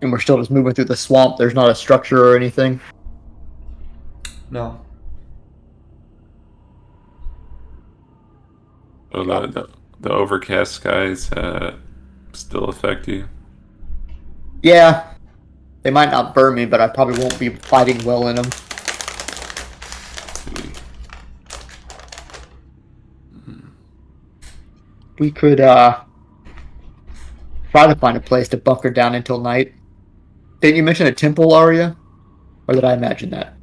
[SPEAKER 3] And we're still just moving through the swamp. There's not a structure or anything.
[SPEAKER 1] No.
[SPEAKER 2] So the overcast skies still affect you?
[SPEAKER 3] Yeah. They might not burn me, but I probably won't be fighting well in them. We could try to find a place to bunker down until night. Didn't you mention a temple, Arya? Or did I imagine that?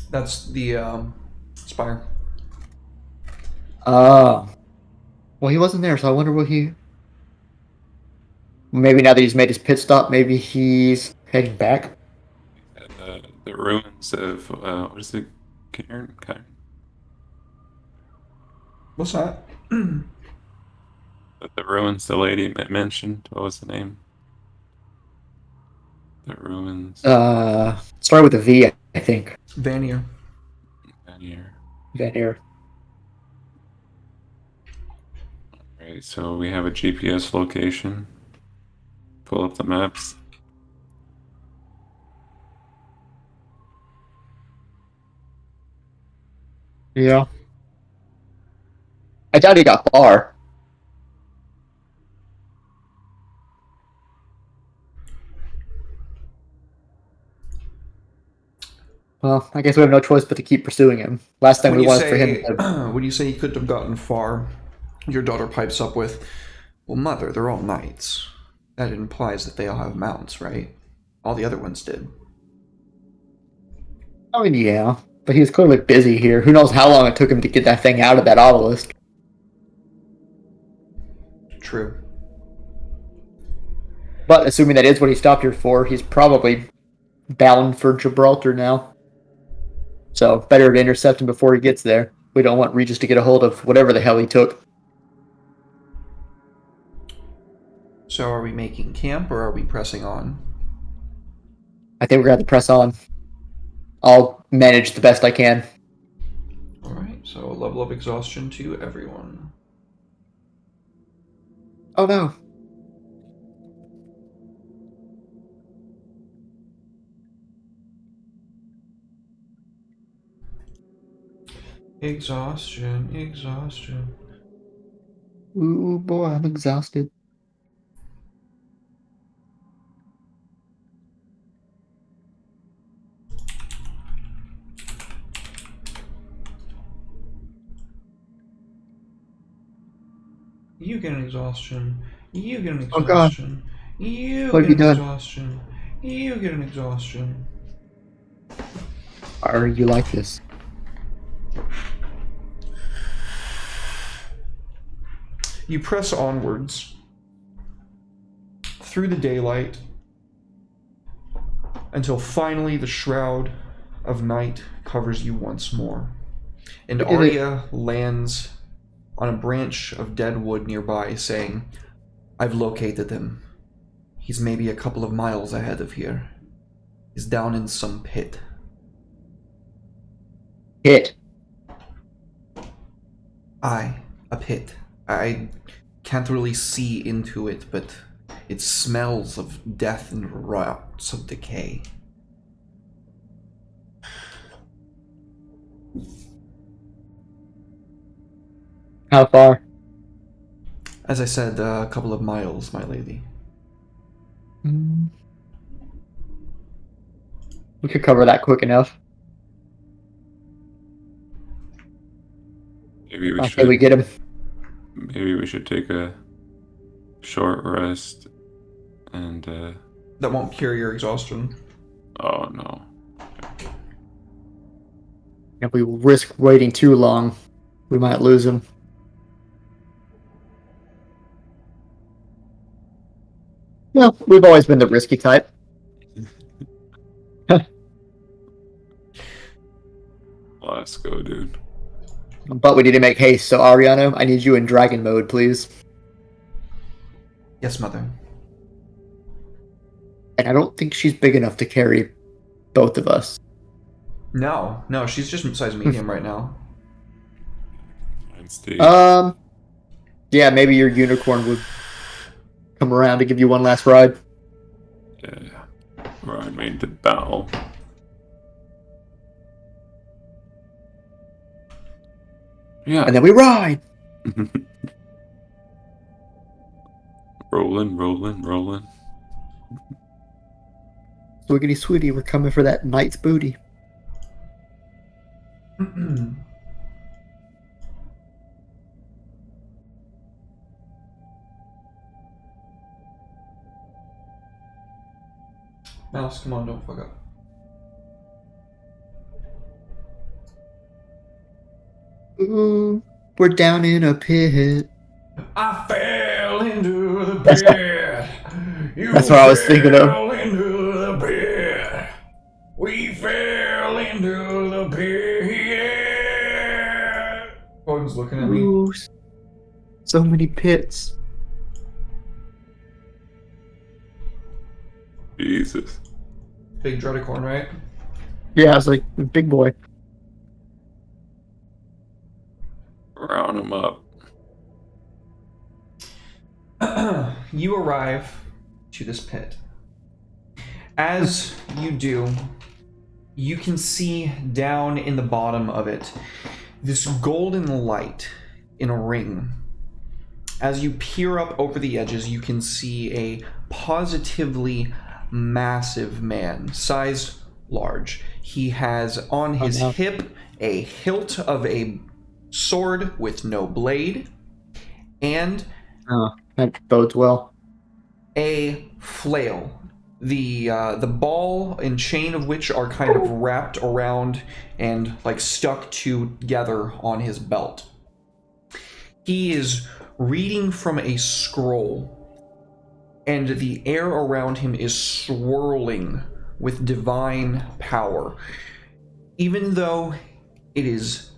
[SPEAKER 1] That's the spire.
[SPEAKER 3] Oh. Well, he wasn't there, so I wonder what he... Maybe now that he's made his pit stop, maybe he's heading back?
[SPEAKER 2] The ruins of, what is it? Cairn?
[SPEAKER 1] What's that?
[SPEAKER 2] The ruins the lady mentioned. What was the name? The ruins.
[SPEAKER 3] Started with a V, I think.
[SPEAKER 1] Vanier.
[SPEAKER 2] Here.
[SPEAKER 3] Vanir.
[SPEAKER 2] Alright, so we have a GPS location. Pull up the maps.
[SPEAKER 3] Yeah. I doubt he got far. Well, I guess we have no choice but to keep pursuing him. Last time we wanted for him to...
[SPEAKER 1] When you say he couldn't have gotten far, your daughter pipes up with, "Well, mother, they're all knights. That implies that they all have mounts, right? All the other ones did."
[SPEAKER 3] I mean, yeah. But he was clearly busy here. Who knows how long it took him to get that thing out of that obelisk.
[SPEAKER 1] True.
[SPEAKER 3] But assuming that is what he stopped here for, he's probably bound for Gibraltar now. So, better to intercept him before he gets there. We don't want Regis to get a hold of whatever the hell he took.
[SPEAKER 1] So are we making camp or are we pressing on?
[SPEAKER 3] I think we're going to have to press on. I'll manage the best I can.
[SPEAKER 1] Alright, so a level of exhaustion to everyone.
[SPEAKER 3] Oh no.
[SPEAKER 1] Exhaustion.
[SPEAKER 3] Ooh boy, I'm exhausted.
[SPEAKER 1] You get an exhaustion. You get an
[SPEAKER 3] Oh god.
[SPEAKER 1] exhaustion. You
[SPEAKER 3] What have
[SPEAKER 1] get
[SPEAKER 3] you
[SPEAKER 1] an
[SPEAKER 3] done?
[SPEAKER 1] exhaustion. You get an exhaustion.
[SPEAKER 3] Are you like this?
[SPEAKER 1] You press onwards through the daylight until finally the shroud of night covers you once more. And Arya lands on a branch of dead wood nearby, saying, "I've located him. He's maybe a couple of miles ahead of here. He's down in some pit."
[SPEAKER 3] Hit.
[SPEAKER 1] Aye, a pit. I can't really see into it, but it smells of death and rots of decay.
[SPEAKER 3] How far?
[SPEAKER 1] As I said, a couple of miles, my lady.
[SPEAKER 3] We could cover that quick enough.
[SPEAKER 2] Maybe we
[SPEAKER 3] Okay,
[SPEAKER 2] should.
[SPEAKER 3] we get him.
[SPEAKER 2] Maybe we should take a short rest and.
[SPEAKER 1] That won't cure your exhaustion.
[SPEAKER 2] Oh no.
[SPEAKER 3] If we risk waiting too long, we might lose him. Well, we've always been the risky type.
[SPEAKER 2] Let's go, dude.
[SPEAKER 3] But we need to make haste, so Ariana, I need you in dragon mode, please.
[SPEAKER 1] Yes, mother.
[SPEAKER 3] And I don't think she's big enough to carry both of us.
[SPEAKER 1] No, she's just size medium right now.
[SPEAKER 2] Steve.
[SPEAKER 3] Yeah, maybe your unicorn would come around to give you one last ride.
[SPEAKER 2] Yeah. Ride me into battle. Yeah.
[SPEAKER 3] And then we ride!
[SPEAKER 2] rolling.
[SPEAKER 3] Swiggity sweetie, we're coming for that knight's booty.
[SPEAKER 1] Mouse, come on, don't fuck up.
[SPEAKER 3] Ooh, we're down in a pit.
[SPEAKER 4] I fell into the pit.
[SPEAKER 3] That's what I was thinking of.
[SPEAKER 4] Fell into the pit. We fell into the pit.
[SPEAKER 1] Gordon's looking at me.
[SPEAKER 3] Ooh, so many pits.
[SPEAKER 2] Jesus.
[SPEAKER 1] Big Dreadicorn, right?
[SPEAKER 3] Yeah, I was like, big boy.
[SPEAKER 2] Round him up.
[SPEAKER 1] You arrive to this pit. As you do, you can see down in the bottom of it this golden light in a ring. As you peer up over the edges, you can see a positively massive man, sized large. He has on his hip a hilt of a sword with no blade, and
[SPEAKER 3] Oh, that bodes well.
[SPEAKER 1] a flail. The ball and chain of which are kind of wrapped around and like stuck together on his belt. He is reading from a scroll, and the air around him is swirling with divine power. Even though it is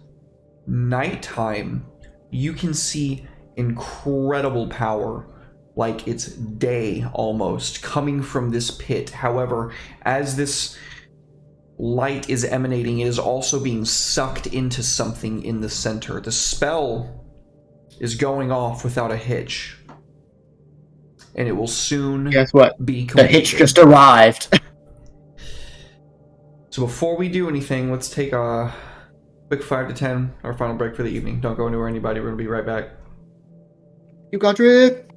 [SPEAKER 1] nighttime, you can see incredible power, like it's day almost, coming from this pit. However, as this light is emanating, it is also being sucked into something in the center. The spell is going off without a hitch, and it will soon
[SPEAKER 3] Guess what?
[SPEAKER 1] be
[SPEAKER 3] The
[SPEAKER 1] completed.
[SPEAKER 3] hitch just arrived.
[SPEAKER 1] So before we do anything, let's take a quick 5 to 10, our final break for the evening. Don't go anywhere, anybody. We're going to be right back.
[SPEAKER 3] You got it.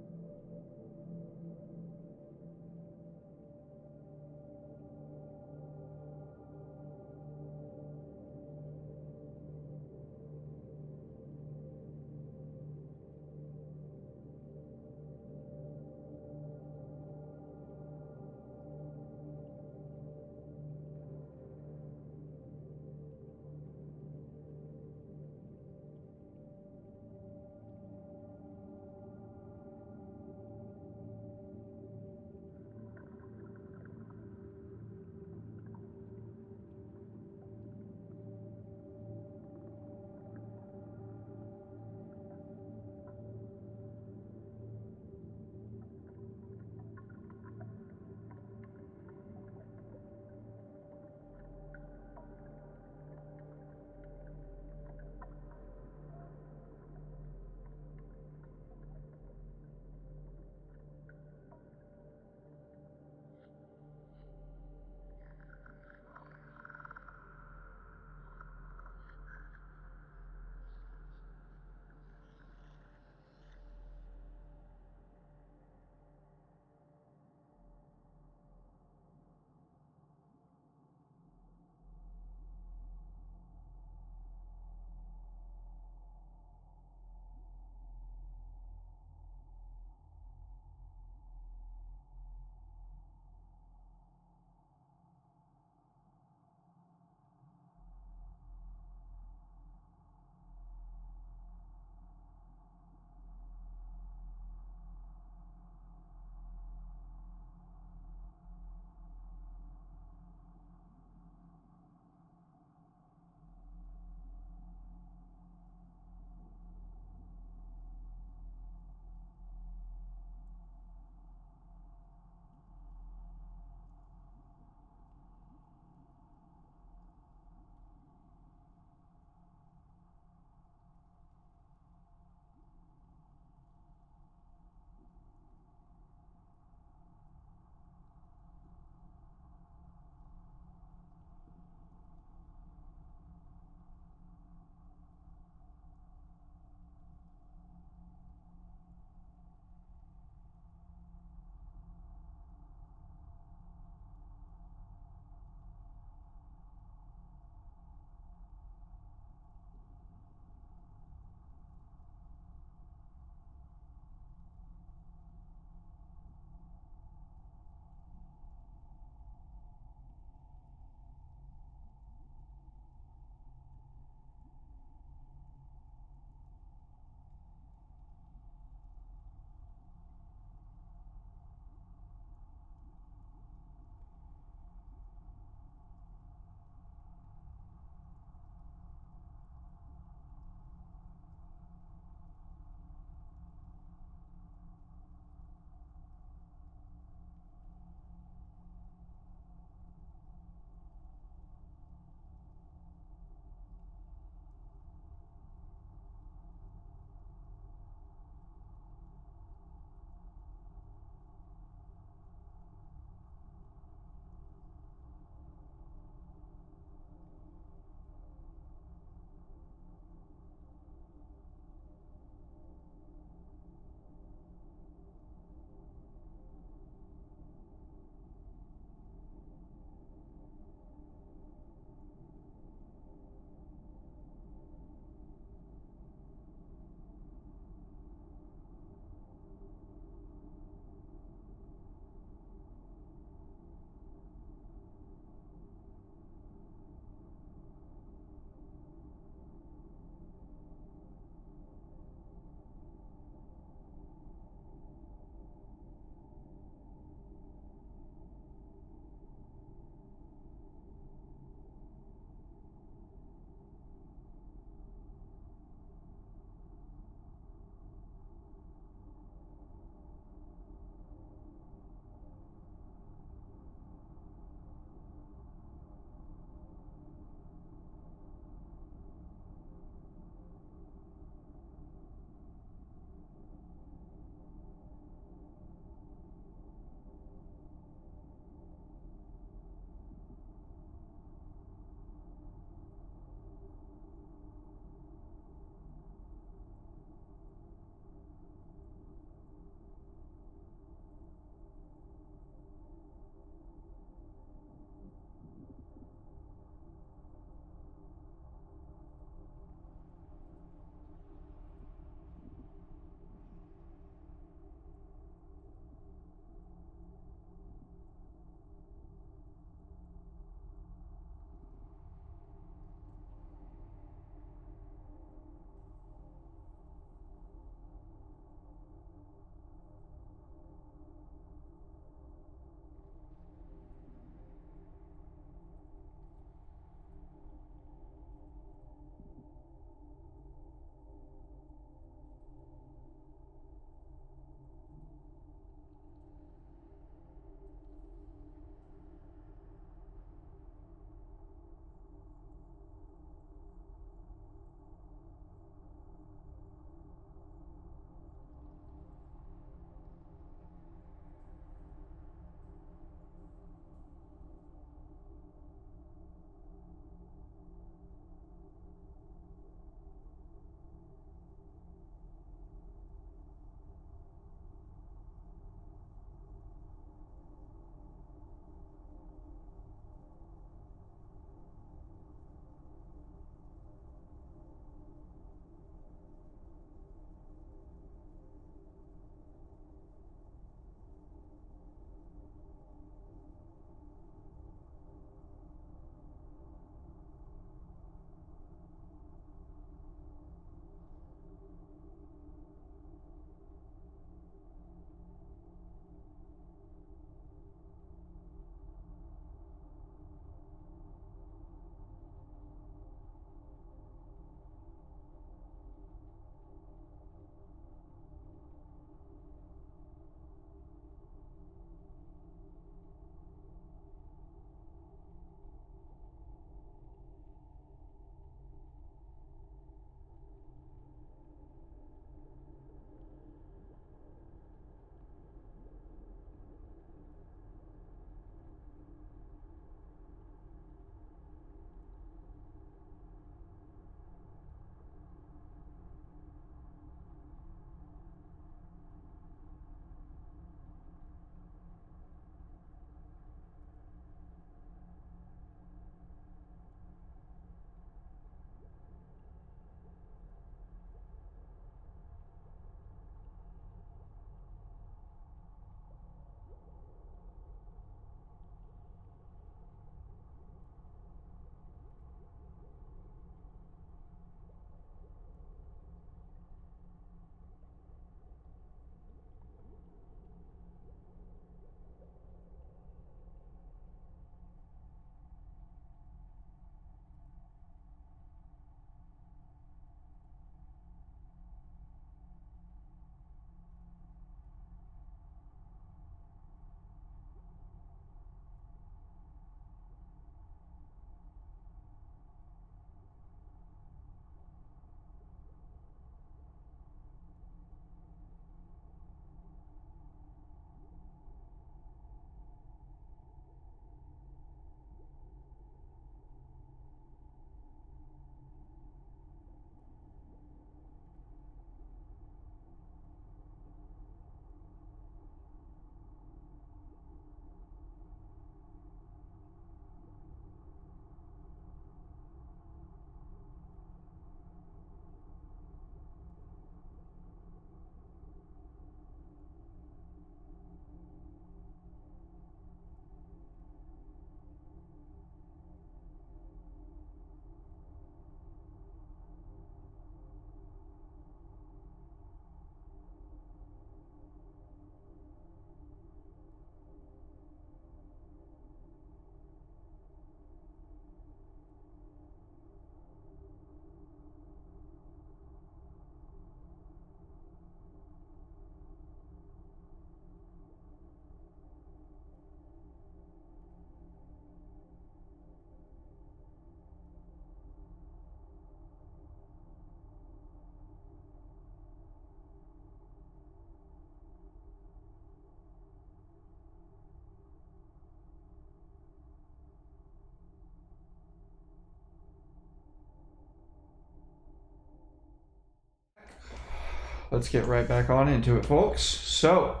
[SPEAKER 1] let's get right back on into it, folks. So,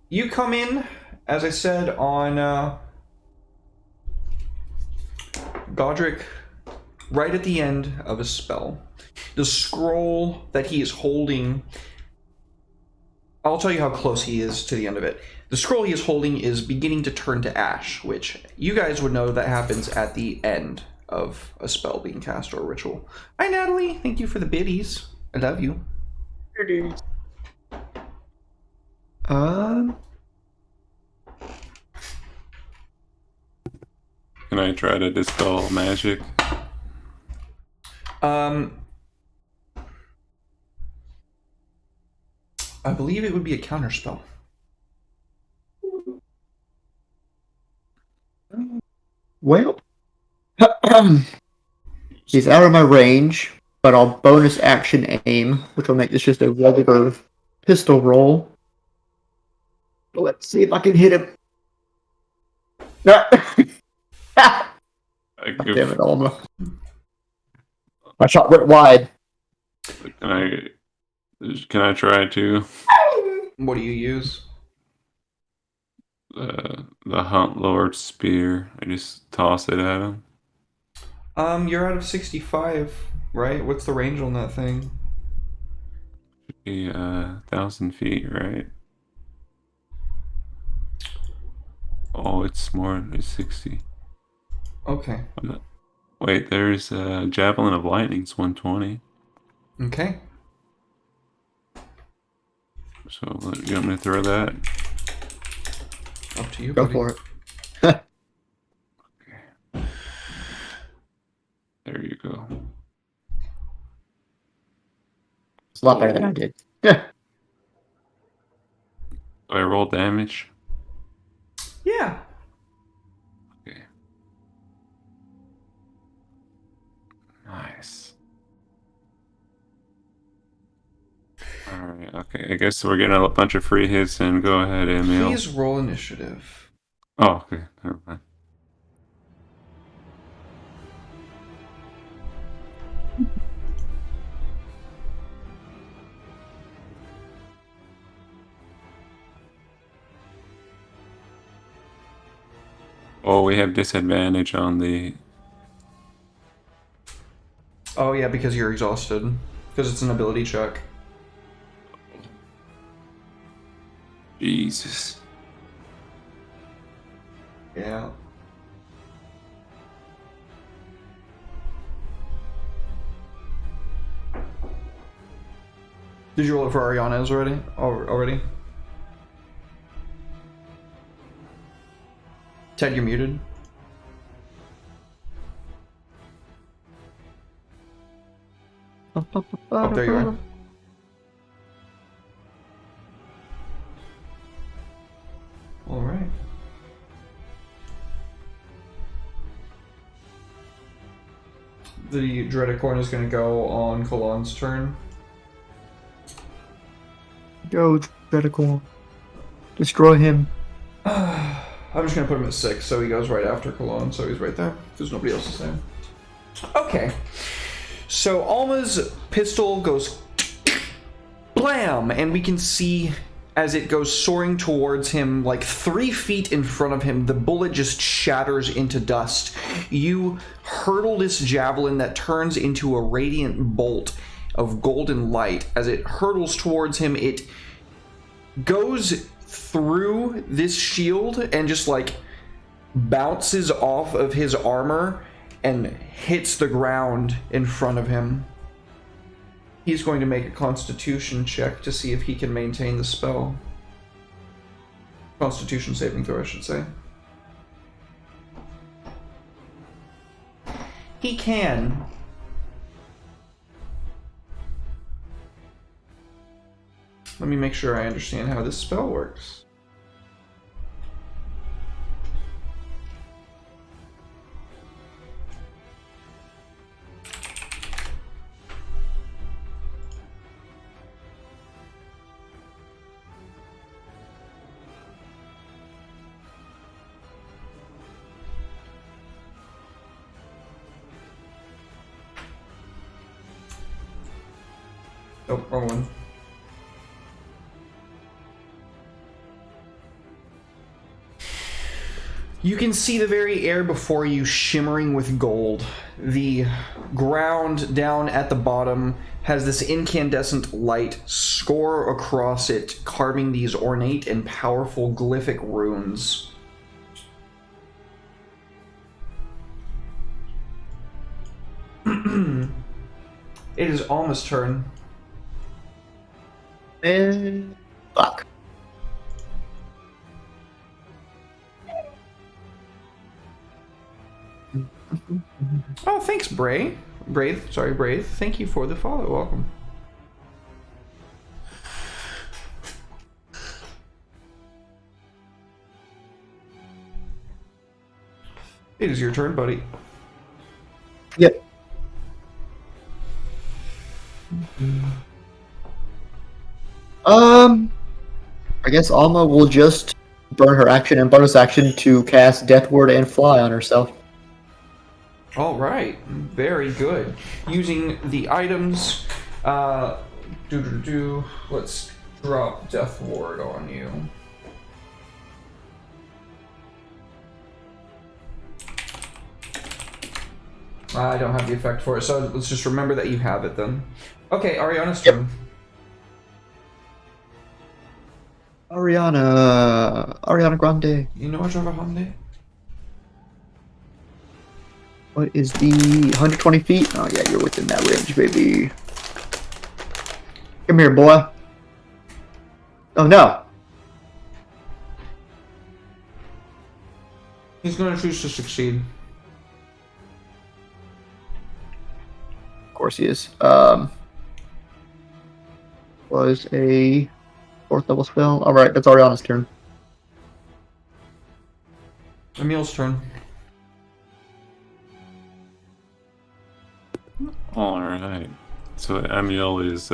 [SPEAKER 1] you come in, as I said, on Godric, right at the end of a spell. The scroll that he is holding, I'll tell you how close he is to the end of it. The scroll he is holding is beginning to turn to ash, which you guys would know that happens at the end of a spell being cast or a ritual. Hi, Natalie. Thank you for the biddies. I love you.
[SPEAKER 2] Can I try to dispel magic?
[SPEAKER 1] I believe it would be a counterspell.
[SPEAKER 3] Well, he's out of my range, but I'll bonus action aim, which will make this just a regular pistol roll. Let's see if I can hit him. No.
[SPEAKER 2] I
[SPEAKER 3] Damn
[SPEAKER 2] give,
[SPEAKER 3] it, almost. My shot went wide.
[SPEAKER 2] can I try to
[SPEAKER 1] What do you use?
[SPEAKER 2] the Hunt Lord spear? I just toss it at him.
[SPEAKER 1] You're out of 65, right? What's the range on that thing?
[SPEAKER 2] Be 1,000 feet, right? Oh, it's more. It's 60.
[SPEAKER 1] Okay.
[SPEAKER 2] Wait, there's Javelin of Lightning's 120.
[SPEAKER 1] Okay.
[SPEAKER 2] So you want me to throw that?
[SPEAKER 1] Up to you,
[SPEAKER 3] Go
[SPEAKER 1] buddy.
[SPEAKER 3] for it.
[SPEAKER 2] There you go.
[SPEAKER 3] It's a lot better than I did.
[SPEAKER 2] Do I roll damage?
[SPEAKER 1] Yeah.
[SPEAKER 2] Okay. Nice. Alright, okay. I guess we're getting a bunch of free hits, and go ahead, Emil.
[SPEAKER 1] Please roll initiative.
[SPEAKER 2] Oh, okay. Never mind. Oh, we have disadvantage on the...
[SPEAKER 1] Oh, yeah, because you're exhausted. Because it's an ability check.
[SPEAKER 2] Jesus.
[SPEAKER 1] Yeah. Did you roll it for Ariana's already? Already? Ted, you're muted. Oh, there you are. All right. The Dreaded Coin is going to go on Kalon's turn.
[SPEAKER 3] Go, Dreadical. Destroy him.
[SPEAKER 1] I'm just going to put him at 6, so he goes right after Kalon, so he's right there. Because nobody else is there. Okay. So Alma's pistol goes blam, and we can see as it goes soaring towards him, like 3 feet in front of him, the bullet just shatters into dust. You hurtle this javelin that turns into a radiant bolt of golden light. As it hurtles towards him, it goes through this shield and just like bounces off of his armor and hits the ground in front of him. He's going to make a constitution check to see if he can maintain the spell. Constitution saving throw, I should say. He can. Let me make sure I understand how this spell works. Oh, wrong one. You can see the very air before you shimmering with gold. The ground down at the bottom has this incandescent light score across it, carving these ornate and powerful glyphic runes. It is Alma's turn.
[SPEAKER 3] And fuck.
[SPEAKER 1] Oh, thanks, Bray. Brave. Thank you for the follow. Welcome. It is your turn, buddy.
[SPEAKER 3] Yep. I guess Alma will just burn her action and bonus action to cast Death Ward and Fly on herself.
[SPEAKER 1] All right, very good. Using the items, let's drop Death Ward on you. I don't have the effect for it, so let's just remember that you have it then. Okay, Ariana's turn.
[SPEAKER 3] Ariana Grande.
[SPEAKER 1] You know Java Hyundai?
[SPEAKER 3] What is the 120 feet? Oh yeah, you're within that range, baby. Come here, boy. Oh no.
[SPEAKER 1] He's going to choose to succeed.
[SPEAKER 3] Of course he is. Was a 4th level spell. Alright, that's Ariana's turn.
[SPEAKER 1] Emil's turn.
[SPEAKER 2] Alright. So Emil is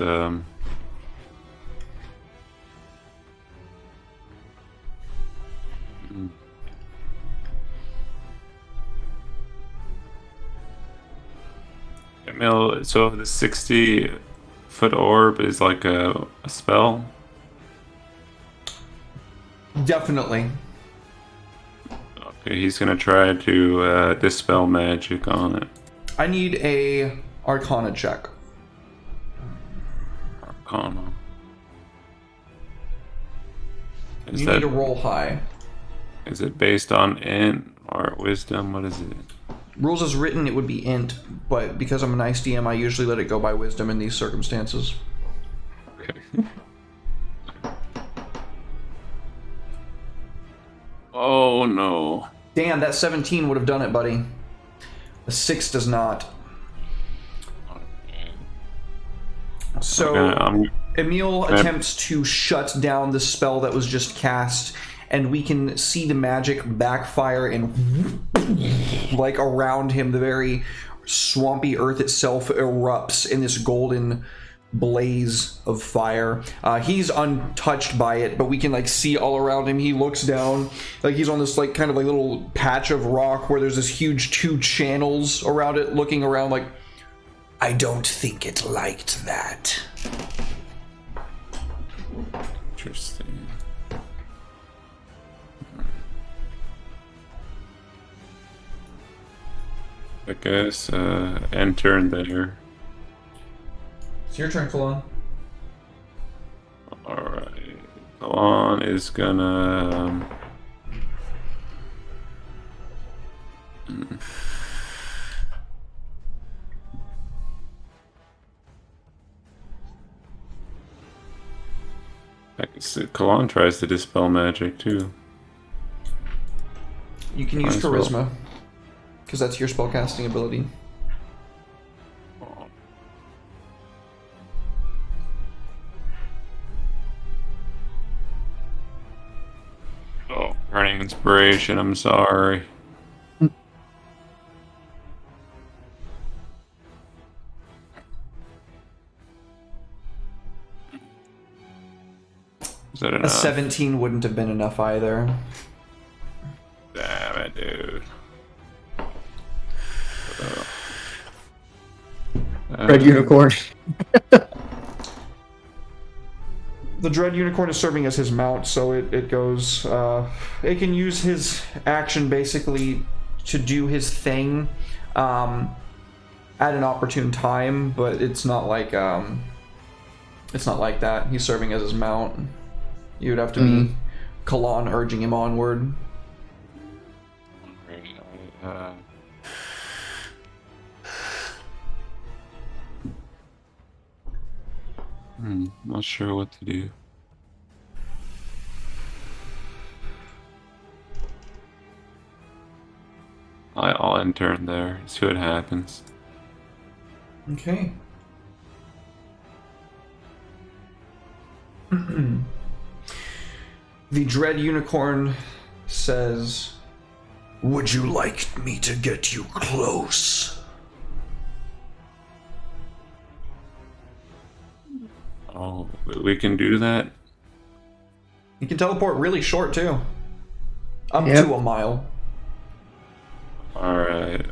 [SPEAKER 2] Emil, so the 60-foot orb is like a spell?
[SPEAKER 1] Definitely.
[SPEAKER 2] Okay, he's gonna try to dispel magic on it.
[SPEAKER 1] I need a Arcana check.
[SPEAKER 2] Arcana.
[SPEAKER 1] You need to roll high.
[SPEAKER 2] Is it based on int or wisdom? What is it?
[SPEAKER 1] Rules as written, it would be int, but because I'm a nice DM, I usually let it go by wisdom in these circumstances.
[SPEAKER 2] Okay. Oh no.
[SPEAKER 1] Damn, that 17 would have done it, buddy. The 6 does not. So, Emil attempts to shut down the spell that was just cast, and we can see the magic backfire and like around him, the very swampy earth itself erupts in this golden blaze of fire. He's untouched by it, but we can like see all around him. He looks down, like he's on this like kind of like little patch of rock where there's this huge 2 channels around it, looking around like,
[SPEAKER 4] I don't think it liked that.
[SPEAKER 2] Interesting. I guess enter in there.
[SPEAKER 1] it's your turn, Kalon.
[SPEAKER 2] Alright. Kalon is gonna I guess Kalon tries to dispel magic too.
[SPEAKER 1] You can use
[SPEAKER 2] Might as well.
[SPEAKER 1] charisma, because that's your spellcasting ability.
[SPEAKER 2] Oh, burning inspiration, I'm sorry. Is that
[SPEAKER 1] A
[SPEAKER 2] enough?
[SPEAKER 1] 17 wouldn't have been enough either.
[SPEAKER 2] Damn it, dude.
[SPEAKER 3] Red unicorn.
[SPEAKER 1] The Dread Unicorn is serving as his mount, so it goes. It can use his action basically to do his thing at an opportune time, but it's not like that. He's serving as his mount. You would have to be Kalan urging him onward.
[SPEAKER 2] Not sure what to do. I'll enter in there, see what happens.
[SPEAKER 1] Okay. The Dread Unicorn says,
[SPEAKER 4] Would you like me to get you close?
[SPEAKER 2] Oh, we can do that?
[SPEAKER 1] you can teleport really short too. Up
[SPEAKER 3] Yep.
[SPEAKER 1] to a mile.
[SPEAKER 2] Alright.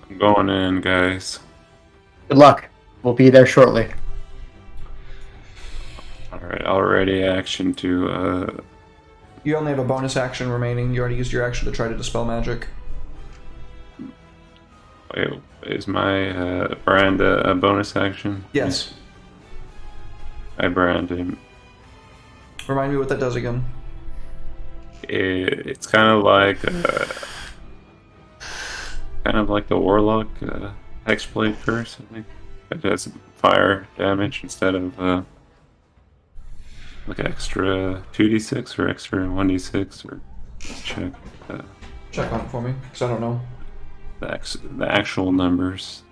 [SPEAKER 2] I'm going in, guys.
[SPEAKER 3] Good luck. We'll be there shortly.
[SPEAKER 2] Alright, I'll ready action to,
[SPEAKER 1] You only have a bonus action remaining. You already used your action to try to dispel magic.
[SPEAKER 2] wait, is my, brand a bonus action?
[SPEAKER 1] Yes.
[SPEAKER 2] I brand him.
[SPEAKER 1] Remind me what that does again.
[SPEAKER 2] It's kind of like the warlock hexblade curse. I think it has fire damage instead of like extra 2d6 or extra 1d6 or let's check
[SPEAKER 1] Check on it for me, because I don't know.
[SPEAKER 2] the actual numbers.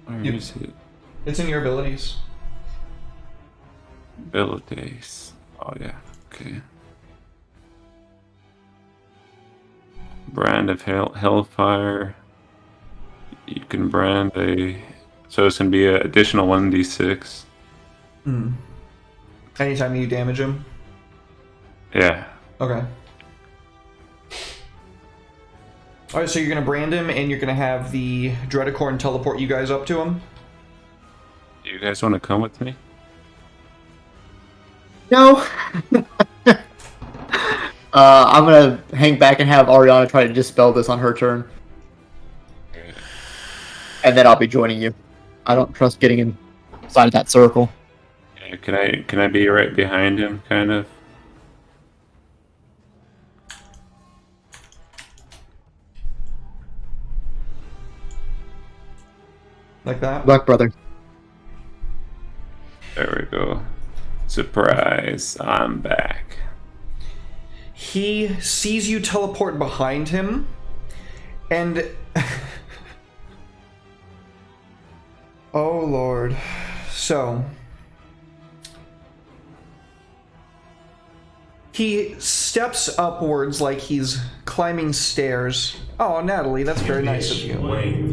[SPEAKER 2] Where
[SPEAKER 1] Yep.
[SPEAKER 2] is it?
[SPEAKER 1] It's in your abilities.
[SPEAKER 2] Abilities. Oh yeah, okay. Brand of Hellfire. You can brand so it's gonna be an additional 1d6.
[SPEAKER 1] Anytime you damage him.
[SPEAKER 2] Yeah.
[SPEAKER 1] Okay. Alright, so you're gonna brand him and you're gonna have the Dreadicorn teleport you guys up to him?
[SPEAKER 2] Do you guys want to come with me?
[SPEAKER 3] No. I'm gonna hang back and have Ariana try to dispel this on her turn. And then I'll be joining you. I don't trust getting inside of that circle.
[SPEAKER 2] Yeah, can I be right behind him, kind of?
[SPEAKER 1] Like that?
[SPEAKER 3] Good luck, brother.
[SPEAKER 2] There we go. Surprise! I'm back.
[SPEAKER 1] He sees you teleport behind him, and... oh, Lord. So... he steps upwards like he's climbing stairs. Oh, Natalie, that's very nice of you.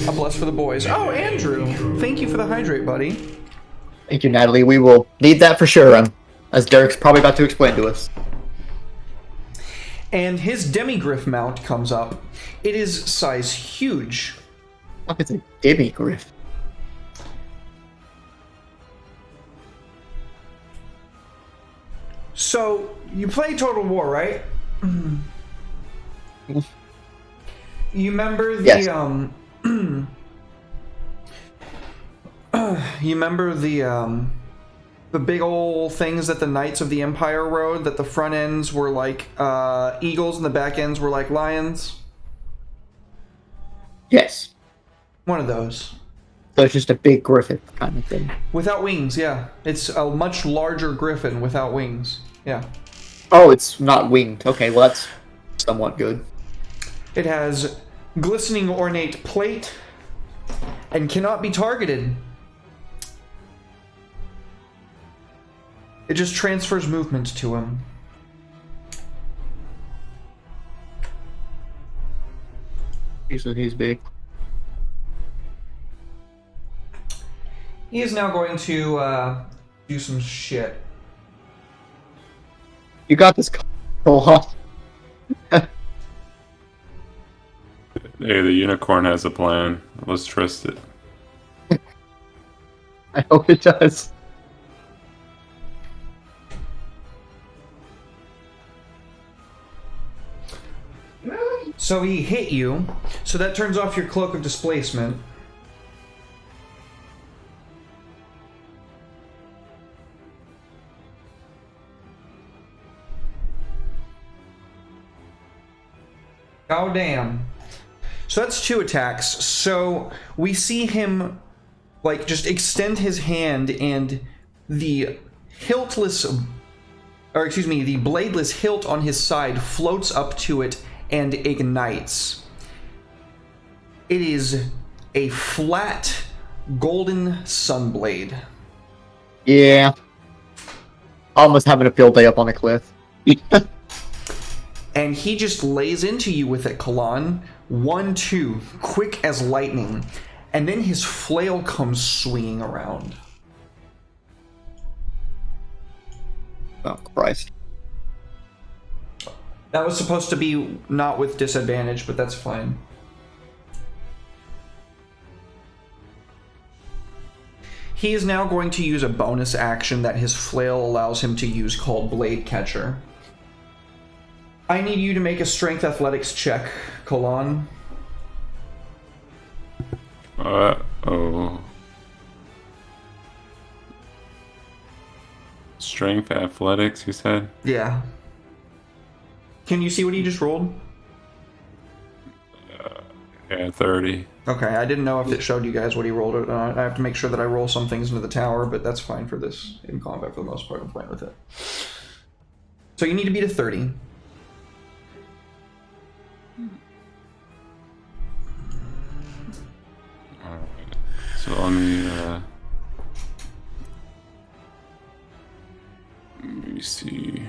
[SPEAKER 1] A bless for the boys. Oh, Andrew, thank you for the hydrate, buddy.
[SPEAKER 3] Thank you, Natalie. We will need that for sure, as Derek's probably about to explain to us.
[SPEAKER 1] And his demigriff mount comes up. It is size huge.
[SPEAKER 3] Fuck, it's a demigriff.
[SPEAKER 1] So, you play Total War, right? You remember the,
[SPEAKER 3] Yes.
[SPEAKER 1] You remember the big old things that the Knights of the Empire rode, that the front ends were like eagles and the back ends were like lions?
[SPEAKER 3] Yes.
[SPEAKER 1] One of those.
[SPEAKER 3] So it's just a big griffin kind of thing.
[SPEAKER 1] Without wings, yeah. It's a much larger griffin without wings. Yeah.
[SPEAKER 3] Oh, it's not winged. Okay, well that's somewhat good.
[SPEAKER 1] It has glistening ornate plate and cannot be targeted. It just transfers movement to him.
[SPEAKER 3] He's big.
[SPEAKER 1] He is now going to do some shit.
[SPEAKER 3] You got this, Cole.
[SPEAKER 2] Hey, the unicorn has a plan. Let's trust it.
[SPEAKER 3] I hope it does.
[SPEAKER 1] So he hit you, so that turns off your cloak of displacement. Oh damn. So that's 2 attacks. So we see him like just extend his hand, and the the bladeless hilt on his side floats up to it and ignites. It is a flat golden sunblade.
[SPEAKER 3] Yeah. Almost having a field day up on a cliff.
[SPEAKER 1] And he just lays into you with it, Kalan. 1-2, quick as lightning. And then his flail comes swinging around.
[SPEAKER 3] Oh, Christ.
[SPEAKER 1] That was supposed to be not with disadvantage, but that's fine. He is now going to use a bonus action that his flail allows him to use called Blade Catcher. I need you to make a strength athletics check, Kalan.
[SPEAKER 2] Uh-oh. Strength athletics, you said?
[SPEAKER 1] Yeah. Can you see what he just rolled?
[SPEAKER 2] Yeah, 30.
[SPEAKER 1] Okay, I didn't know if it showed you guys what he rolled or not. I have to make sure that I roll some things into the tower, but that's fine for this in combat for the most part. I'm fine with it. So you need to beat a 30.
[SPEAKER 2] So let me see.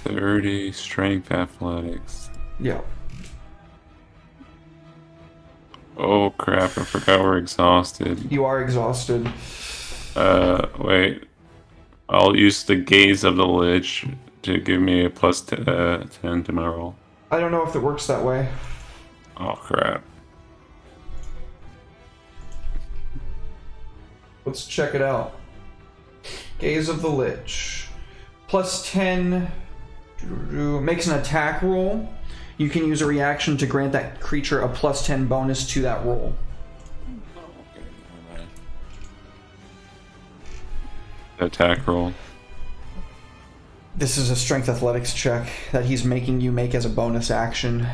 [SPEAKER 2] 30 strength athletics.
[SPEAKER 1] Yeah.
[SPEAKER 2] Oh crap, I forgot we're exhausted.
[SPEAKER 1] You are exhausted.
[SPEAKER 2] Wait. I'll use the gaze of the Lich to give me a plus 10 to my roll.
[SPEAKER 1] I don't know if it works that way.
[SPEAKER 2] Oh crap.
[SPEAKER 1] Let's check it out. Gaze of the Lich. Plus 10 makes an attack roll. You can use a reaction to grant that creature a plus 10 bonus to that roll.
[SPEAKER 2] Attack roll.
[SPEAKER 1] This is a strength athletics check that he's making you make as a bonus action.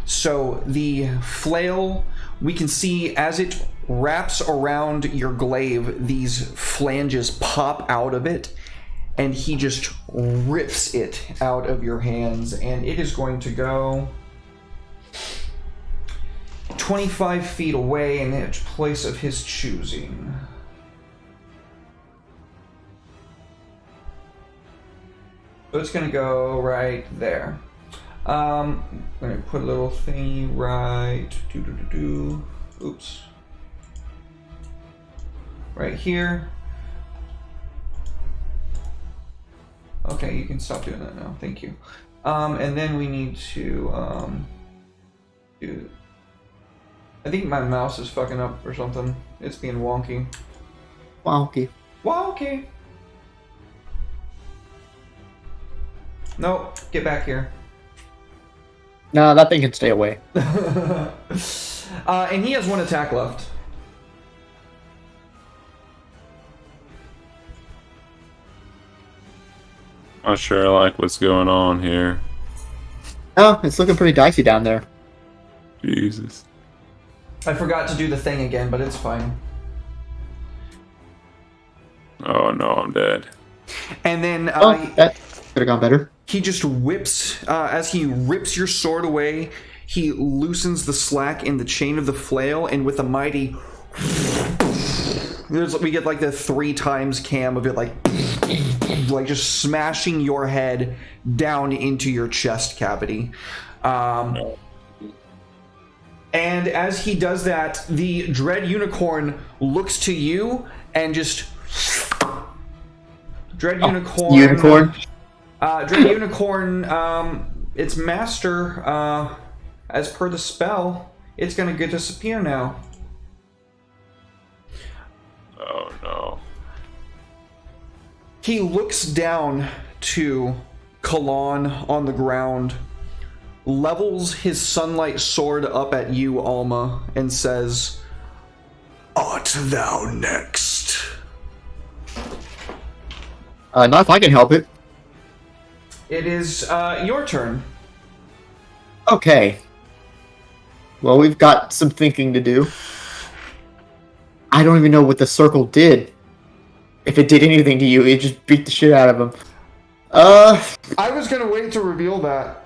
[SPEAKER 1] So the flail, we can see as it wraps around your glaive, these flanges pop out of it, and he just rips it out of your hands, and it is going to go 25 feet away in a place of his choosing. So it's going to go right there. I'm going to put a little thingy right... Oops. Right here. Okay, you can stop doing that now. Thank you. And then we need to do... I think my mouse is fucking up or something. It's being wonky.
[SPEAKER 3] Wonky.
[SPEAKER 1] Wonky! Nope, get back here.
[SPEAKER 3] No, that thing can stay away.
[SPEAKER 1] And he has 1 attack left.
[SPEAKER 2] Not sure I like what's going on here.
[SPEAKER 3] Oh, it's looking pretty dicey down there.
[SPEAKER 2] Jesus.
[SPEAKER 1] I forgot to do the thing again, but it's fine.
[SPEAKER 2] Oh no, I'm dead.
[SPEAKER 1] And then
[SPEAKER 3] That could have gone better.
[SPEAKER 1] he just whips, as he rips your sword away, he loosens the slack in the chain of the flail, and with a mighty... we get like the 3 times cam of it, like just smashing your head down into your chest cavity. And as he does that, the Dread Unicorn looks to you and just... Dread Unicorn...
[SPEAKER 3] Unicorn?
[SPEAKER 1] Dread Unicorn, its master, as per the spell, it's gonna disappear now.
[SPEAKER 2] Oh no.
[SPEAKER 1] He looks down to Kalan on the ground, levels his sunlight sword up at you, Alma, and says,
[SPEAKER 4] Art thou next?
[SPEAKER 3] Not if I can help it.
[SPEAKER 1] "It is your turn."
[SPEAKER 3] Okay. Well, we've got some thinking to do. I don't even know what the circle did. If it did anything to you, it just beat the shit out of him.
[SPEAKER 1] I was gonna wait to reveal that,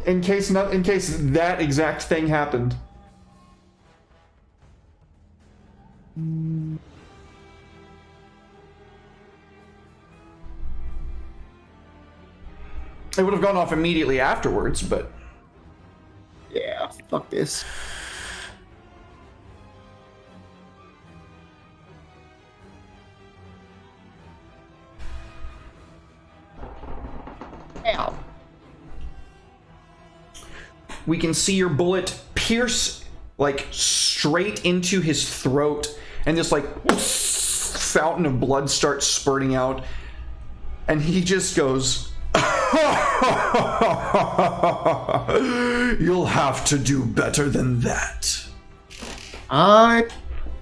[SPEAKER 1] in case that exact thing happened. It would have gone off immediately afterwards, but...
[SPEAKER 3] Yeah, fuck this. Ow.
[SPEAKER 1] We can see your bullet pierce, like, straight into his throat, and this, like, fountain of blood starts spurting out, and he just goes... You'll have to do better than that.
[SPEAKER 3] I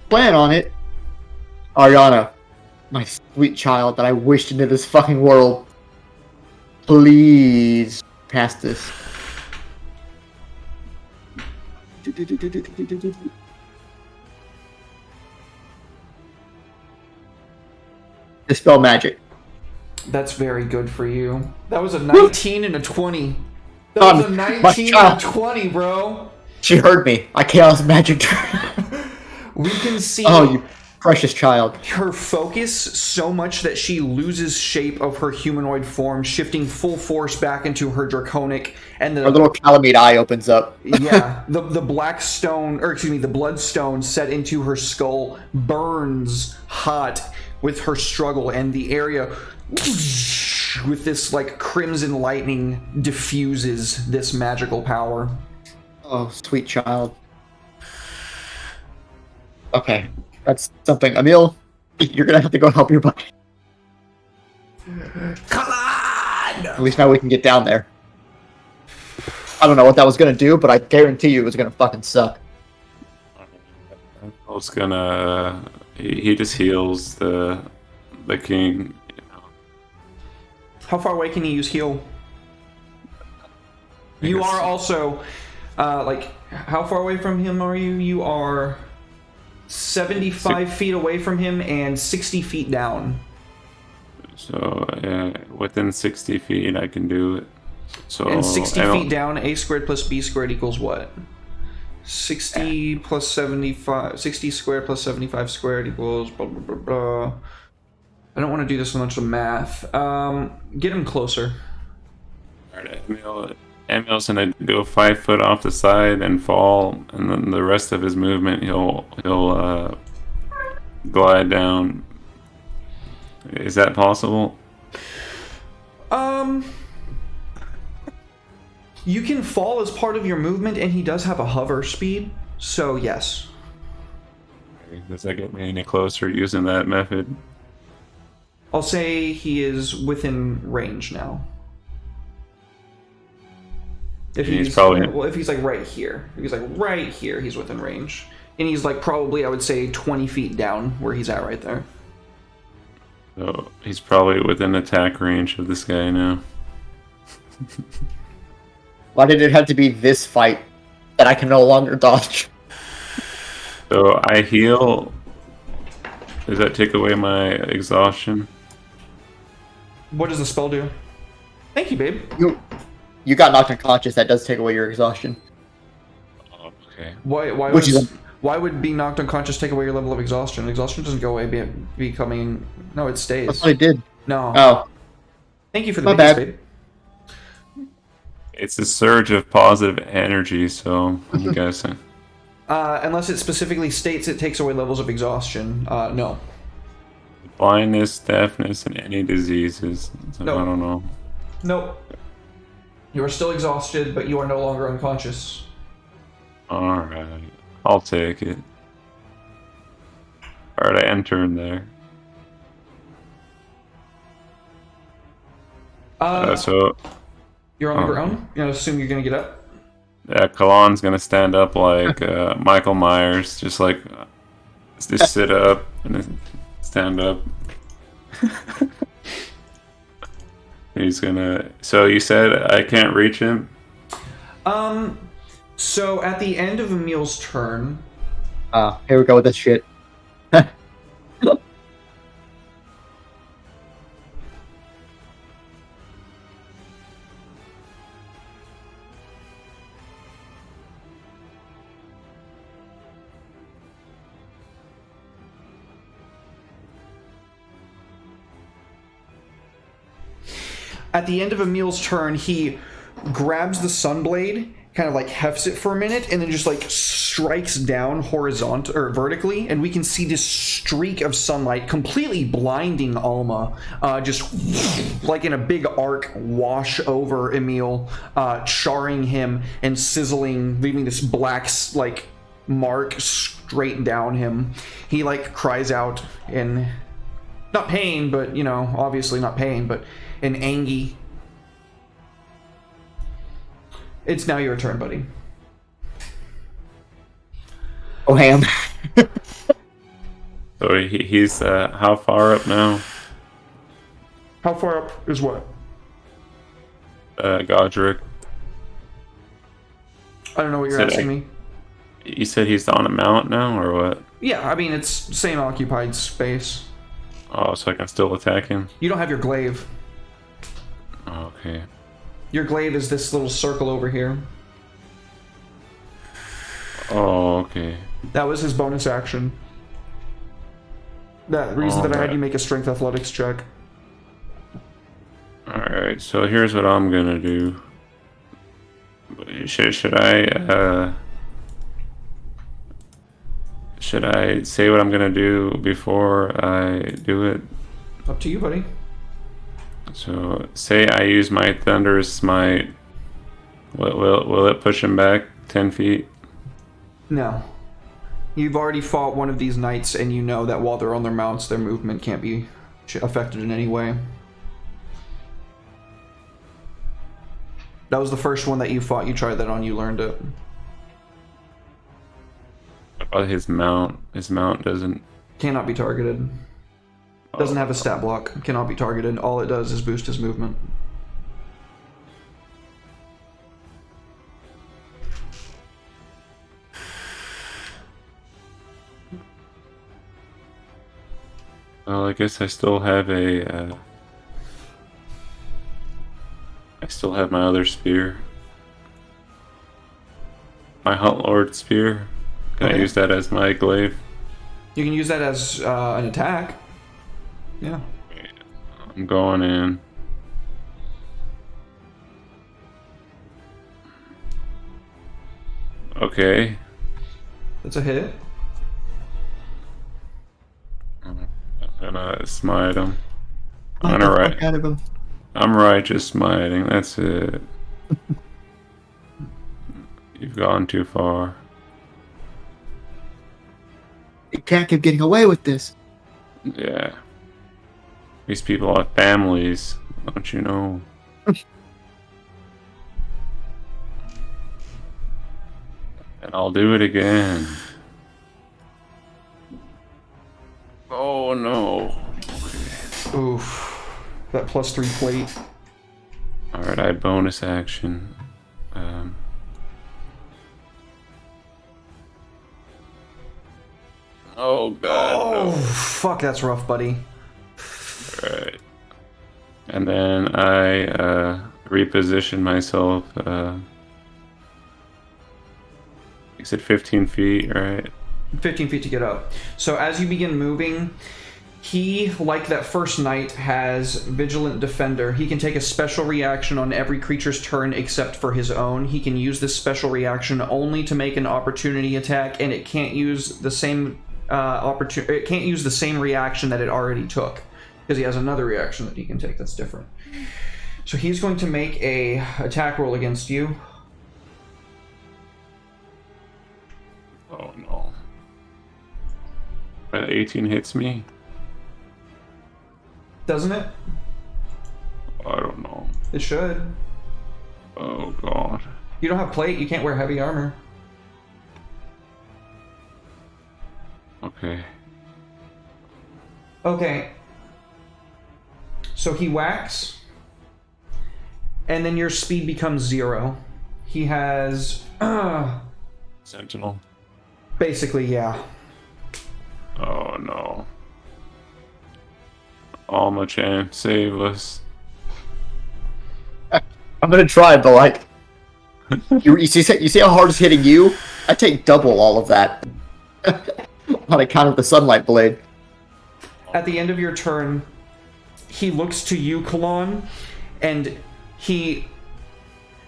[SPEAKER 3] plan on it. Ariana, my sweet child that I wished into this fucking world. Please pass this. Dispel magic.
[SPEAKER 1] That's very good for you. That was a 19 and a 20. That was a
[SPEAKER 3] my
[SPEAKER 1] 19 and
[SPEAKER 3] child.
[SPEAKER 1] a 20, bro.
[SPEAKER 3] She heard me. I chaos magic.
[SPEAKER 1] We can see
[SPEAKER 3] Oh, you precious child.
[SPEAKER 1] her focus so much that she loses shape of her humanoid form, shifting full force back into her draconic, and
[SPEAKER 3] Her
[SPEAKER 1] the
[SPEAKER 3] little calamite eye opens up.
[SPEAKER 1] yeah, the black stone, or excuse me, the bloodstone set into her skull burns hot with her struggle, and the area with this like crimson lightning diffuses this magical power.
[SPEAKER 3] Oh, sweet child. Okay, that's something. Emil, you're gonna have to go help your buddy.
[SPEAKER 4] Kalan!
[SPEAKER 3] At least now we can get down there. I don't know what that was gonna do, but I guarantee you it was gonna fucking suck.
[SPEAKER 2] I was gonna. He just heals the king.
[SPEAKER 1] How far away can you use heal? You
[SPEAKER 2] it's-
[SPEAKER 1] are also like, how far away from him are you? You are 75 feet away from him and 60 feet down.
[SPEAKER 2] So within 60 feet, I can do it. So
[SPEAKER 1] And 60
[SPEAKER 2] I don't-
[SPEAKER 1] feet down, a squared plus b squared equals what? 60 plus 75, 60 squared plus 75 squared equals blah, blah, blah, blah. I don't want to do this so much of math. Get him closer.
[SPEAKER 2] Alright, Emil's gonna go 5 foot off the side and fall, and then the rest of his movement he'll glide down. Is that possible?
[SPEAKER 1] You can fall as part of your movement, and he does have a hover speed, so yes.
[SPEAKER 2] Does that get me any closer using that method?
[SPEAKER 1] I'll say he is within range now. If
[SPEAKER 2] He's probably-
[SPEAKER 1] well, if he's like right here, if he's like right here, he's within range, and he's like probably, I would say, 20 feet down where he's at right there.
[SPEAKER 2] So he's probably within attack range of this guy now.
[SPEAKER 3] Why did it have to be this fight that I can no longer dodge?
[SPEAKER 2] So I heal. Does that take away my exhaustion?
[SPEAKER 1] What does the spell do? Thank you, babe.
[SPEAKER 3] You got knocked unconscious. That does take away your exhaustion.
[SPEAKER 2] Oh, okay.
[SPEAKER 1] Why would being knocked unconscious take away your level of exhaustion? Exhaustion doesn't go away, becoming... No, it stays.
[SPEAKER 3] That's what I did.
[SPEAKER 1] No.
[SPEAKER 3] Oh,
[SPEAKER 1] Thank you for the
[SPEAKER 3] My
[SPEAKER 1] biddies,
[SPEAKER 3] bad.
[SPEAKER 1] babe.
[SPEAKER 2] It's a surge of positive energy, so you guys.
[SPEAKER 1] Unless it specifically states it takes away levels of exhaustion. No.
[SPEAKER 2] Blindness, deafness, and any diseases. So
[SPEAKER 1] No.
[SPEAKER 2] I don't know.
[SPEAKER 1] Nope. You are still exhausted, but you are no longer unconscious.
[SPEAKER 2] Alright. I'll take it. Alright, I enter in there. So,
[SPEAKER 1] You're on the ground? You know, assume you're gonna get up?
[SPEAKER 2] yeah, Kalan's gonna stand up like Michael Myers, just like, just sit up and then stand up. He's gonna. So you said I can't reach him?
[SPEAKER 1] So at the end of Emil's turn,
[SPEAKER 3] Here we go with this shit.
[SPEAKER 1] at the end of Emil's turn, he grabs the sunblade, kind of like hefts it for a minute, and then just like strikes down horizontal or vertically, and we can see this streak of sunlight completely blinding Alma, just like in a big arc wash over Emil, charring him and sizzling, leaving this black like mark straight down him. He like cries out in not pain, but you know, obviously not pain, but in anguish. It's now your turn, buddy.
[SPEAKER 3] Oh, ham.
[SPEAKER 2] So he's how far up now?
[SPEAKER 1] How far up is what?
[SPEAKER 2] Godric.
[SPEAKER 1] I don't know what you're
[SPEAKER 2] Said
[SPEAKER 1] asking me.
[SPEAKER 2] You said he's on a mount now, or what?
[SPEAKER 1] Yeah, I mean, it's same occupied space.
[SPEAKER 2] Oh, so I can still attack him?
[SPEAKER 1] You don't have your glaive.
[SPEAKER 2] Oh, okay.
[SPEAKER 1] Your glaive is this little circle over here.
[SPEAKER 2] Oh, okay.
[SPEAKER 1] That was his bonus action. That reason that I had
[SPEAKER 2] Alright.
[SPEAKER 1] you make a strength athletics check.
[SPEAKER 2] Alright, so here's what I'm gonna do. Should I say what I'm gonna do before I do it?
[SPEAKER 1] Up to you, buddy.
[SPEAKER 2] So, say I use my Thunderous Smite. Will it push him back 10 feet?
[SPEAKER 1] No. You've already fought one of these knights, and you know that while they're on their mounts, their movement can't be affected in any way. That was the first one that you fought. You tried that on. You learned it.
[SPEAKER 2] About his mount. His mount doesn't.
[SPEAKER 1] Cannot be targeted. Doesn't have a stat block. Cannot be targeted. All it does is boost his movement.
[SPEAKER 2] Well, I guess I still have a. I still have my other spear. My Hunt Lord spear. Can I
[SPEAKER 1] Okay.
[SPEAKER 2] use that as my glaive?
[SPEAKER 1] You can use that as an attack. Yeah.
[SPEAKER 2] I'm going in. Okay.
[SPEAKER 1] That's a hit.
[SPEAKER 2] I'm gonna smite him.
[SPEAKER 3] Knock
[SPEAKER 2] I'm
[SPEAKER 3] the
[SPEAKER 2] gonna
[SPEAKER 3] fuck out of him.
[SPEAKER 2] I'm righteous smiting. That's it. You've gone too far.
[SPEAKER 3] You can't keep getting away with this.
[SPEAKER 2] Yeah. These people have families, don't you know? And I'll do it again. Oh no.
[SPEAKER 1] Oof. That +3 plate.
[SPEAKER 2] Alright, I bonus action. Oh god.
[SPEAKER 1] Oh, fuck, that's rough, buddy.
[SPEAKER 2] Right. And then I reposition myself. You said 15 feet, right?
[SPEAKER 1] 15 feet to get up. So as you begin moving, He, like that first knight, has Vigilant Defender. He can take a special reaction on every creature's turn except for his own. He can use this special reaction only to make an opportunity attack, and it can't use the same it can't use the same reaction that it already took, because he has another reaction that he can take that's different. So he's going to make a attack roll against you.
[SPEAKER 2] Oh no. 18 hits me?
[SPEAKER 1] Doesn't it?
[SPEAKER 2] I don't know.
[SPEAKER 1] It should.
[SPEAKER 2] Oh god.
[SPEAKER 1] You don't have plate, you can't wear heavy armor.
[SPEAKER 2] Okay.
[SPEAKER 1] Okay. So he whacks, and then your speed becomes 0. He has...
[SPEAKER 2] Sentinel.
[SPEAKER 1] basically, yeah.
[SPEAKER 2] Oh no. Alma-chan, save us.
[SPEAKER 3] I'm gonna try, but like, you see how hard it's hitting you? I take double all of that on account of the sunlight blade.
[SPEAKER 1] At the end of your turn, he looks to you, Kalon, and he,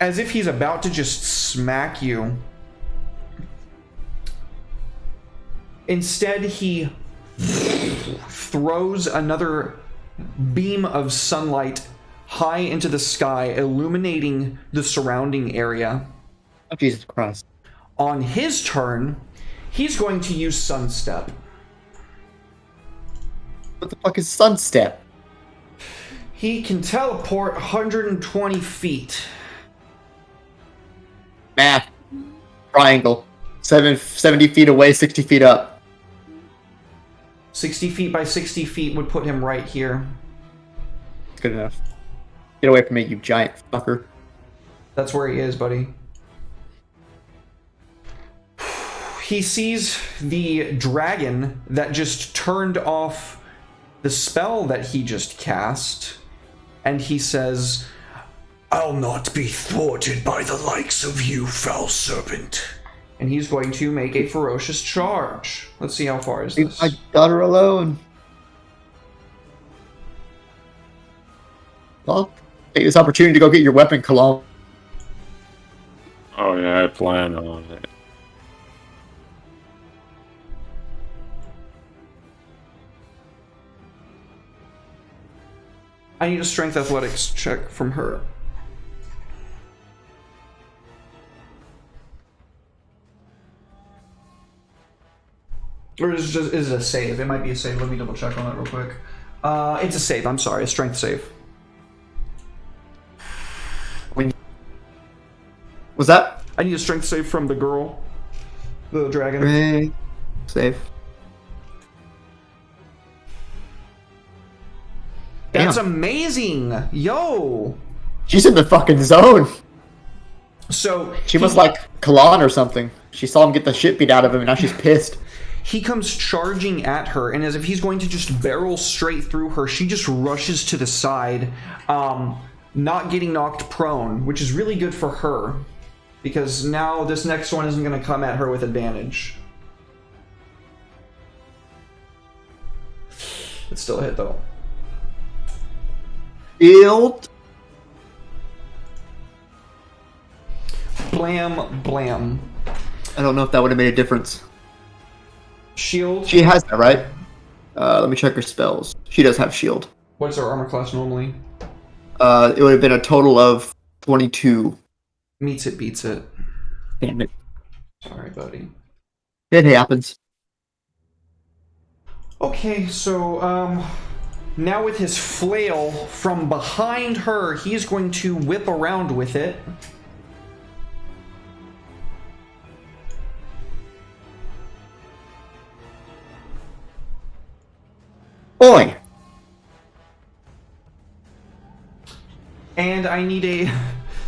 [SPEAKER 1] as if he's about to just smack you, instead he throws another beam of sunlight high into the sky, illuminating the surrounding area.
[SPEAKER 3] Oh, Jesus Christ.
[SPEAKER 1] On his turn, he's going to use Sunstep.
[SPEAKER 3] What the fuck is Sunstep?
[SPEAKER 1] He can teleport 120 feet.
[SPEAKER 3] Math. Triangle. 70 feet away, 60 feet up.
[SPEAKER 1] 60 feet by 60 feet would put him right here.
[SPEAKER 3] Good enough. Get away from me, you giant fucker.
[SPEAKER 1] That's where he is, buddy. He sees the dragon that just turned off the spell that he just cast, and he says,
[SPEAKER 4] I'll not be thwarted by the likes of you, foul serpent.
[SPEAKER 1] and he's going to make a ferocious charge. Let's see how far is
[SPEAKER 3] Leave
[SPEAKER 1] this.
[SPEAKER 3] my daughter alone. Well, take this opportunity to go get your weapon, Kalon.
[SPEAKER 2] Oh yeah, I plan on it.
[SPEAKER 1] I need a strength athletics check from her. Or is it a save? It might be a save. Let me double check on that real quick. It's a save. I'm sorry. A strength save.
[SPEAKER 3] Was that?
[SPEAKER 1] I need a strength save from the girl. The dragon.
[SPEAKER 3] Save.
[SPEAKER 1] That's
[SPEAKER 3] Damn.
[SPEAKER 1] amazing! Yo!
[SPEAKER 3] She's in the fucking zone.
[SPEAKER 1] So
[SPEAKER 3] She must like Kalon or something. She saw him get the shit beat out of him, and now she's pissed.
[SPEAKER 1] he comes charging at her, and as if he's going to just barrel straight through her, she just rushes to the side, not getting knocked prone, which is really good for her, because now this next one isn't going to come at her with advantage. It's still a hit, though.
[SPEAKER 3] Shield.
[SPEAKER 1] Blam, blam.
[SPEAKER 3] I don't know if that would have made a difference.
[SPEAKER 1] Shield.
[SPEAKER 3] She has that, right? Let me check her spells. She does have shield.
[SPEAKER 1] What's her armor class normally?
[SPEAKER 3] It would have been a total of 22.
[SPEAKER 1] Meets it, beats it.
[SPEAKER 3] Damn it.
[SPEAKER 1] Sorry, buddy.
[SPEAKER 3] It happens.
[SPEAKER 1] Okay, so, now with his flail from behind her, he's going to whip around with it.
[SPEAKER 3] Boy!
[SPEAKER 1] And I need a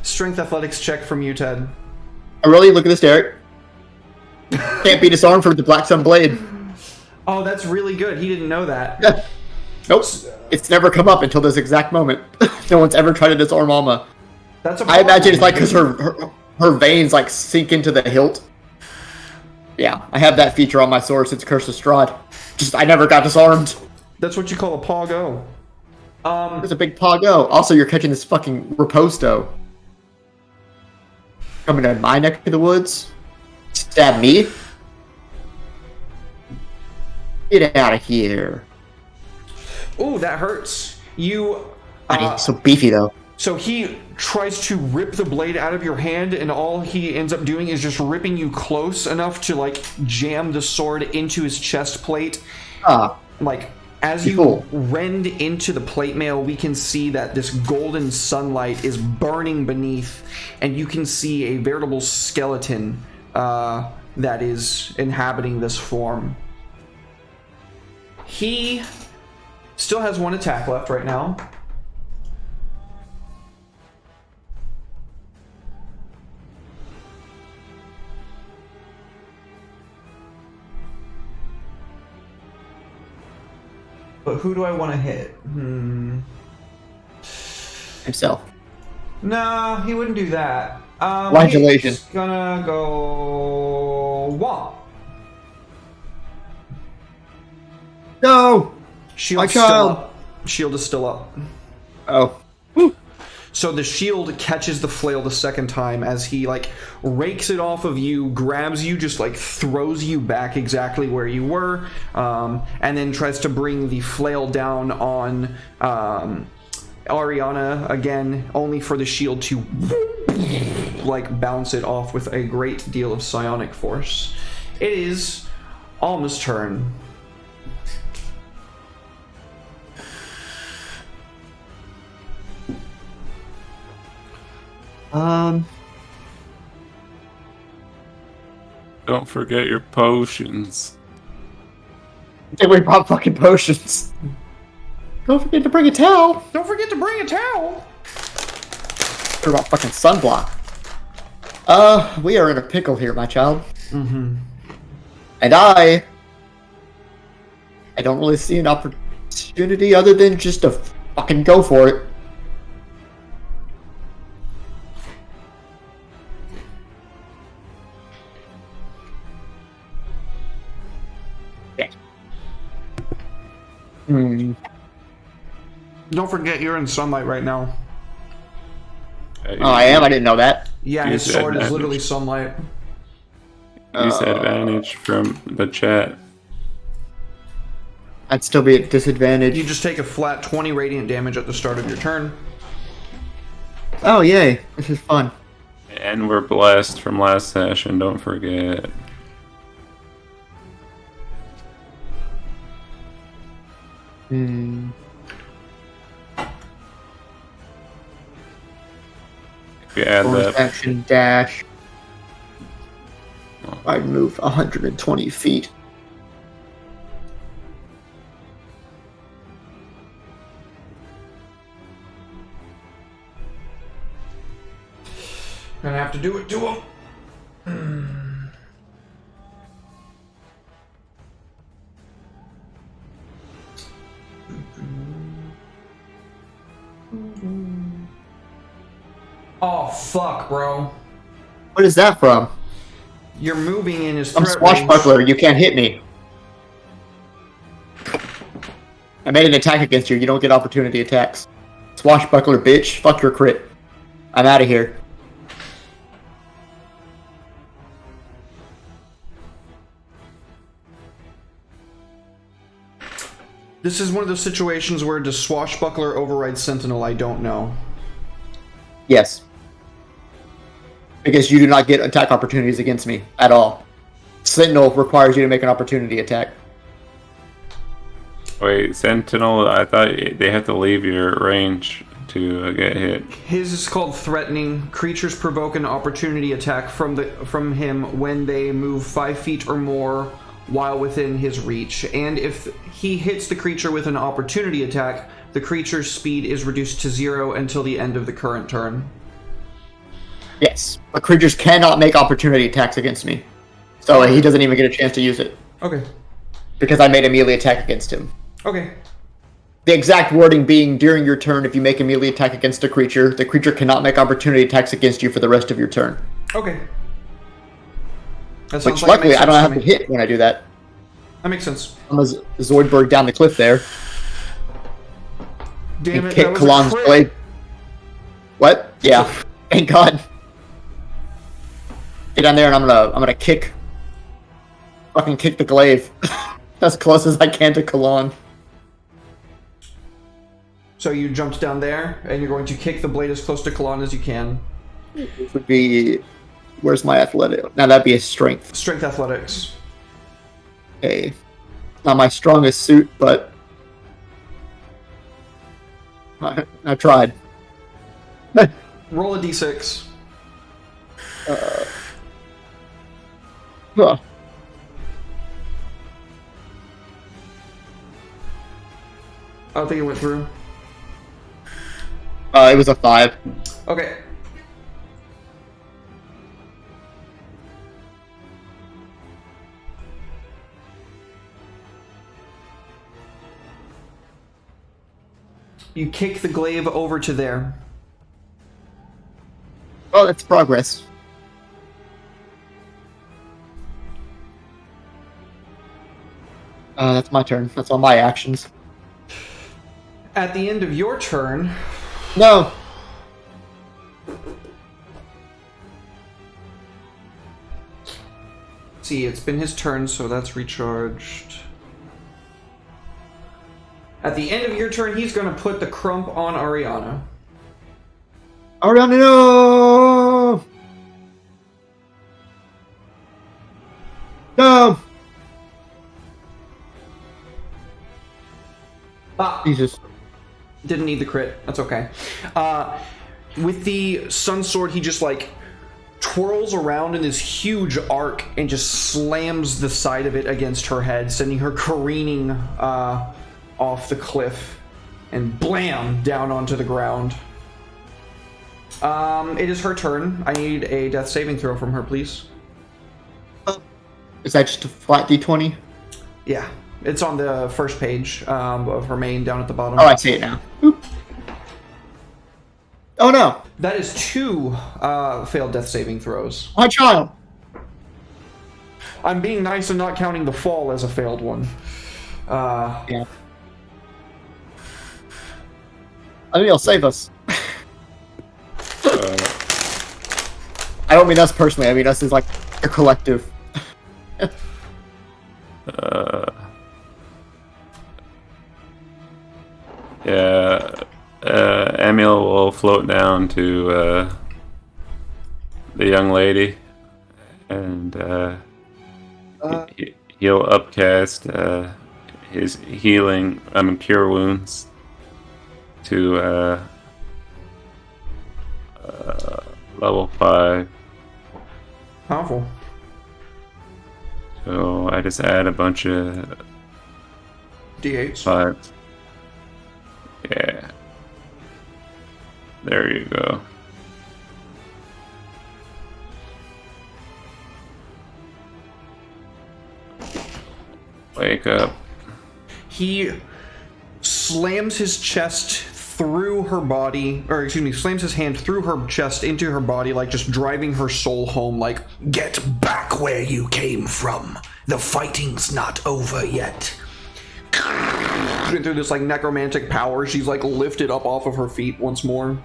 [SPEAKER 1] strength athletics check from you, Ted.
[SPEAKER 3] I really look at this, Derek. Can't be disarmed from the Black Sun Blade.
[SPEAKER 1] Oh, that's really good. He didn't know that.
[SPEAKER 3] Nope. It's never come up until this exact moment. No one's ever tried to disarm Alma.
[SPEAKER 1] That's a
[SPEAKER 3] I imagine it's like because her veins like sink into the hilt. Yeah, I have that feature on my sword since Curse of Strahd. Just I never got disarmed.
[SPEAKER 1] That's what you call a poggo.
[SPEAKER 3] There's a big poggo. Also, you're catching this fucking riposto. Coming to my neck of the woods? Stab me? Get out of here.
[SPEAKER 1] Ooh, that hurts. You.
[SPEAKER 3] God, he's so beefy, though.
[SPEAKER 1] So he tries to rip the blade out of your hand, and all he ends up doing is just ripping you close enough to, like, jam the sword into his chest plate. Like, as you rend into the plate mail, we can see that this golden sunlight is burning beneath, and you can see a veritable skeleton that is inhabiting this form. He still has one attack left right now. But who do I want to hit?
[SPEAKER 3] Himself.
[SPEAKER 1] Nah, he wouldn't do that.
[SPEAKER 3] Flagellation.
[SPEAKER 1] He's gonna go... Womp.
[SPEAKER 3] No!
[SPEAKER 1] Shield's
[SPEAKER 3] My child.
[SPEAKER 1] still up. Shield is still up.
[SPEAKER 3] Oh.
[SPEAKER 1] So the shield catches the flail the second time as he, like, rakes it off of you, grabs you, just, like, throws you back exactly where you were, and then tries to bring the flail down on Ariana again, only for the shield to, like, bounce it off with a great deal of psionic force. It is Alma's turn.
[SPEAKER 2] Don't forget your potions.
[SPEAKER 3] Did we brought fucking potions? Don't forget to bring a towel.
[SPEAKER 1] Don't forget to bring a towel!
[SPEAKER 3] What about fucking sunblock? We are in a pickle here, my child.
[SPEAKER 1] Mm-hmm.
[SPEAKER 3] And I don't really see an opportunity other than just to fucking go for it.
[SPEAKER 1] Don't forget you're in sunlight right now.
[SPEAKER 3] Oh, I am? I didn't know that.
[SPEAKER 1] Yeah, his
[SPEAKER 2] Use
[SPEAKER 1] sword is
[SPEAKER 2] advantage.
[SPEAKER 1] literally sunlight.
[SPEAKER 2] Use advantage from the chat.
[SPEAKER 3] I'd still be at disadvantage.
[SPEAKER 1] You just take a flat 20 radiant damage at the start of your turn.
[SPEAKER 3] Oh, yay. This is fun.
[SPEAKER 2] And we're blessed from last session, don't forget. If you add
[SPEAKER 3] Bonus
[SPEAKER 2] that,
[SPEAKER 3] action dash. I'd move 120 feet.
[SPEAKER 1] Gonna have to do it to him. Oh, fuck, bro.
[SPEAKER 3] What is that from?
[SPEAKER 1] You're moving in his
[SPEAKER 3] I'm
[SPEAKER 1] threat range.
[SPEAKER 3] swashbuckler. You can't hit me. I made an attack against you. You don't get opportunity attacks. Swashbuckler, bitch. Fuck your crit. I'm out of here.
[SPEAKER 1] This is one of those situations where does Swashbuckler override Sentinel? I don't know.
[SPEAKER 3] Yes. Because you do not get attack opportunities against me at all. Sentinel requires you to make an opportunity attack.
[SPEAKER 2] wait, Sentinel, I thought they have to leave your range to get hit.
[SPEAKER 1] His is called Threatening. Creatures provoke an opportunity attack from him when they move 5 feet or more while within his reach. And if he hits the creature with an opportunity attack, the creature's speed is reduced to 0 until the end of the current turn.
[SPEAKER 3] Yes, but creatures cannot make opportunity attacks against me. So he doesn't even get a chance to use it.
[SPEAKER 1] Okay.
[SPEAKER 3] Because I made a melee attack against him.
[SPEAKER 1] Okay.
[SPEAKER 3] The exact wording being, during your turn, if you make a melee attack against a creature, the creature cannot make opportunity attacks against you for the rest of your turn.
[SPEAKER 1] Okay. That sounds
[SPEAKER 3] Which,
[SPEAKER 1] like it
[SPEAKER 3] luckily,
[SPEAKER 1] makes
[SPEAKER 3] I don't
[SPEAKER 1] sense
[SPEAKER 3] have
[SPEAKER 1] to
[SPEAKER 3] to
[SPEAKER 1] me.
[SPEAKER 3] hit when I do that.
[SPEAKER 1] That makes sense.
[SPEAKER 3] I'm a Zoidberg down the cliff there.
[SPEAKER 1] Damn
[SPEAKER 3] and
[SPEAKER 1] it,
[SPEAKER 3] kick
[SPEAKER 1] that was a
[SPEAKER 3] Kalan's
[SPEAKER 1] crit.
[SPEAKER 3] blade. What? Yeah. Thank God. Get down there and I'm gonna kick. Fucking kick the glaive as close as I can to Kalan.
[SPEAKER 1] So you jumped down there, and you're going to kick the blade as close to Kalan as you can.
[SPEAKER 3] Which would be, where's my athletic? Now that'd be a strength.
[SPEAKER 1] Strength athletics.
[SPEAKER 3] Okay, not my strongest suit, but I tried.
[SPEAKER 1] Roll a d6.
[SPEAKER 3] Huh.
[SPEAKER 1] I don't think it went through.
[SPEAKER 3] It was a 5.
[SPEAKER 1] Okay. You kick the glaive over to there.
[SPEAKER 3] Well, that's progress. That's my turn. That's all my actions.
[SPEAKER 1] At the end of your turn,
[SPEAKER 3] No.
[SPEAKER 1] see, it's been his turn, so that's recharged. At the end of your turn, he's going to put the crump on Ariana.
[SPEAKER 3] Ariana, no! No!
[SPEAKER 1] Ah,
[SPEAKER 3] Jesus.
[SPEAKER 1] didn't need the crit. That's okay. With the sun sword, he just like twirls around in this huge arc and just slams the side of it against her head, sending her careening off the cliff and blam down onto the ground. It is her turn. I need a death saving throw from her, please.
[SPEAKER 3] Is that just a flat d20?
[SPEAKER 1] Yeah, it's on the first page of her main down at the bottom.
[SPEAKER 3] Oh, I see it now. Oop. Oh no!
[SPEAKER 1] That is 2 failed death saving throws.
[SPEAKER 3] My child!
[SPEAKER 1] I'm being nice and not counting the fall as a failed one.
[SPEAKER 3] Yeah. I think he'll save us. I don't mean us personally, I mean us as like a collective.
[SPEAKER 2] Yeah, Emil will float down to the young lady, and he'll upcast his healing, cure wounds to level 5.
[SPEAKER 1] Powerful.
[SPEAKER 2] So I just add a bunch of
[SPEAKER 1] D8s.
[SPEAKER 2] 5s. Yeah. There you go. Wake up.
[SPEAKER 1] He slams his chest through her body, or excuse me, slams his hand through her chest into her body, like just driving her soul home, like,
[SPEAKER 4] Get back where you came from. The fighting's not over yet.
[SPEAKER 1] and through this like necromantic power, she's like lifted up off of her feet once more.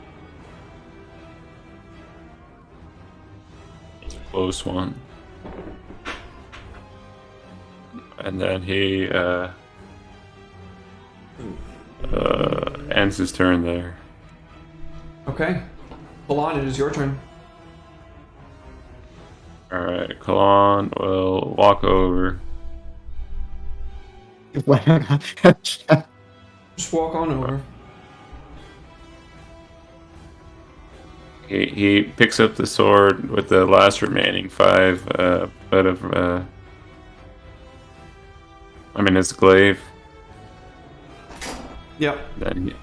[SPEAKER 2] Close one. And then he ends his turn there.
[SPEAKER 1] Okay. Milan, it is your turn.
[SPEAKER 2] Alright, Kalon will walk over.
[SPEAKER 1] Just walk on over.
[SPEAKER 2] He picks up the sword with the last remaining 5 foot of his glaive.
[SPEAKER 1] Yep.
[SPEAKER 2] Then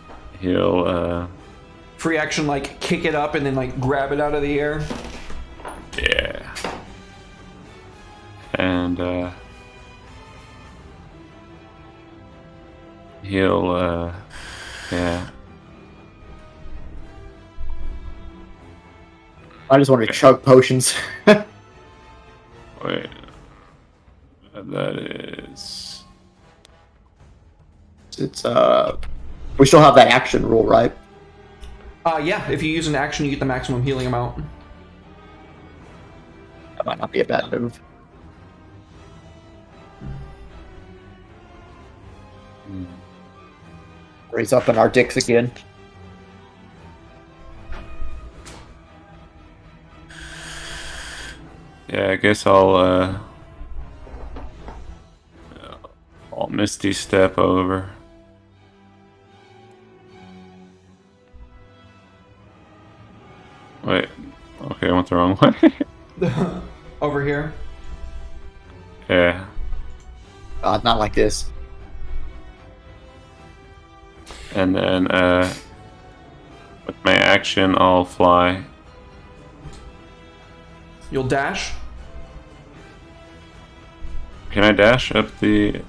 [SPEAKER 2] he'll
[SPEAKER 1] Free action, like kick it up and then like grab it out of the air.
[SPEAKER 2] yeah. And he'll yeah.
[SPEAKER 3] I just want to chug potions.
[SPEAKER 2] Wait. That is
[SPEAKER 3] It's We still have that action rule, right?
[SPEAKER 1] Yeah, if you use an action, you get the maximum healing amount.
[SPEAKER 3] That might not be a bad move. Raise up in our dicks again.
[SPEAKER 2] Yeah, I guess I'll Misty Step over. Wait, okay, I went the wrong way.
[SPEAKER 1] Over here.
[SPEAKER 2] Yeah.
[SPEAKER 3] Not like this.
[SPEAKER 2] And then, with my action, I'll fly.
[SPEAKER 1] You'll dash.
[SPEAKER 2] Can I dash up the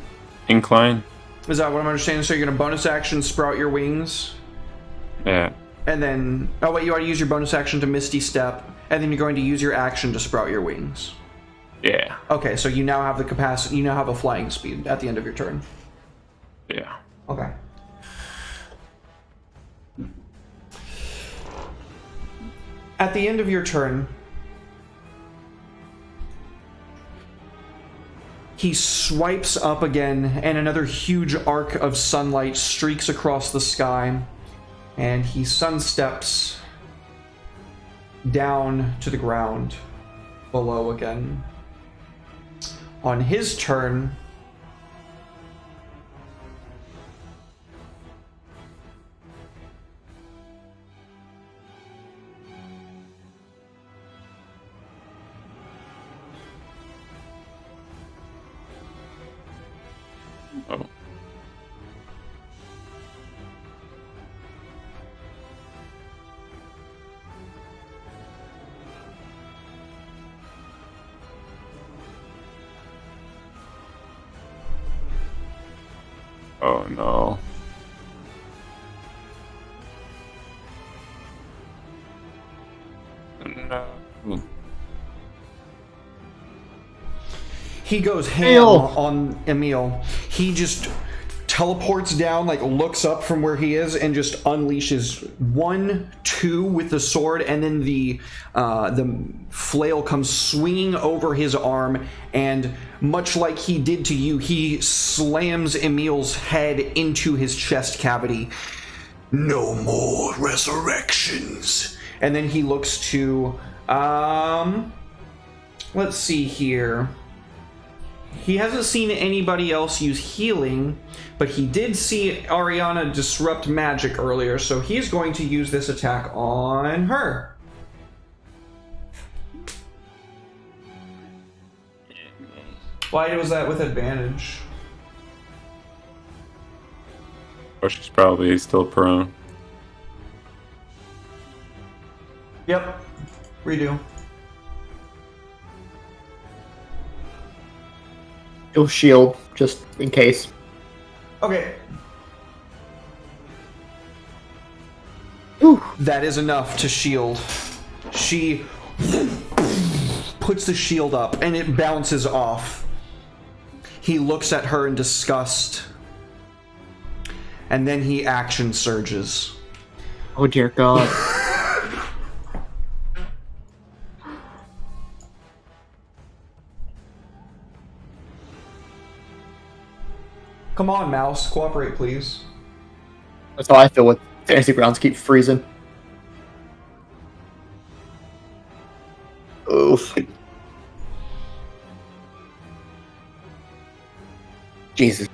[SPEAKER 2] incline?
[SPEAKER 1] Is that what I'm understanding? So you're going to bonus action, sprout your wings,
[SPEAKER 2] Yeah.
[SPEAKER 1] and then... Oh, wait, you already use your bonus action to Misty Step, and then you're going to use your action to sprout your wings.
[SPEAKER 2] Yeah.
[SPEAKER 1] Okay, so you now have the capacity... You now have a flying speed at the end of your turn.
[SPEAKER 2] Yeah.
[SPEAKER 1] Okay. At the end of your turn, he swipes up again, and another huge arc of sunlight streaks across the sky, and he sunsteps down to the ground below again. On his turn,
[SPEAKER 2] Oh. Oh no. No.
[SPEAKER 1] he goes ham
[SPEAKER 3] Emil.
[SPEAKER 1] on Emil. He just teleports down, like looks up from where he is, and just unleashes 1-2 with the sword, and then the flail comes swinging over his arm, and much like he did to you, he slams Emil's head into his chest cavity.
[SPEAKER 4] No more resurrections.
[SPEAKER 1] And then he looks to, let's see here. He hasn't seen anybody else use healing, but he did see Ariana disrupt magic earlier, so he's going to use this attack on her. Why was that with advantage?
[SPEAKER 2] Or she's probably still prone.
[SPEAKER 1] Yep. Redo.
[SPEAKER 3] You'll shield, just in case.
[SPEAKER 1] Okay.
[SPEAKER 3] Whew.
[SPEAKER 1] That is enough to shield. She puts the shield up, and it bounces off. He looks at her in disgust, and then he action surges.
[SPEAKER 3] Oh dear God.
[SPEAKER 1] Come on, mouse, cooperate, please.
[SPEAKER 3] That's how I feel with fantasy grounds keep freezing. Oof. Jesus.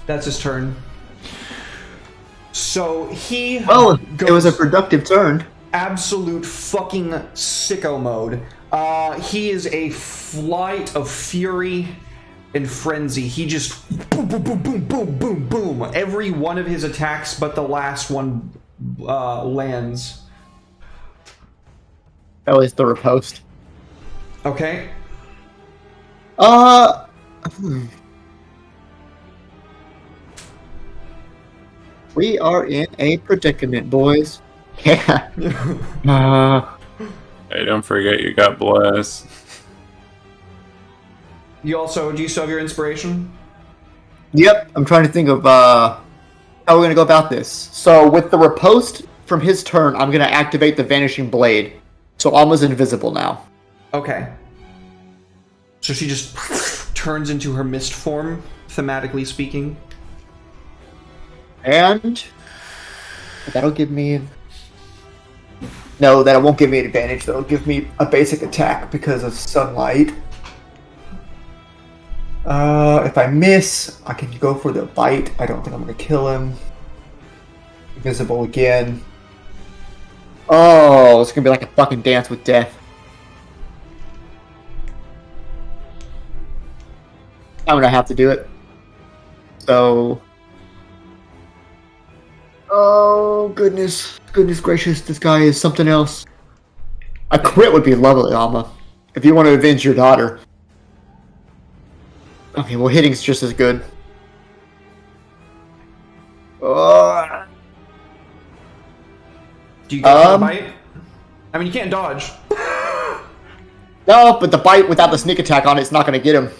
[SPEAKER 1] That's his turn. So he
[SPEAKER 3] Well, it was a productive turn.
[SPEAKER 1] absolute fucking sicko mode. He is a flight of fury and frenzy. He just boom, boom, boom, boom, boom, boom, boom. Every one of his attacks, but the last one lands.
[SPEAKER 3] That was the riposte.
[SPEAKER 1] Okay.
[SPEAKER 3] We are in a predicament, boys. Yeah.
[SPEAKER 2] Hey, don't forget you got bless.
[SPEAKER 1] Do you still have your inspiration?
[SPEAKER 3] Yep, I'm trying to think of how we're gonna go about this. So with the riposte from his turn, I'm gonna activate the Vanishing Blade. So Alma's invisible now.
[SPEAKER 1] Okay. So she just turns into her mist form, thematically speaking.
[SPEAKER 3] And that'll give me... No, that won't give me an advantage. That'll give me a basic attack because of sunlight. If I miss, I can go for the bite. I don't think I'm going to kill him. Invisible again. Oh, it's going to be like a fucking dance with death. I'm going to have to do it. So... Oh, goodness. Goodness gracious, this guy is something else. A crit would be lovely, Alma. If you want to avenge your daughter. Okay, well, hitting's just as good.
[SPEAKER 1] Do you go for the bite? I mean, you can't dodge.
[SPEAKER 3] No, but the bite without the sneak attack on it's not going to get him.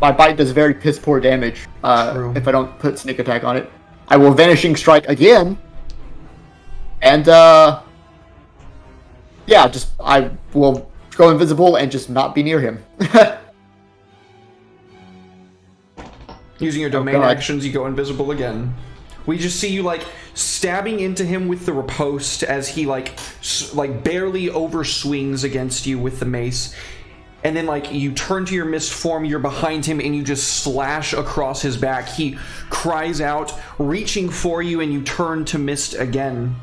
[SPEAKER 3] My bite does very piss poor damage if I don't put sneak attack on it. I will Vanishing Strike again. And, yeah, I will go invisible and just not be near him.
[SPEAKER 1] Using your domain actions, you go invisible again. We just see you, stabbing into him with the riposte as he, barely overswings against you with the mace. And then, you turn to your mist form, you're behind him, and you just slash across his back. He cries out, reaching for you, and you turn to mist again.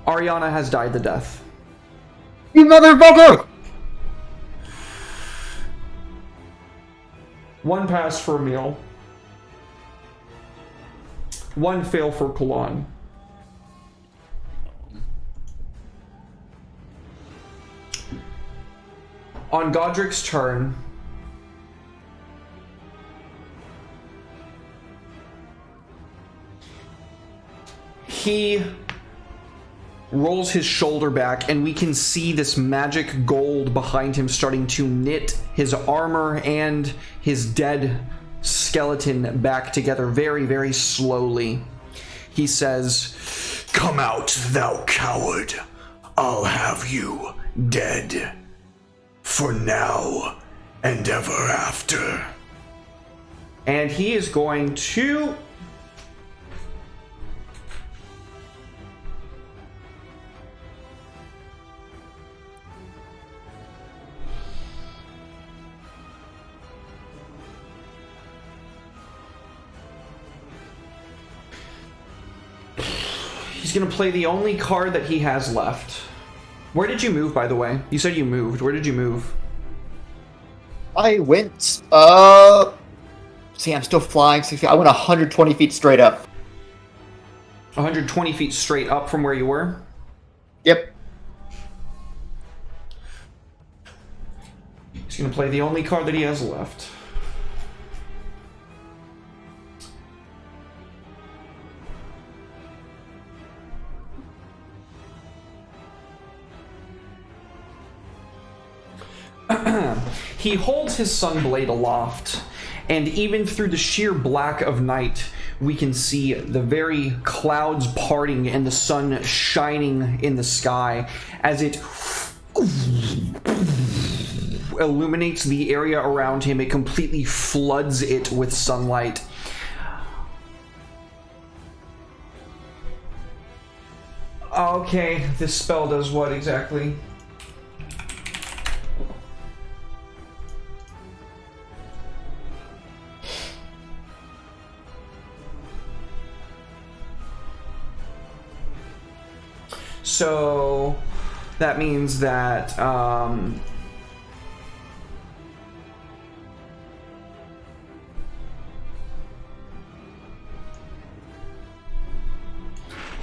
[SPEAKER 1] Ariana has died the death.
[SPEAKER 3] You motherfucker!
[SPEAKER 1] One pass for Emil. One fail for Kalan. On Godric's turn, he rolls his shoulder back, and we can see this magic gold behind him starting to knit his armor and his dead skeleton back together very, very slowly. He says,
[SPEAKER 4] "Come out, thou coward. I'll have you dead. For now and ever after."
[SPEAKER 1] And he is going to... He's going to play the only card that he has left. Where did you move, by the way? You said you moved. Where did you move?
[SPEAKER 3] I went, see, I'm still flying 60. I went 120 feet straight up.
[SPEAKER 1] 120 feet straight up from where you were?
[SPEAKER 3] Yep.
[SPEAKER 1] He's going to play the only card that he has left. He holds his sunblade aloft, and even through the sheer black of night, we can see the very clouds parting and the sun shining in the sky as it illuminates the area around him. It completely floods it with sunlight. Okay, this spell does what exactly? So that means that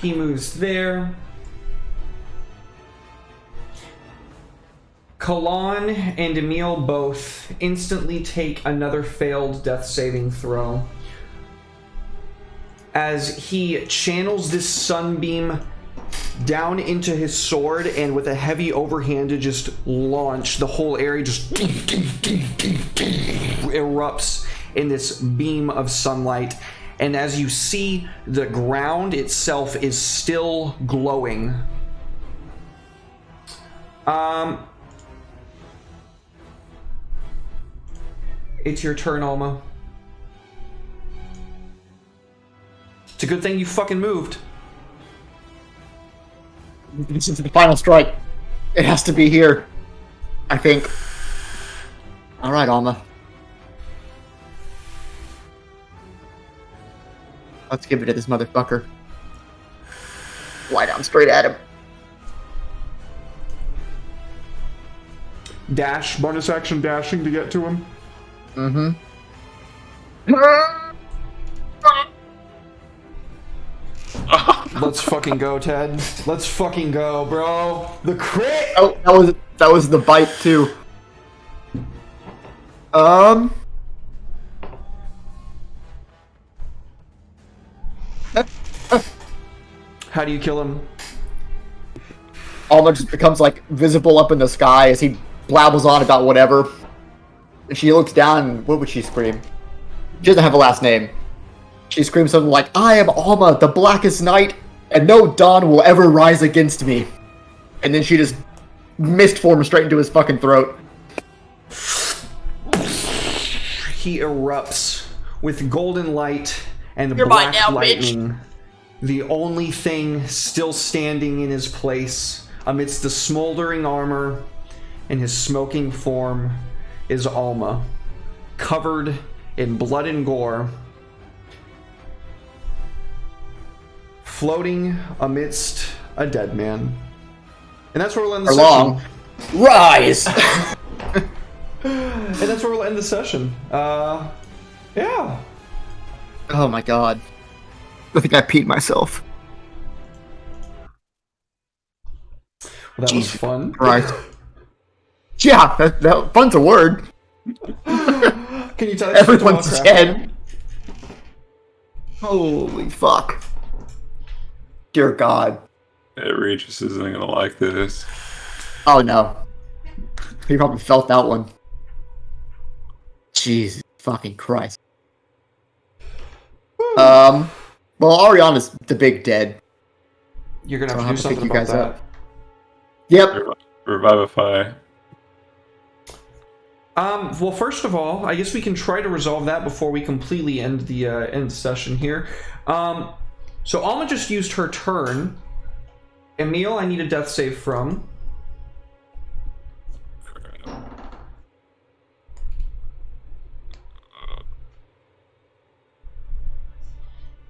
[SPEAKER 1] he moves there. Kalan and Emil both instantly take another failed death saving throw as he channels this sunbeam down into his sword, and with a heavy overhanded just launch, the whole area just erupts in this beam of sunlight. And as you see, the ground itself is still glowing. It's your turn, Alma. It's a good thing you fucking moved.
[SPEAKER 3] This is the final strike. It has to be here, I think. All right, Alma. Let's give it to this motherfucker. Lie down straight at him.
[SPEAKER 1] Dash, bonus action dashing to get to him.
[SPEAKER 3] Mm-hmm.
[SPEAKER 1] Let's fucking go, Ted. Let's fucking go, bro. The crit!
[SPEAKER 3] Oh, that was the bite too. How
[SPEAKER 1] do you kill him?
[SPEAKER 3] Alma just becomes like visible up in the sky as he blabbles on about whatever. And she looks down and what would she scream? She doesn't have a last name. She screams something like, "I am Alma, the blackest night, and no dawn will ever rise against me." And then she just mist forms straight into his fucking throat.
[SPEAKER 1] He erupts with golden light and
[SPEAKER 3] You're
[SPEAKER 1] black
[SPEAKER 3] mine now,
[SPEAKER 1] lightning. The only thing still standing in his place amidst the smoldering armor and his smoking form is Alma, covered in blood and gore, floating amidst a dead man. And that's where we'll end the
[SPEAKER 3] Long.
[SPEAKER 1] session.
[SPEAKER 3] Rise!
[SPEAKER 1] And that's where we'll end the session. Yeah.
[SPEAKER 3] Oh my god. I think I peed myself.
[SPEAKER 1] Well, that was fun.
[SPEAKER 3] Right. Yeah, that fun's a word.
[SPEAKER 1] Can you tell us
[SPEAKER 3] Everyone's dead. Holy fuck. Dear God.
[SPEAKER 2] Regis isn't gonna like this.
[SPEAKER 3] Oh no. He probably felt that one. Jesus fucking Christ. Well, Ariana's the big dead.
[SPEAKER 1] You're gonna
[SPEAKER 3] So
[SPEAKER 1] have
[SPEAKER 3] I'll
[SPEAKER 1] to do
[SPEAKER 3] have to
[SPEAKER 1] something
[SPEAKER 3] pick you
[SPEAKER 1] about
[SPEAKER 3] guys
[SPEAKER 1] that.
[SPEAKER 3] up. Yep.
[SPEAKER 2] Revivify.
[SPEAKER 1] Well, first of all, I guess we can try to resolve that before we completely end the session here. So Alma just used her turn. Emil, I need a death save from.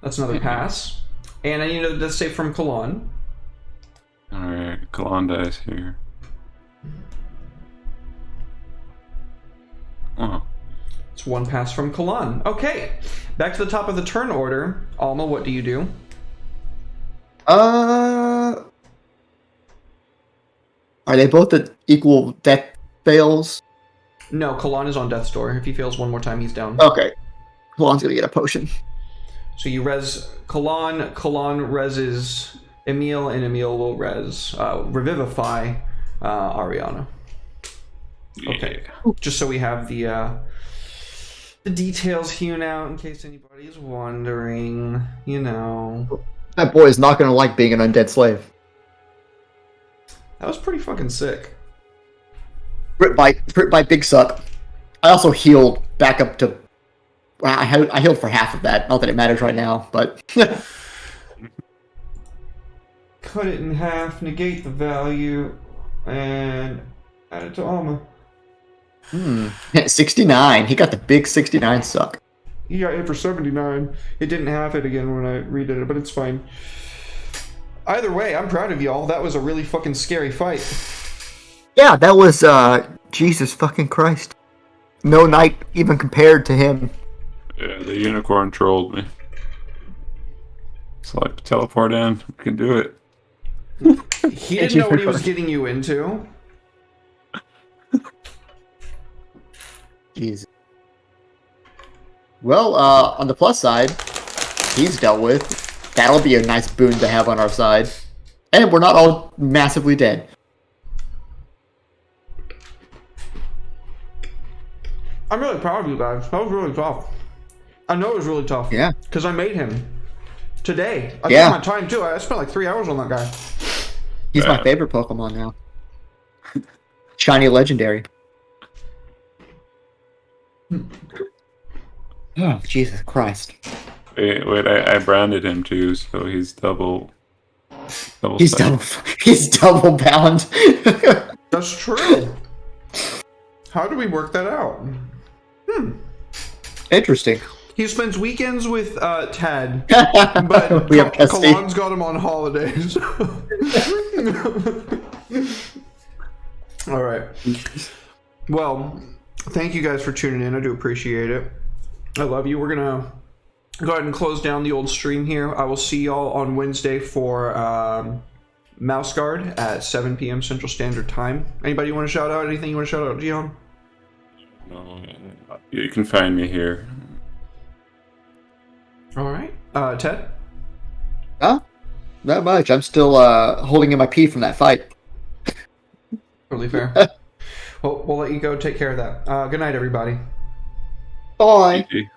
[SPEAKER 1] That's another pass. And I need a death save from Kalan.
[SPEAKER 2] Alright, Kalan dies here. Oh.
[SPEAKER 1] It's one pass from Kalan. Okay, back to the top of the turn order. Alma, what do you do?
[SPEAKER 3] Are they both at equal death fails?
[SPEAKER 1] No, Kalan is on death's door. If he fails one more time, he's down.
[SPEAKER 3] Okay. Kalan's gonna get a potion.
[SPEAKER 1] So you res Kalan, Kalan reses Emil, and Emil will revivify Ariana. Okay, just so we have the details hewn out in case anybody's wondering, you know.
[SPEAKER 3] That boy is not gonna like being an undead slave.
[SPEAKER 1] That was pretty fucking sick.
[SPEAKER 3] Crit by Big Suck. I also healed back up to... Well, I healed for half of that. Not that it matters right now, but...
[SPEAKER 1] Cut it in half, negate the value, and add it to Alma.
[SPEAKER 3] 69. He got the big 69 suck.
[SPEAKER 1] He got hit for 79. It didn't have it again when I redid it, but it's fine. Either way, I'm proud of y'all. That was a really fucking scary fight.
[SPEAKER 3] Yeah, that was Jesus fucking Christ. No knight even compared to him.
[SPEAKER 2] Yeah, the unicorn trolled me. So like, teleport in. We can do it.
[SPEAKER 1] He didn't know what he was getting you into.
[SPEAKER 3] Jesus. Well, on the plus side, he's dealt with. That'll be a nice boon to have on our side. And we're not all massively dead.
[SPEAKER 1] I'm really proud of you guys. That was really tough. I know it was really tough.
[SPEAKER 3] Yeah.
[SPEAKER 1] Because I made him. Today. I
[SPEAKER 3] Yeah.
[SPEAKER 1] took my time too. I spent like 3 hours on that guy.
[SPEAKER 3] He's my favorite Pokemon now. Shiny Legendary. Oh, Jesus Christ.
[SPEAKER 2] Wait, I branded him too, so he's double.
[SPEAKER 3] He's double bound.
[SPEAKER 1] That's true. How do we work that out?
[SPEAKER 3] Interesting.
[SPEAKER 1] He spends weekends with Tad, but
[SPEAKER 3] We have custody.
[SPEAKER 1] Kalan's got him on holidays. All right. Well, thank you guys for tuning in. I do appreciate it. I love you. We're going to go ahead and close down the old stream here. I will see y'all on Wednesday for Mouse Guard at 7 p.m. Central Standard Time. Anybody want to shout out? Anything you want to shout out, Gion?
[SPEAKER 2] No, you can find me here.
[SPEAKER 1] All right. Ted?
[SPEAKER 3] Huh? Not much. I'm still holding in my pee from that fight.
[SPEAKER 1] Totally fair. Well, we'll let you go. Take care of that. Good night, everybody.
[SPEAKER 3] Bye.
[SPEAKER 2] GG.